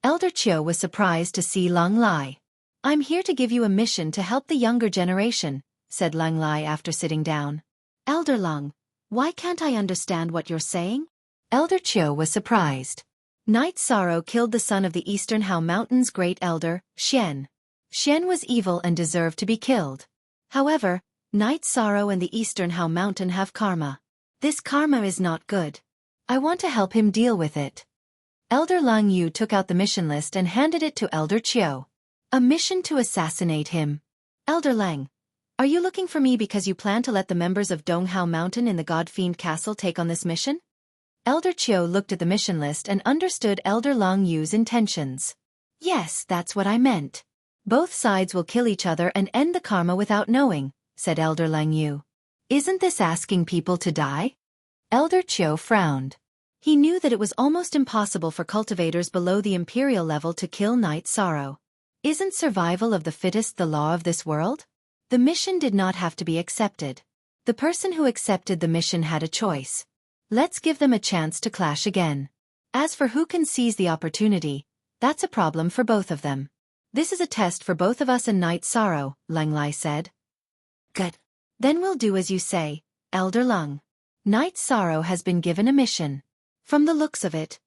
Elder Chiu was surprised to see Leng Lai. I'm here to give you a mission to help the younger generation, said Leng Lai after sitting down. Elder Leng, why can't I understand what you're saying? Elder Chiu was surprised. Night Sorrow killed the son of the Eastern Hao Mountain's great elder, Xian. Xian was evil and deserved to be killed. However, Night Sorrow and the Eastern Hao Mountain have karma. This karma is not good. I want to help him deal with it. Elder Lang Yu took out the mission list and handed it to Elder Chiu. A mission to assassinate him. Elder Lang, are you looking for me because you plan to let the members of Donghao Mountain in the God-Fiend Castle take on this mission? Elder Chiu looked at the mission list and understood Elder Lang Yu's intentions. Yes, that's what I meant. Both sides will kill each other and end the karma without knowing, said Elder Lang Yu. Isn't this asking people to die? Elder Chiu frowned. He knew that it was almost impossible for cultivators below the imperial level to kill Night Sorrow. Isn't survival of the fittest the law of this world? The mission did not have to be accepted. The person who accepted the mission had a choice. Let's give them a chance to clash again. As for who can seize the opportunity, that's a problem for both of them. This is a test for both of us and Night Sorrow, Leng Lai said. Good. Then we'll do as you say, Elder Leng. Night Sorrow has been given a mission. From the looks of it,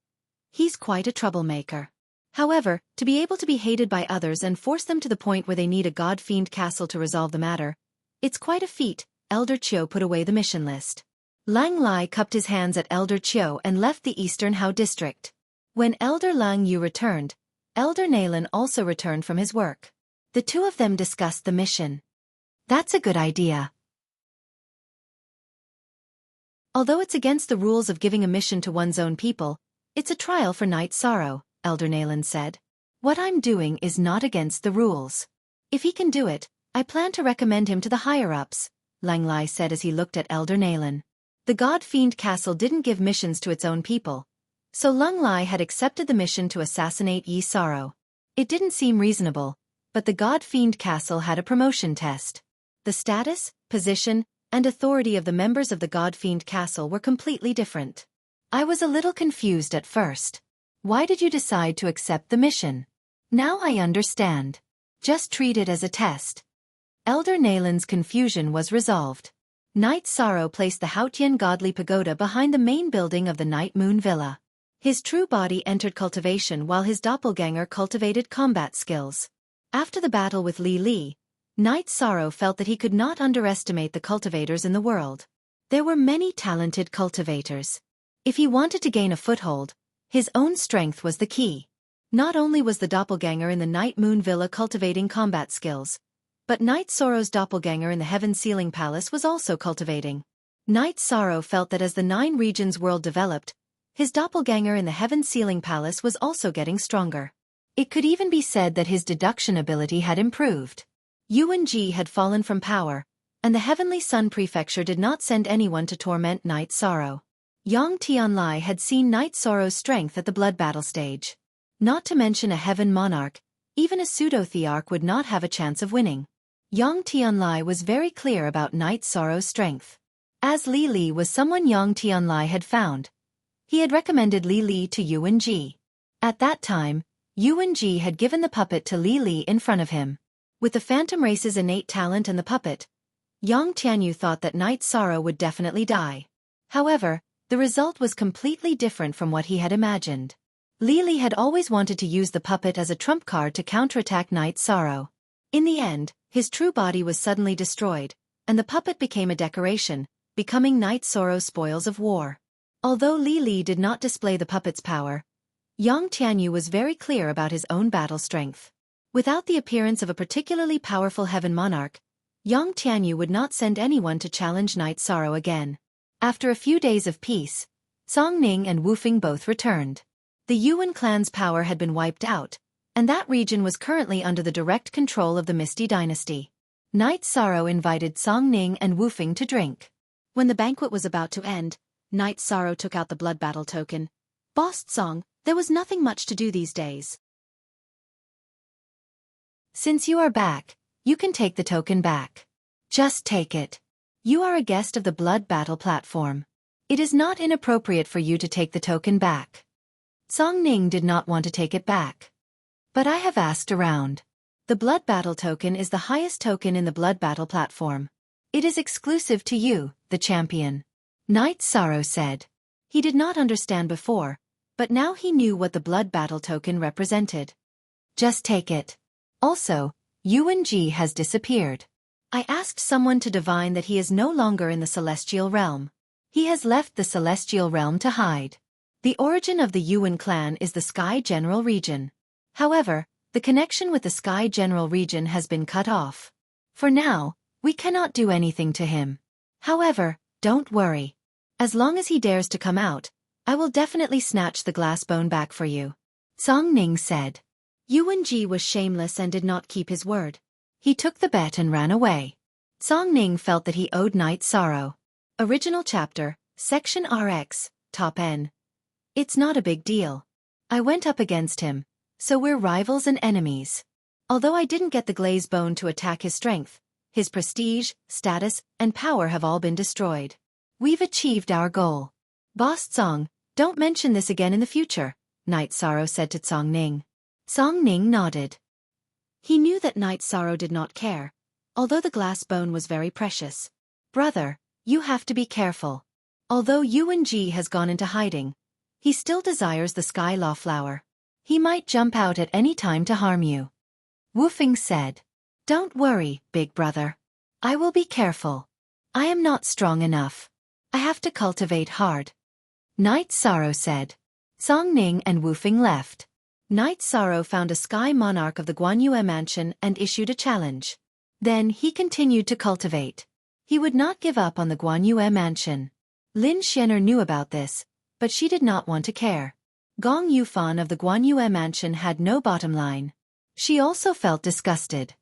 he's quite a troublemaker. However, to be able to be hated by others and force them to the point where they need a God-Fiend castle to resolve the matter, it's quite a feat. Elder Chiu put away the mission list. Lang Lai cupped his hands at Elder Chiu and left the Eastern Hao District. When Elder Lang Yu returned, Elder Nalen also returned from his work. The two of them discussed the mission. That's a good idea. Although it's against the rules of giving a mission to one's own people, it's a trial for Night Sorrow, Elder Nalen said. What I'm doing is not against the rules. If he can do it, I plan to recommend him to the higher-ups, Lang Lai said as he looked at Elder Nalen. The God-Fiend Castle didn't give missions to its own people, so Leng Lai had accepted the mission to assassinate Yi Sorrow. It didn't seem reasonable, but the God-Fiend Castle had a promotion test. The status, position, and authority of the members of the God-Fiend Castle were completely different. I was a little confused at first. Why did you decide to accept the mission? Now I understand. Just treat it as a test. Elder Nalen's confusion was resolved. Night Sorrow placed the Haotian Godly Pagoda behind the main building of the Night Moon Villa. His true body entered cultivation while his doppelganger cultivated combat skills. After the battle with Li Li, Night Sorrow felt that he could not underestimate the cultivators in the world. There were many talented cultivators. If he wanted to gain a foothold, his own strength was the key. Not only was the doppelganger in the Night Moon Villa cultivating combat skills, but Night Sorrow's doppelganger in the Heaven Sealing Palace was also cultivating. Night Sorrow felt that as the 9 regions world developed, his doppelganger in the Heaven Sealing Palace was also getting stronger. It could even be said that his deduction ability had improved. Yuan Ji had fallen from power, and the Heavenly Sun Prefecture did not send anyone to torment Night Sorrow. Yang Tianlai had seen Night Sorrow's strength at the blood battle stage. Not to mention a Heaven Monarch, even a pseudo-thearch would not have a chance of winning. Yang Tianlai was very clear about Night Sorrow's strength. As Li Li was someone Yang Tianlai had found, he had recommended Li Li to Yuan Ji. At that time, Yuan Ji had given the puppet to Li Li in front of him. With the Phantom Race's innate talent and the puppet, Yang Tianyu thought that Night Sorrow would definitely die. However, the result was completely different from what he had imagined. Li Li had always wanted to use the puppet as a trump card to counterattack Night Sorrow. In the end, his true body was suddenly destroyed, and the puppet became a decoration, becoming Night Sorrow's spoils of war. Although Li Li did not display the puppet's power, Yang Tianyu was very clear about his own battle strength. Without the appearance of a particularly powerful Heaven Monarch, Yang Tianyu would not send anyone to challenge Night Sorrow again. After a few days of peace, Song Ning and Wu Fing both returned. The Yuan clan's power had been wiped out, and that region was currently under the direct control of the Misty Dynasty. Night Sorrow invited Song Ning and Wu Fing to drink. When the banquet was about to end, Night Sorrow took out the blood battle token. Boss Song, there was nothing much to do these days. Since you are back, you can take the token back. Just take it. You are a guest of the blood battle platform. It is not inappropriate for you to take the token back. Song Ning did not want to take it back. But I have asked around. The blood battle token is the highest token in the blood battle platform. It is exclusive to you, the champion. Night Sorrow said. He did not understand before, but now he knew what the blood battle token represented. Just take it. Also, Yuan Ji has disappeared. I asked someone to divine that he is no longer in the celestial realm. He has left the celestial realm to hide. The origin of the Yuan clan is the Sky General region. However, the connection with the Sky General region has been cut off. For now, we cannot do anything to him. However, don't worry. As long as he dares to come out, I will definitely snatch the glass bone back for you. Song Ning said. Yuan Ji was shameless and did not keep his word. He took the bet and ran away. Song Ning felt that he owed Night Sorrow. Original chapter, Section RX, Top N. It's not a big deal. I went up against him, so we're rivals and enemies. Although I didn't get the glaze bone to attack his strength, his prestige, status, and power have all been destroyed. We've achieved our goal. Boss Song, don't mention this again in the future, Night Sorrow said to Song Ning. Song Ning nodded. He knew that Night Sorrow did not care, although the glass bone was very precious. Brother, you have to be careful. Although Yuan Ji has gone into hiding, he still desires the Sky Law Flower. He might jump out at any time to harm you. Wu Fing said. Don't worry, big brother. I will be careful. I am not strong enough. I have to cultivate hard. Night Sorrow said. Song Ning and Wu Fing left. Night Sorrow found a Sky Monarch of the Guanyue Mansion and issued a challenge. Then he continued to cultivate. He would not give up on the Guanyue Mansion. Lin Xianer knew about this, but she did not want to care. Gong Yufan of the Guanyue Mansion had no bottom line. She also felt disgusted.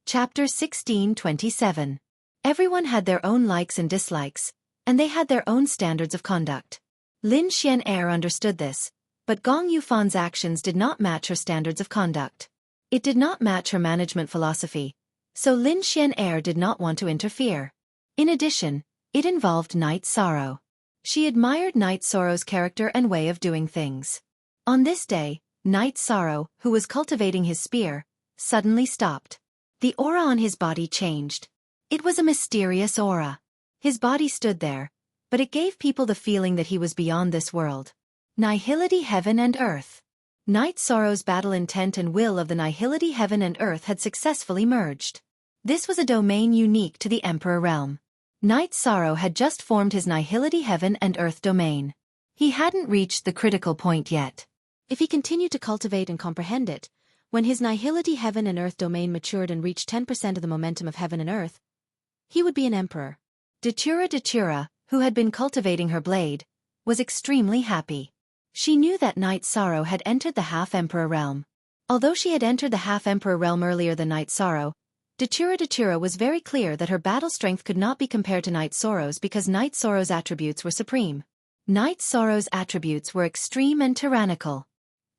Chapter 1627. Everyone had their own likes and dislikes, and they had their own standards of conduct. Lin Xianer understood this, but Gong Yufan's actions did not match her standards of conduct. It did not match her management philosophy, so Lin Xianer did not want to interfere. In addition, it involved Night Sorrow. She admired Night Sorrow's character and way of doing things. On this day, Night Sorrow, who was cultivating his spear, suddenly stopped. The aura on his body changed. It was a mysterious aura. His body stood there, but it gave people the feeling that he was beyond this world. Nihility Heaven and Earth. Night Sorrow's battle intent and will of the Nihility Heaven and Earth had successfully merged. This was a domain unique to the Emperor Realm. Night Sorrow had just formed his Nihility Heaven and Earth domain. He hadn't reached the critical point yet. If he continued to cultivate and comprehend it, when his Nihility Heaven and Earth domain matured and reached 10% of the momentum of Heaven and Earth, he would be an emperor. Datura, who had been cultivating her blade, was extremely happy. She knew that Night Sorrow had entered the Half-Emperor realm. Although she had entered the Half-Emperor realm earlier than Night Sorrow, Datura was very clear that her battle strength could not be compared to Night Sorrow's because Night Sorrow's attributes were supreme. Night Sorrow's attributes were extreme and tyrannical.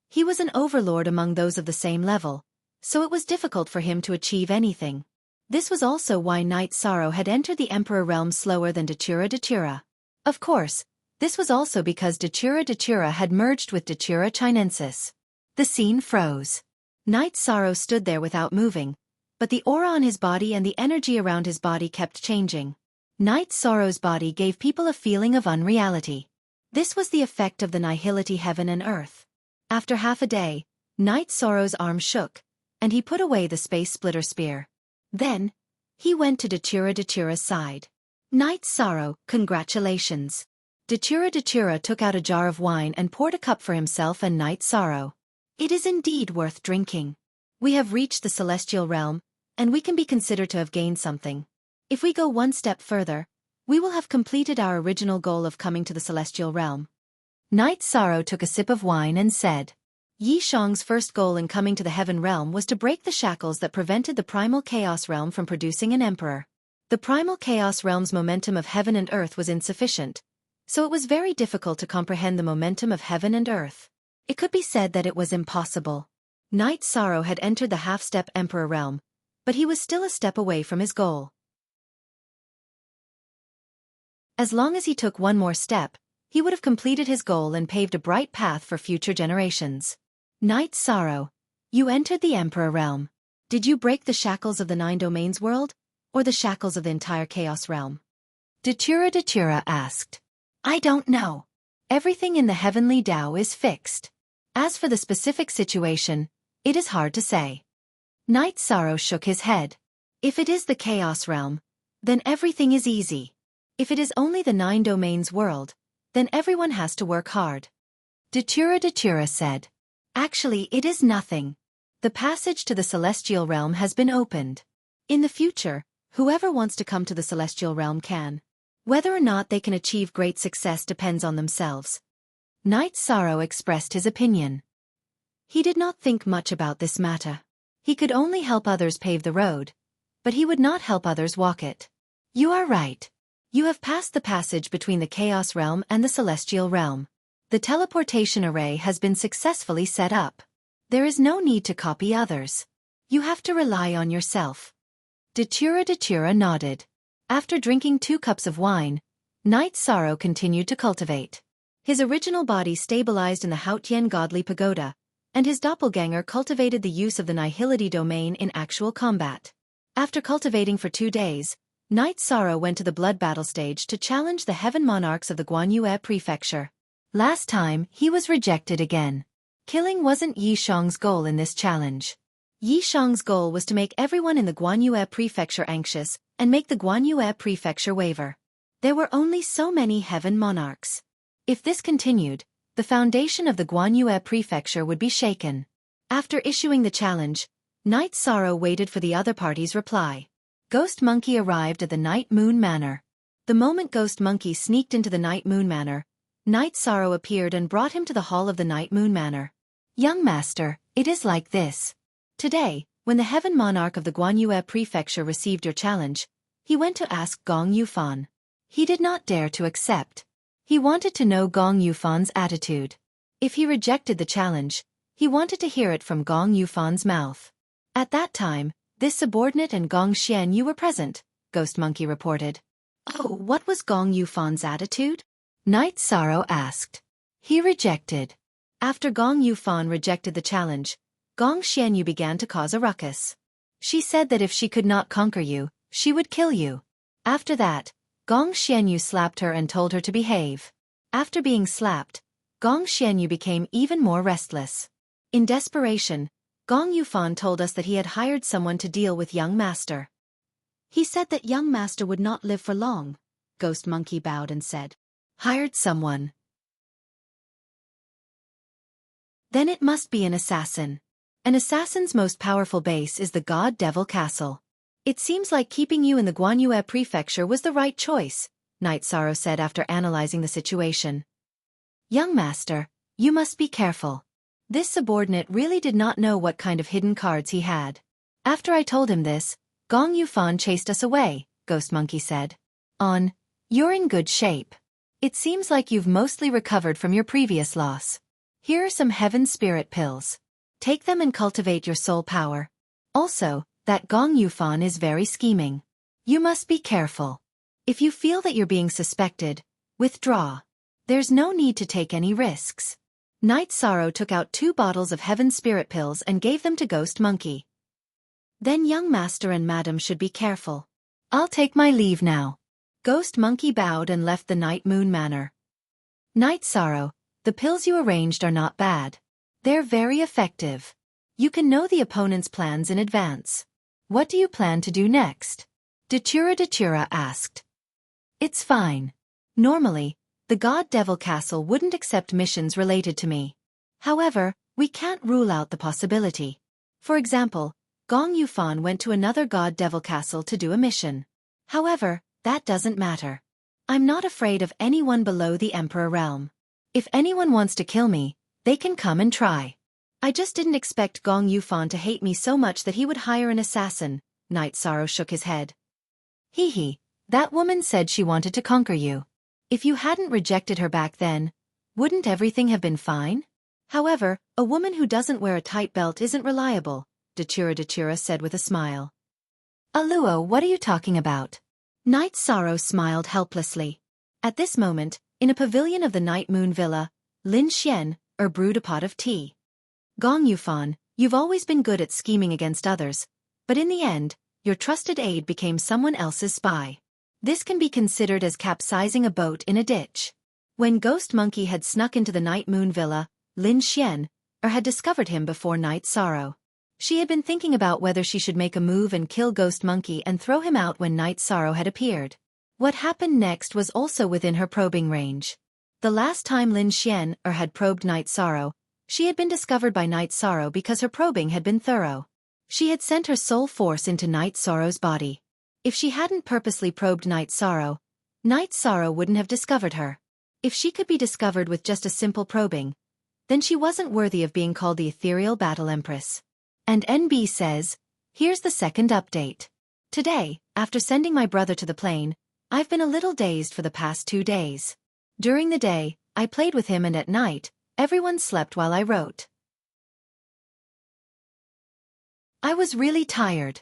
He was an overlord among those of the same level, so it was difficult for him to achieve anything. This was also why Night Sorrow had entered the Emperor realm slower than Datura. Of course, this was also because Datura had merged with Datura Chinensis. The scene froze. Night Sorrow stood there without moving, but the aura on his body and the energy around his body kept changing. Night Sorrow's body gave people a feeling of unreality. This was the effect of the Nihility Heaven and Earth. After half a day, Night Sorrow's arm shook, and he put away the Space Splitter Spear. Then, he went to Datura's side. Night Sorrow, congratulations. Datura took out a jar of wine and poured a cup for himself and Night Sorrow. It is indeed worth drinking. We have reached the celestial realm, and we can be considered to have gained something. If we go one step further, we will have completed our original goal of coming to the celestial realm. Knight Sorrow took a sip of wine and said, Yi Shang's first goal in coming to the heaven realm was to break the shackles that prevented the primal chaos realm from producing an emperor. The primal chaos realm's momentum of heaven and earth was insufficient, so it was very difficult to comprehend the momentum of heaven and earth. It could be said that it was impossible. Knight Sorrow had entered the half-step emperor realm, but he was still a step away from his goal. As long as he took one more step, he would have completed his goal and paved a bright path for future generations. Knight Sorrow, you entered the Emperor realm. Did you break the shackles of the 9 domains world, or the shackles of the entire Chaos realm? Datura asked. I don't know. Everything in the heavenly Tao is fixed. As for the specific situation, it is hard to say. Knight Sorrow shook his head. If it is the Chaos realm, then everything is easy. If it is only the 9 domains world, then everyone has to work hard. Datura said. Actually, it is nothing. The passage to the celestial realm has been opened. In the future, whoever wants to come to the celestial realm can. Whether or not they can achieve great success depends on themselves. Knight Sorrow expressed his opinion. He did not think much about this matter. He could only help others pave the road, but he would not help others walk it. You are right. You have passed the passage between the Chaos realm and the celestial realm. The teleportation array has been successfully set up. There is no need to copy others. You have to rely on yourself. Datura nodded. After drinking 2 cups of wine, Knight Sorrow continued to cultivate. His original body stabilized in the Haotian godly pagoda, and his doppelganger cultivated the use of the nihility domain in actual combat. After cultivating for 2 days, Knight Sorrow went to the blood battle stage to challenge the heaven monarchs of the Guanyue prefecture. Last time, he was rejected again. Killing wasn't Yi Shang's goal in this challenge. Yi Shang's goal was to make everyone in the Guanyue prefecture anxious and make the Guanyue prefecture waver. There were only so many heaven monarchs. If this continued, the foundation of the Guanyue prefecture would be shaken. After issuing the challenge, Knight Sorrow waited for the other party's reply. Ghost Monkey arrived at the Night Moon Manor. The moment Ghost Monkey sneaked into the Night Moon Manor, Knight Sorrow appeared and brought him to the hall of the Night Moon Manor. Young master, it is like this. Today, when the heaven monarch of the Guanyue prefecture received your challenge, he went to ask Gong Yufan. He did not dare to accept. He wanted to know Gong Yufan's attitude. If he rejected the challenge, he wanted to hear it from Gong Yufan's mouth. At that time, this subordinate and Gong Xianyu were present, Ghost Monkey reported. Oh, what was Gong Yufan's attitude? Knight Sorrow asked. He rejected. After Gong Yufan rejected the challenge, Gong Xianyu began to cause a ruckus. She said that if she could not conquer you, she would kill you. After that, Gong Xianyu slapped her and told her to behave. After being slapped, Gong Xianyu became even more restless. In desperation, Gong Yufan told us that he had hired someone to deal with young master. He said that young master would not live for long. Ghost Monkey bowed and said, Hired someone. Then it must be an assassin. An assassin's most powerful base is the God Devil Castle. It seems like keeping you in the Guanyue prefecture was the right choice, Knight Sorrow said after analyzing the situation. Young master, you must be careful. This subordinate really did not know what kind of hidden cards he had. After I told him this, Gong Yufan chased us away, Ghost Monkey said. You're in good shape. It seems like you've mostly recovered from your previous loss. Here are some heaven spirit pills. Take them and cultivate your soul power. Also, that Gong Yufan is very scheming. You must be careful. If you feel that you're being suspected, withdraw. There's no need to take any risks. Knight Sorrow took out 2 bottles of heaven spirit pills and gave them to Ghost Monkey. Then young master and madam should be careful. I'll take my leave now. Ghost Monkey bowed and left the Night Moon Manor. Knight Sorrow, the pills you arranged are not bad. They're very effective. You can know the opponent's plans in advance. What do you plan to do next? Datura asked. It's fine. Normally, the God Devil Castle wouldn't accept missions related to me. However, We can't rule out the possibility. For example, Gong Yufan went to another god-devil castle to do a mission. However, that doesn't matter. I'm not afraid of anyone below the Emperor realm. If anyone wants to kill me, they can come and try. I just didn't expect Gong Yufan to hate me so much that he would hire an assassin. Night Sorrow shook his head. Hee, that woman said she wanted to conquer you. If you hadn't rejected her back then, wouldn't everything have been fine? However, a woman who doesn't wear a tight belt isn't reliable, Datura said with a smile. Aluo, what are you talking about? Night Sorrow smiled helplessly. At this moment, in a pavilion of the Night Moon Villa, Lin Xian brewed a pot of tea. Gong Yufan, you've always been good at scheming against others, but in the end, your trusted aide became someone else's spy. This can be considered as capsizing a boat in a ditch. When Ghost Monkey had snuck into the Night Moon Villa, Lin Xian had discovered him before Night Sorrow. She had been thinking about whether she should make a move and kill Ghost Monkey and throw him out when Night Sorrow had appeared. What happened next was also within her probing range. The last time Lin Xian had probed Night Sorrow, she had been discovered by Night Sorrow because her probing had been thorough. She had sent her soul force into Night Sorrow's body. If she hadn't purposely probed Night Sorrow wouldn't have discovered her. If she could be discovered with just a simple probing, then she wasn't worthy of being called the Ethereal Battle Empress. And NB says, here's the second update. Today, after sending my brother to the plane, I've been a little dazed for the past 2 days. During the day, I played with him and at night, everyone slept while I wrote. I was really tired.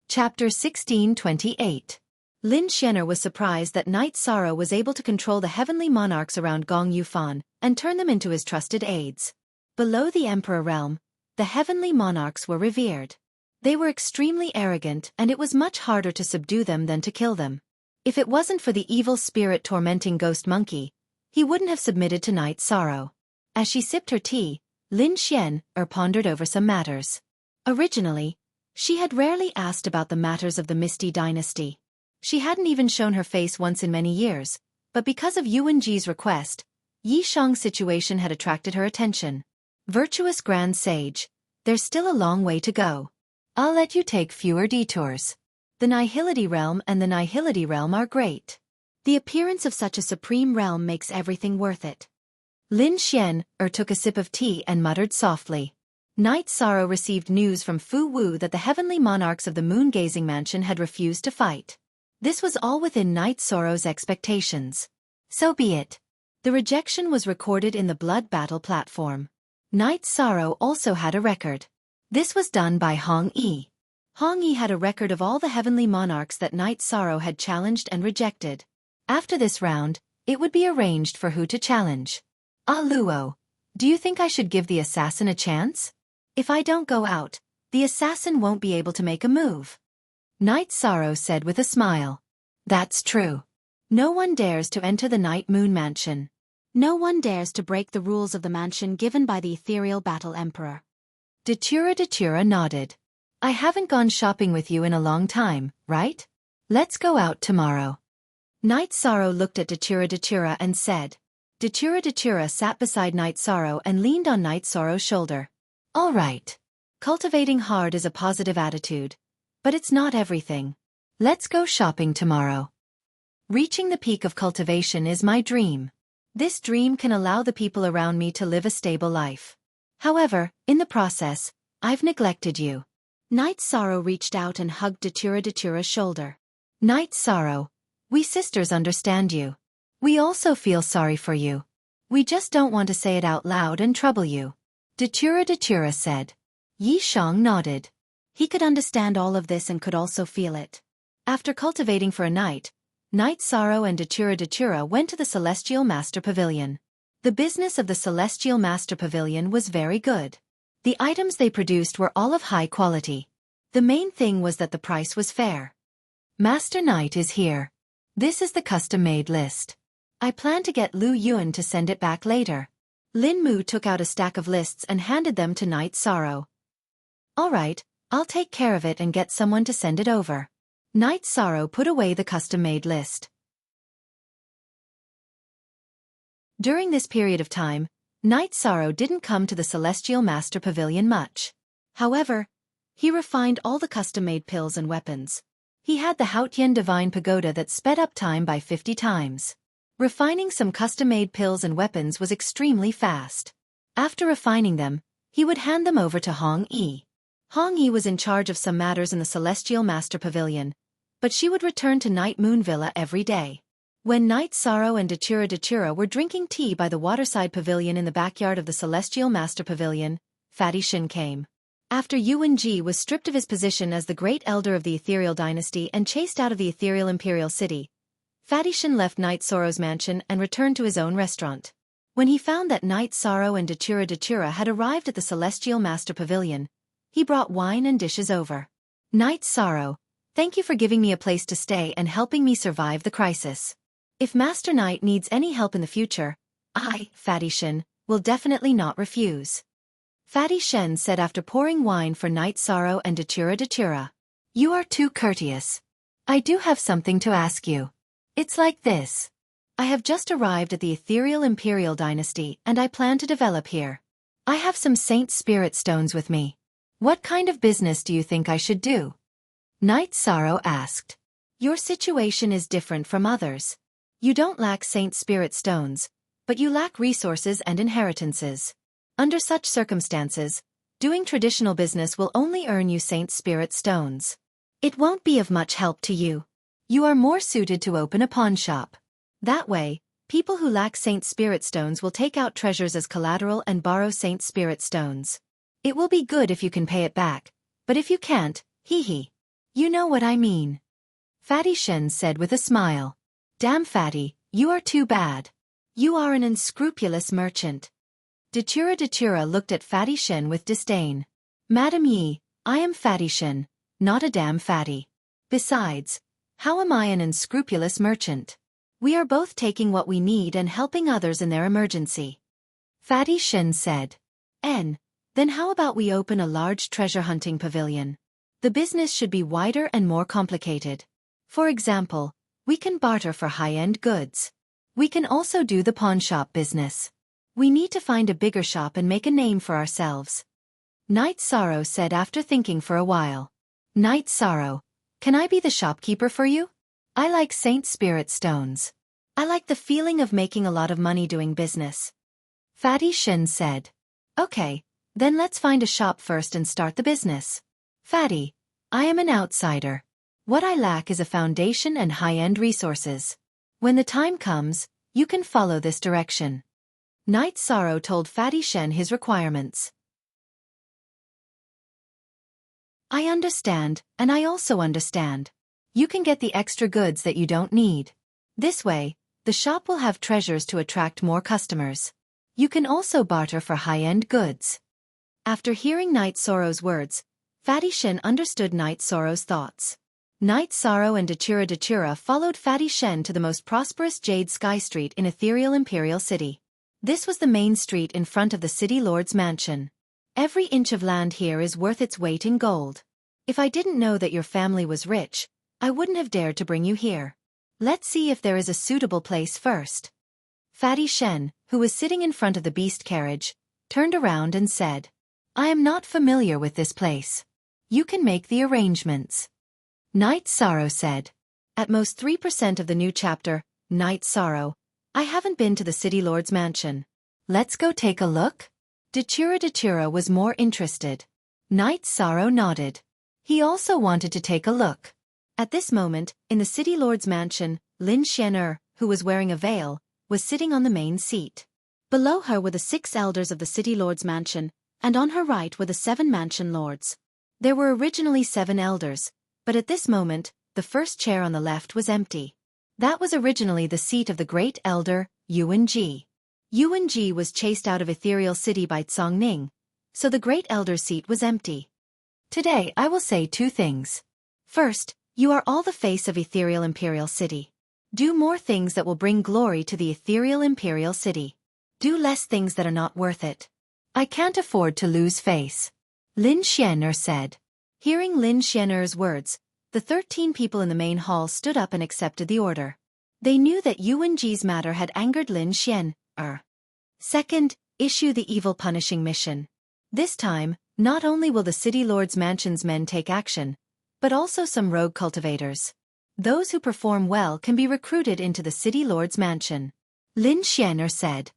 Chapter 1628. Lin Xianer was surprised that Night Sorrow was able to control the heavenly monarchs around Gong Yufan and turn them into his trusted aides. Below the Emperor realm, the heavenly monarchs were revered. They were extremely arrogant and it was much harder to subdue them than to kill them. If it wasn't for the evil spirit tormenting Ghost Monkey, he wouldn't have submitted to Night Sorrow. As she sipped her tea, Lin Xian pondered over some matters. Originally, she had rarely asked about the matters of the Misty Dynasty. She hadn't even shown her face once in many years, but because of Yuan Ji's request, Yi Shang's situation had attracted her attention. Virtuous Grand Sage, there's still a long way to go. I'll let you take fewer detours. The Nihility Realm and the Nihility Realm are great. The appearance of such a supreme realm makes everything worth it. Lin Xian took a sip of tea and muttered softly. Night Sorrow received news from Fu Wu that the heavenly monarchs of the moon-gazing mansion had refused to fight. This was all within Night Sorrow's expectations. So be it. The rejection was recorded in the blood battle platform. Night Sorrow also had a record. This was done by Hong Yi. Hong Yi had a record of all the heavenly monarchs that Night Sorrow had challenged and rejected. After this round, it would be arranged for who to challenge. Ah Luo, do you think I should give the assassin a chance? If I don't go out, the assassin won't be able to make a move. Night Sorrow said with a smile. That's true. No one dares to enter the Night Moon Mansion. No one dares to break the rules of the mansion given by the Ethereal Battle Emperor. Datura nodded. I haven't gone shopping with you in a long time, right? Let's go out tomorrow. Night Sorrow looked at Datura and said. Datura sat beside Night Sorrow and leaned on Night Sorrow's shoulder. All right. Cultivating hard is a positive attitude. But it's not everything. Let's go shopping tomorrow. Reaching the peak of cultivation is my dream. This dream can allow the people around me to live a stable life. However, in the process, I've neglected you. Night Sorrow reached out and hugged Datura's shoulder. Night Sorrow, we sisters understand you. We also feel sorry for you. We just don't want to say it out loud and trouble you. Datura said. Yi Shang nodded. He could understand all of this and could also feel it. After cultivating for a night, Night Sorrow and Datura went to the Celestial Master Pavilion. The business of the Celestial Master Pavilion was very good. The items they produced were all of high quality. The main thing was that the price was fair. Master Knight is here. This is the custom-made list. I plan to get Lu Yuan to send it back later. Lin Mu took out a stack of lists and handed them to Night Sorrow. All right, I'll take care of it and get someone to send it over. Night Sorrow put away the custom-made list. During this period of time, Night Sorrow didn't come to the Celestial Master Pavilion much. However, he refined all the custom-made pills and weapons. He had the Haotian Divine Pagoda that sped up time by 50 times. Refining some custom-made pills and weapons was extremely fast. After refining them, he would hand them over to Hong Yi. Hong Yi was in charge of some matters in the Celestial Master Pavilion, but she would return to Night Moon Villa every day. When Night Sorrow and Datura were drinking tea by the waterside pavilion in the backyard of the Celestial Master Pavilion, Fatty Shin came. After Yuan Ji was stripped of his position as the Great Elder of the Ethereal Dynasty and chased out of the Ethereal Imperial City, Fatty Shin left Night Sorrow's mansion and returned to his own restaurant. When he found that Night Sorrow and Datura had arrived at the Celestial Master Pavilion, he brought wine and dishes over. Night Sorrow, thank you for giving me a place to stay and helping me survive the crisis. If Master Knight needs any help in the future, I, Fatty Shin, will definitely not refuse. Fatty Shen said after pouring wine for Night Sorrow and Datura. You are too courteous. I do have something to ask you. It's like this. I have just arrived at the Ethereal Imperial Dynasty and I plan to develop here. I have some Saint Spirit Stones with me. What kind of business do you think I should do? Night Sorrow asked. Your situation is different from others. You don't lack Saint Spirit Stones, but you lack resources and inheritances. Under such circumstances, doing traditional business will only earn you Saint Spirit Stones. It won't be of much help to you. You are more suited to open a pawn shop. That way, people who lack Saint Spirit Stones will take out treasures as collateral and borrow Saint Spirit Stones. It will be good if you can pay it back, but if you can't, hee. You know what I mean. Fatty Shen said with a smile. Damn Fatty, you are too bad. You are an unscrupulous merchant. Datura looked at Fatty Shen with disdain. Madam Yi, I am Fatty Shen, not a damn fatty. Besides, how am I an unscrupulous merchant? We are both taking what we need and helping others in their emergency. Fatty Shen said. Then how about we open a large treasure hunting pavilion? The business should be wider and more complicated. For example, we can barter for high-end goods. We can also do the pawn shop business. We need to find a bigger shop and make a name for ourselves. Night Sorrow said after thinking for a while. Night Sorrow, can I be the shopkeeper for you? I like Saint Spirit Stones. I like the feeling of making a lot of money doing business. Fatty Shin said. Okay, then let's find a shop first and start the business. Fatty, I am an outsider. What I lack is a foundation and high-end resources. When the time comes, you can follow this direction. Night Sorrow told Fatty Shen his requirements. I understand, and I also understand. You can get the extra goods that you don't need. This way, the shop will have treasures to attract more customers. You can also barter for high-end goods. After hearing Night Sorrow's words, Fatty Shen understood Night Sorrow's thoughts. Night Sorrow and Datura followed Fatty Shen to the most prosperous Jade Sky Street in Ethereal Imperial City. This was the main street in front of the City Lord's mansion. Every inch of land here is worth its weight in gold. If I didn't know that your family was rich, I wouldn't have dared to bring you here. Let's see if there is a suitable place first. Fatty Shen, who was sitting in front of the beast carriage, turned around and said, I am not familiar with this place. You can make the arrangements. Night Sorrow said. At most 3% of the new chapter, Night Sorrow, I haven't been to the City Lord's mansion. Let's go take a look? Datura was more interested. Night Sorrow nodded. He also wanted to take a look. At this moment, in the City Lord's mansion, Lin Xian'er, who was wearing a veil, was sitting on the main seat. Below her were the 6 elders of the City Lord's mansion, and on her right were the 7 mansion lords. There were originally 7 elders, but at this moment, the first chair on the left was empty. That was originally the seat of the Great Elder, Yuan Ji. Yuan Ji was chased out of Ethereal City by Tsongning, so the Great Elder's seat was empty. Today I will say 2 things. First, you are all the face of Ethereal Imperial City. Do more things that will bring glory to the Ethereal Imperial City. Do less things that are not worth it. I can't afford to lose face. Lin Xian'er said. Hearing Lin Xian'er's words, the 13 people in the main hall stood up and accepted the order. They knew that Yuan Ji's matter had angered Lin Xian, Second, issue the evil punishing mission. This time, not only will the City Lord's Mansion's men take action, but also some rogue cultivators. Those who perform well can be recruited into the City Lord's Mansion. Lin Xianer said.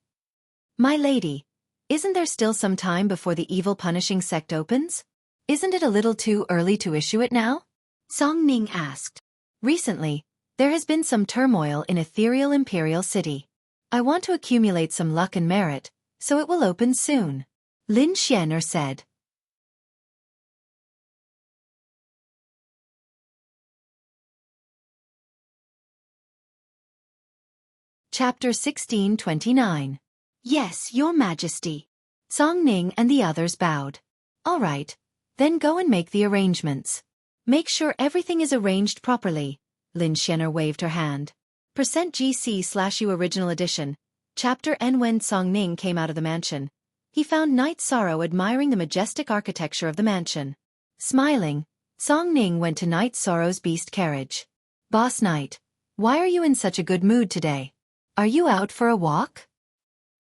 My lady, isn't there still some time before the evil punishing sect opens? Isn't it a little too early to issue it now? Song Ning asked. Recently, there has been some turmoil in ethereal Imperial City. I want to accumulate some luck and merit, so it will open soon. Lin Xianer said. Chapter 1629. Yes, Your Majesty. Song Ning and the others bowed. All right, then go and make the arrangements. Make sure everything is arranged properly. Lin Xianer waved her hand. %GC/U Original Edition. Chapter N. When Song Ning came out of the mansion, he found Night Sorrow admiring the majestic architecture of the mansion. Smiling, Song Ning went to Night Sorrow's beast carriage. Boss Night, why are you in such a good mood today? Are you out for a walk?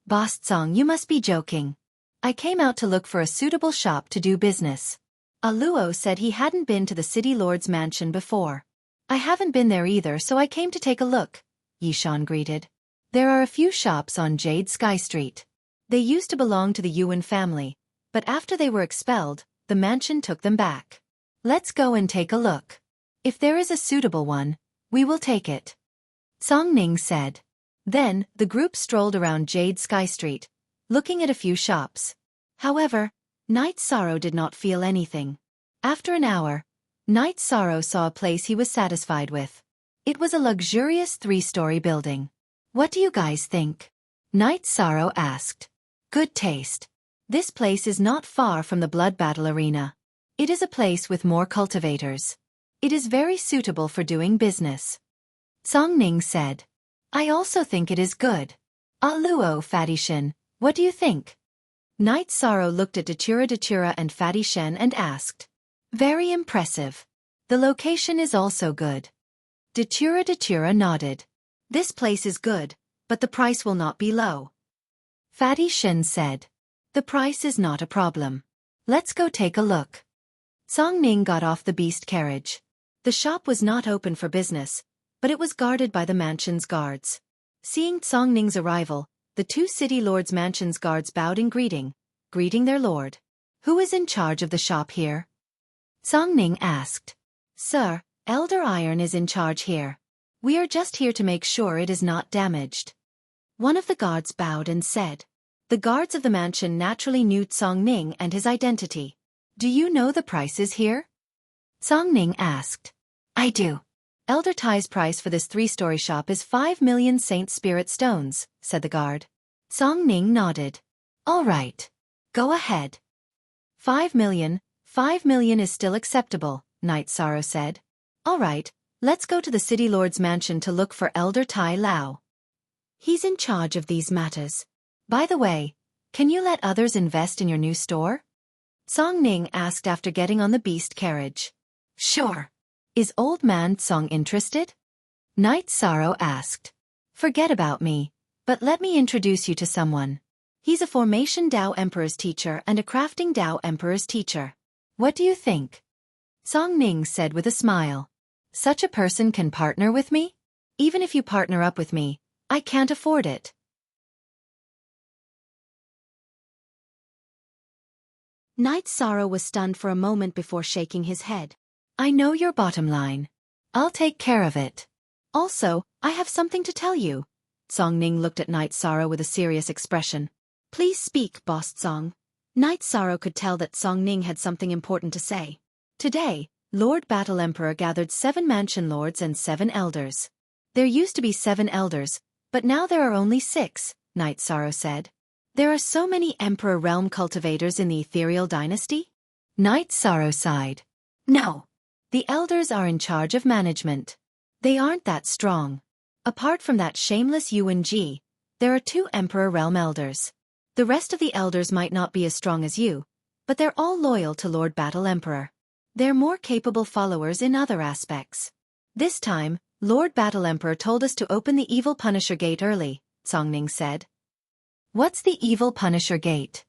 Boss Song, you must be joking. I came out to look for a suitable shop to do business. Aluo said he hadn't been to the City Lord's Mansion before. I haven't been there either, so I came to take a look, Yishan greeted. There are a few shops on Jade Sky Street. They used to belong to the Yuan family, but after they were expelled, the mansion took them back. Let's go and take a look. If there is a suitable one, we will take it. Song Ning said. Then, the group strolled around Jade Sky Street, looking at a few shops. However, Night Sorrow did not feel anything. After an hour, Night Sorrow saw a place he was satisfied with. It was a luxurious 3-story building. What do you guys think? Night Sorrow asked. Good taste. This place is not far from the blood battle arena. It is a place with more cultivators. It is very suitable for doing business. Song Ning said. I also think it is good. Luo Fatty Shen, what do you think? Night Sorrow looked at Datura and Fatty Shen and asked. Very impressive. The location is also good. Datura nodded. This place is good, but the price will not be low. Fatty Shen said. The price is not a problem. Let's go take a look. Song Ning got off the beast carriage. The shop was not open for business, but it was guarded by the mansion's guards. Seeing Song Ning's arrival, the 2 City Lord's Mansion's guards bowed in greeting their lord. Who is in charge of the shop here? Song Ning asked. Sir, Elder Iron is in charge here. We are just here to make sure it is not damaged. One of the guards bowed and said. The guards of the mansion naturally knew Song Ning and his identity. Do you know the prices here? Song Ning asked. I do. Elder Tai's price for this 3-story shop is 5 million Saint Spirit Stones, said the guard. Song Ning nodded. All right. Go ahead. 5 million is still acceptable, Night Sorrow said. All right, let's go to the City Lord's Mansion to look for Elder Tai Lao. He's in charge of these matters. By the way, can you let others invest in your new store? Song Ning asked after getting on the beast carriage. Sure. Is Old Man Song interested? Night Sorrow asked. Forget about me, but let me introduce you to someone. He's a Formation Dao Emperor's teacher and a Crafting Dao Emperor's teacher. What do you think? Song Ning said with a smile. Such a person can partner with me? Even if you partner up with me, I can't afford it. Night Sorrow was stunned for a moment before shaking his head. I know your bottom line. I'll take care of it. Also, I have something to tell you. Song Ning looked at Night Sorrow with a serious expression. Please speak, Boss Song. Night Sorrow could tell that Song Ning had something important to say. Today, Lord Battle Emperor gathered 7 mansion lords and 7 elders. There used to be 7 elders, but now there are only 6, Night Sorrow said. There are so many Emperor Realm cultivators in the Ethereal Dynasty? Night Sorrow sighed. No. The elders are in charge of management. They aren't that strong. Apart from that shameless Yuan Ji, there are 2 Emperor Realm elders. The rest of the elders might not be as strong as you, but they're all loyal to Lord Battle Emperor. They're more capable followers in other aspects. This time, Lord Battle Emperor told us to open the Evil Punisher Gate early, Song Ning said. What's the Evil Punisher Gate?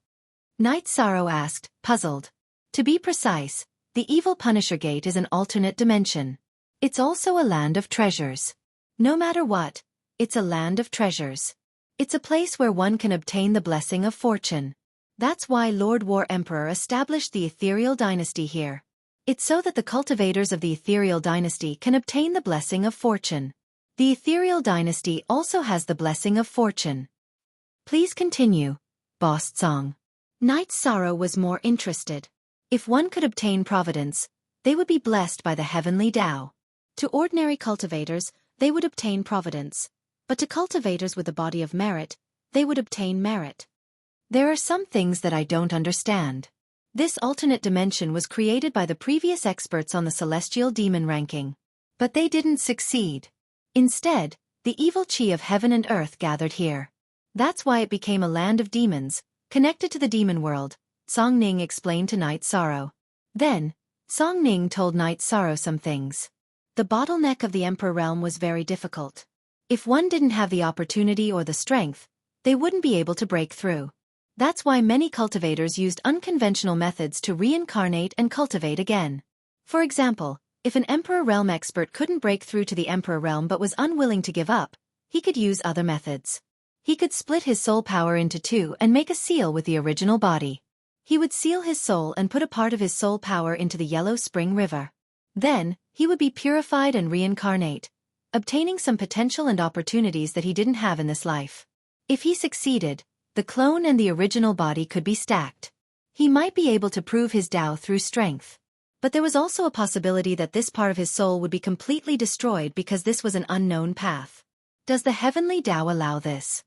Night Sorrow asked, puzzled. To be precise, the Evil Punisher Gate is an alternate dimension. It's also a land of treasures. No matter what, it's a land of treasures. It's a place where one can obtain the blessing of fortune. That's why Lord War Emperor established the Ethereal Dynasty here. It's so that the cultivators of the Ethereal Dynasty can obtain the blessing of fortune. The Ethereal Dynasty also has the blessing of fortune. Please continue, Boss Song. Night Sorrow was more interested. If one could obtain providence, they would be blessed by the heavenly Tao. To ordinary cultivators, they would obtain providence. But to cultivators with a body of merit, they would obtain merit. There are some things that I don't understand. This alternate dimension was created by the previous experts on the celestial demon ranking. But they didn't succeed. Instead, the evil chi of heaven and earth gathered here. That's why it became a land of demons, connected to the demon world, Song Ning explained to Night Sorrow. Then, Song Ning told Night Sorrow some things. The bottleneck of the Emperor realm was very difficult. If one didn't have the opportunity or the strength, they wouldn't be able to break through. That's why many cultivators used unconventional methods to reincarnate and cultivate again. For example, if an Emperor realm expert couldn't break through to the Emperor realm but was unwilling to give up, he could use other methods. He could split his soul power into two and make a seal with the original body. He would seal his soul and put a part of his soul power into the Yellow Spring River. Then, he would be purified and reincarnate, obtaining some potential and opportunities that he didn't have in this life. If he succeeded, the clone and the original body could be stacked. He might be able to prove his Tao through strength. But there was also a possibility that this part of his soul would be completely destroyed because this was an unknown path. Does the heavenly Tao allow this?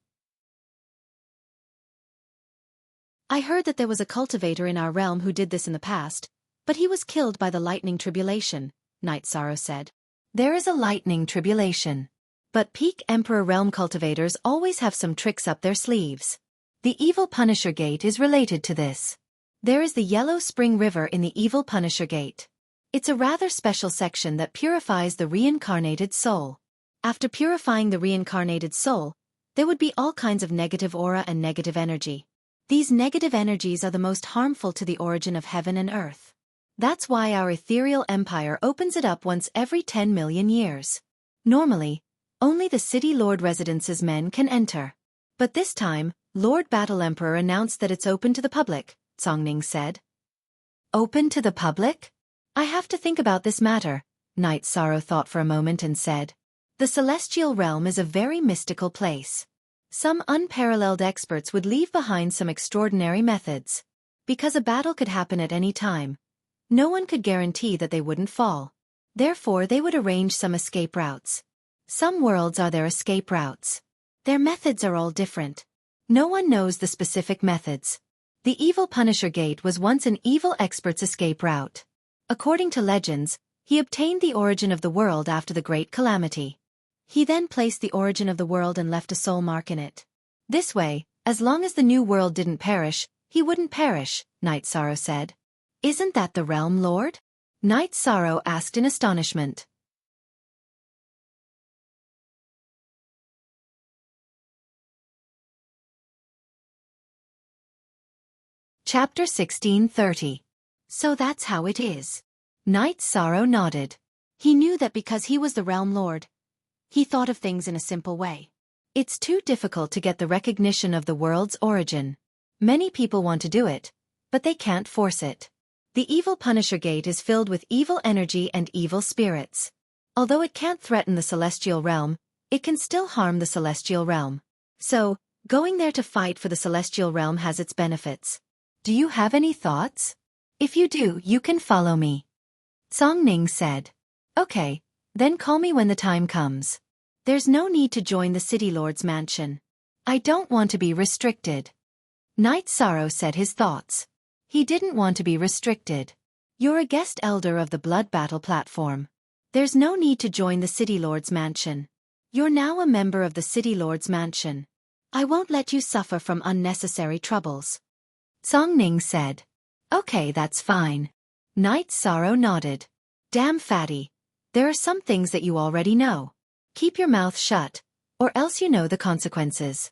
I heard that there was a cultivator in our realm who did this in the past, but he was killed by the lightning tribulation, Night Sorrow said. There is a lightning tribulation. But peak Emperor realm cultivators always have some tricks up their sleeves. The Evil Punisher Gate is related to this. There is the Yellow Spring River in the Evil Punisher Gate. It's a rather special section that purifies the reincarnated soul. After purifying the reincarnated soul, there would be all kinds of negative aura and negative energy. These negative energies are the most harmful to the origin of heaven and earth. That's why our ethereal empire opens it up once every 10 million years. Normally, only the City Lord Residence's men can enter. But this time, Lord Battle Emperor announced that it's open to the public, Songning said. Open to the public? I have to think about this matter, Night Sorrow thought for a moment and said. The celestial realm is a very mystical place. Some unparalleled experts would leave behind some extraordinary methods. Because a battle could happen at any time, no one could guarantee that they wouldn't fall. Therefore they would arrange some escape routes. Some worlds are their escape routes. Their methods are all different. No one knows the specific methods. The Evil Punisher Gate was once an evil expert's escape route. According to legends, he obtained the origin of the world after the Great Calamity. He then placed the origin of the world and left a soul mark in it. This way, as long as the new world didn't perish, he wouldn't perish, Night Sorrow said. Isn't that the Realm Lord? Night Sorrow asked in astonishment. Chapter 1630. So that's how it is. Night Sorrow nodded. He knew that because he was the Realm Lord, he thought of things in a simple way. It's too difficult to get the recognition of the world's origin. Many people want to do it, but they can't force it. The Evil Punisher Gate is filled with evil energy and evil spirits. Although it can't threaten the celestial realm, it can still harm the celestial realm. So, going there to fight for the celestial realm has its benefits. Do you have any thoughts? If you do, you can follow me. Song Ning said. Okay, then call me when the time comes. There's no need to join the City Lord's mansion. I don't want to be restricted. Night Sorrow said his thoughts. He didn't want to be restricted. You're a guest elder of the Blood Battle platform. There's no need to join the City Lord's mansion. You're now a member of the City Lord's mansion. I won't let you suffer from unnecessary troubles. Song Ning said. Okay, that's fine. Night Sorrow nodded. Damn fatty. There are some things that you already know. Keep your mouth shut, or else you know the consequences.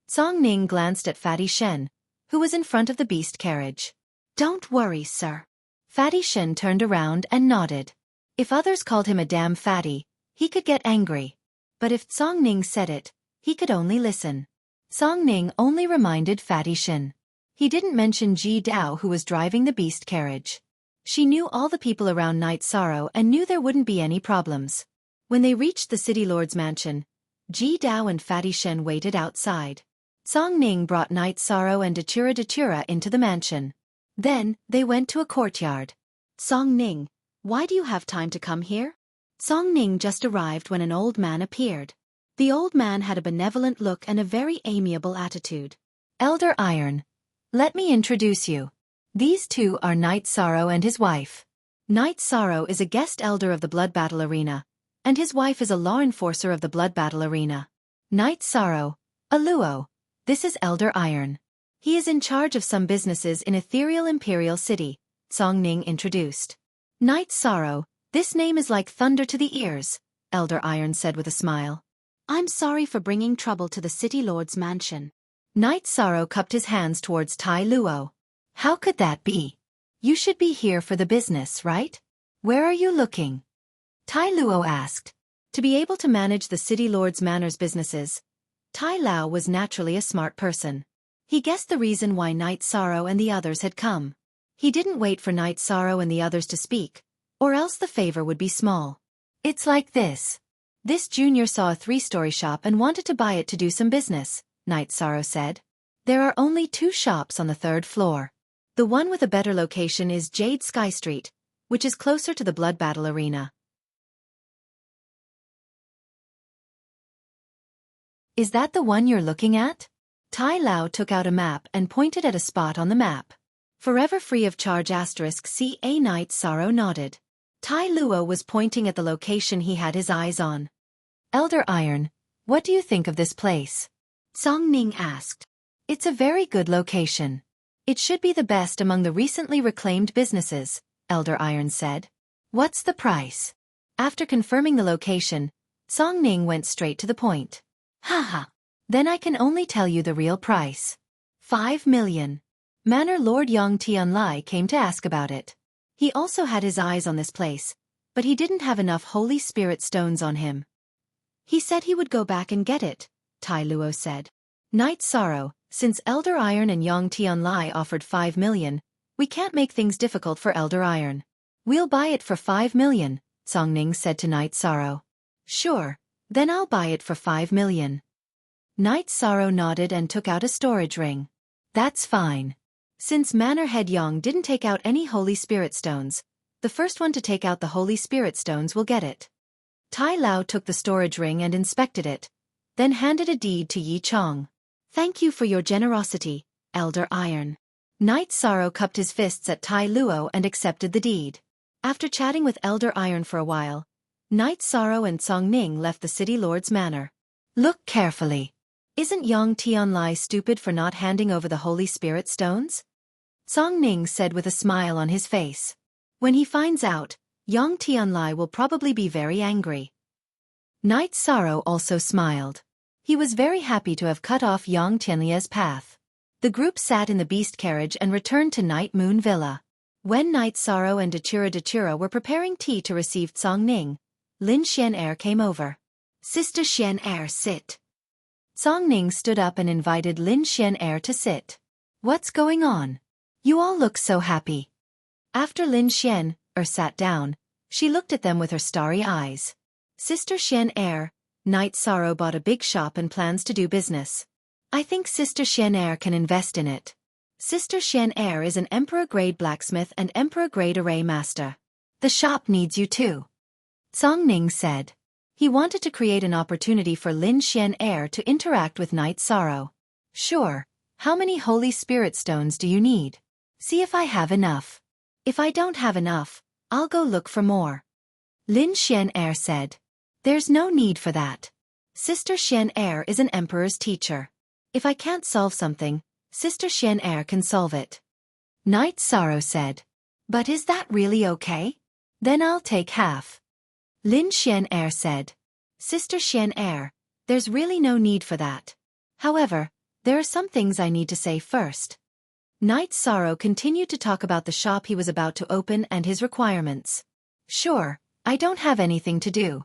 Song Ning glanced at Fatty Shen, who was in front of the beast carriage. Don't worry, sir. Fatty Shen turned around and nodded. If others called him a damn fatty, he could get angry. But if Song Ning said it, he could only listen. Song Ning only reminded Fatty Shen. He didn't mention Ji Dao, who was driving the beast carriage. She knew all the people around Night Sorrow and knew there wouldn't be any problems. When they reached the city lord's mansion, Ji Dao and Fatty Shen waited outside. Song Ning brought Night Sorrow and Datura into the mansion. Then, they went to a courtyard. Song Ning, why do you have time to come here? Song Ning just arrived when an old man appeared. The old man had a benevolent look and a very amiable attitude. Elder Iron. Let me introduce you. These two are Night Sorrow and his wife. Night Sorrow is a guest elder of the Blood Battle Arena, and his wife is a law enforcer of the Blood Battle Arena. Night Sorrow, a Luo. This is Elder Iron. He is in charge of some businesses in Ethereal Imperial City, Song Ning introduced. Night Sorrow, this name is like thunder to the ears, Elder Iron said with a smile. I'm sorry for bringing trouble to the city lord's mansion. Night Sorrow cupped his hands towards Tai Luo. How could that be? You should be here for the business, right? Where are you looking? Tai Luo asked. To be able to manage the city lord's manor's businesses, Tai Lao was naturally a smart person. He guessed the reason why Night Sorrow and the others had come. He didn't wait for Night Sorrow and the others to speak, or else the favor would be small. It's like this. This junior saw a 3-story shop and wanted to buy it to do some business, Night Sorrow said. There are only 2 shops on the 3rd floor. The one with a better location is Jade Sky Street, which is closer to the Blood Battle Arena. Is that the one you're looking at? Tai Lao took out a map and pointed at a spot on the map. Forever free of charge *CA. Night Sorrow nodded. Tai Luo was pointing at the location he had his eyes on. Elder Iron, what do you think of this place? Song Ning asked. It's a very good location. It should be the best among the recently reclaimed businesses, Elder Iron said. What's the price? After confirming the location, Song Ning went straight to the point. Haha. Then I can only tell you the real price. 5 million. Manor Lord Yang Tianlai came to ask about it. He also had his eyes on this place, but he didn't have enough Holy Spirit stones on him. He said he would go back and get it, Tai Luo said. Night Sorrow, since Elder Iron and Yang Tianlai offered 5 million, we can't make things difficult for Elder Iron. We'll buy it for 5 million, Song Ning said to Night Sorrow. Sure, then I'll buy it for 5 million. Night Sorrow nodded and took out a storage ring. That's fine. Since Manor Head Yang didn't take out any Holy Spirit stones, the first one to take out the Holy Spirit stones will get it. Tai Lao took the storage ring and inspected it, then handed a deed to Yi Chong. Thank you for your generosity, Elder Iron. Night Sorrow cupped his fists at Tai Luo and accepted the deed. After chatting with Elder Iron for a while, Night Sorrow and Song Ning left the city lord's manor. Look carefully. Isn't Yang Tianlai stupid for not handing over the Holy Spirit stones? Song Ning said with a smile on his face. When he finds out, Yang Tianlai will probably be very angry. Night Sorrow also smiled. He was very happy to have cut off Yang Tianlai's path. The group sat in the beast carriage and returned to Night Moon Villa. When Night Sorrow and Datura were preparing tea to receive Song Ning, Lin Xian'er came over. Sister Xian'er, sit. Song Ning stood up and invited Lin Xian'er to sit. What's going on? You all look so happy. After Lin Xian'er sat down, she looked at them with her starry eyes. Sister Xian'er, Night Sorrow bought a big shop and plans to do business. I think Sister Xian'er can invest in it. Sister Xian'er is an Emperor-grade blacksmith and Emperor-grade array master. The shop needs you too. Song Ning said. He wanted to create an opportunity for Lin Xian'er to interact with Night Sorrow. Sure. How many Holy Spirit stones do you need? See if I have enough. If I don't have enough, I'll go look for more. Lin Xian'er said. There's no need for that. Sister Xian'er is an emperor's teacher. If I can't solve something, Sister Xian'er can solve it. Night Sorrow said. But is that really okay? Then I'll take half. Lin Xian'er said. Sister Xian'er, there's really no need for that. However, There are some things I need to say first. Knight Sorrow continued to talk about the shop he was about to open and his requirements. Sure, I don't have anything to do.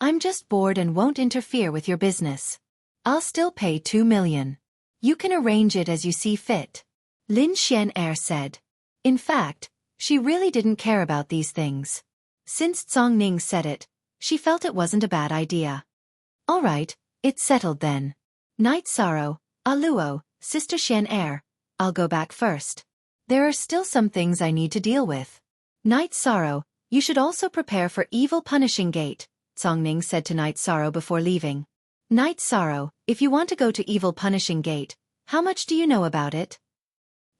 I'm just bored and won't interfere with your business. I'll still pay 2 million. You can arrange it as you see fit. Lin Xian'er said. In fact, she really didn't care about these things. Since Zhang Ning said it, she felt it wasn't a bad idea. All right, it's settled then. Knight Sorrow, Aluo, Sister Xian'er, I'll go back first. There are still some things I need to deal with. Knight Sorrow, you should also prepare for Evil Punishing Gate, Zhang Ning said to Knight Sorrow before leaving. Knight Sorrow, if you want to go to Evil Punishing Gate, how much do you know about it?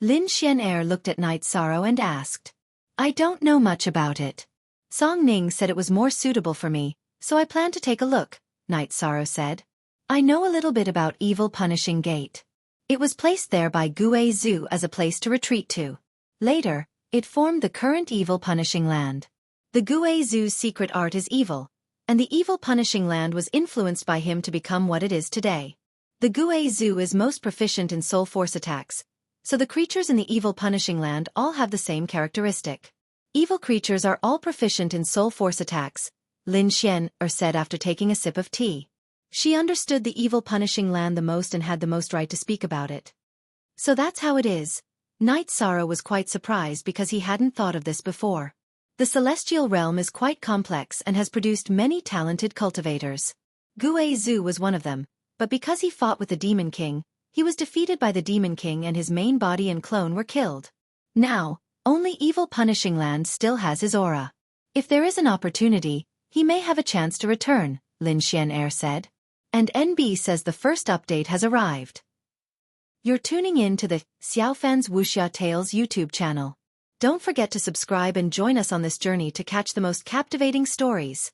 Lin Xian'er looked at Knight Sorrow and asked. I don't know much about it. Zhang Ning said it was more suitable for me, so I plan to take a look, Knight Sorrow said. I know a little bit about Evil Punishing Gate. It was placed there by Gue Zhu as a place to retreat to. Later, it formed the current Evil Punishing Land. The Gue Zhu's secret art is evil, and the Evil Punishing Land was influenced by him to become what it is today. The Gue Zhu is most proficient in soul force attacks, so the creatures in the Evil Punishing Land all have the same characteristic. Evil creatures are all proficient in soul force attacks, Lin Xian'er said after taking a sip of tea. She understood the Evil Punishing Land the most and had the most right to speak about it. So that's how it is. Knight Sorrow was quite surprised because he hadn't thought of this before. The celestial realm is quite complex and has produced many talented cultivators. Gue Zhu was one of them, but because he fought with the Demon King, he was defeated by the Demon King and his main body and clone were killed. Now, only Evil Punishing Land still has his aura. If there is an opportunity, he may have a chance to return, Lin Xian'er said. And NB says the first update has arrived. You're tuning in to the Xiaofan's Wuxia Tales YouTube channel. Don't forget to subscribe and join us on this journey to catch the most captivating stories.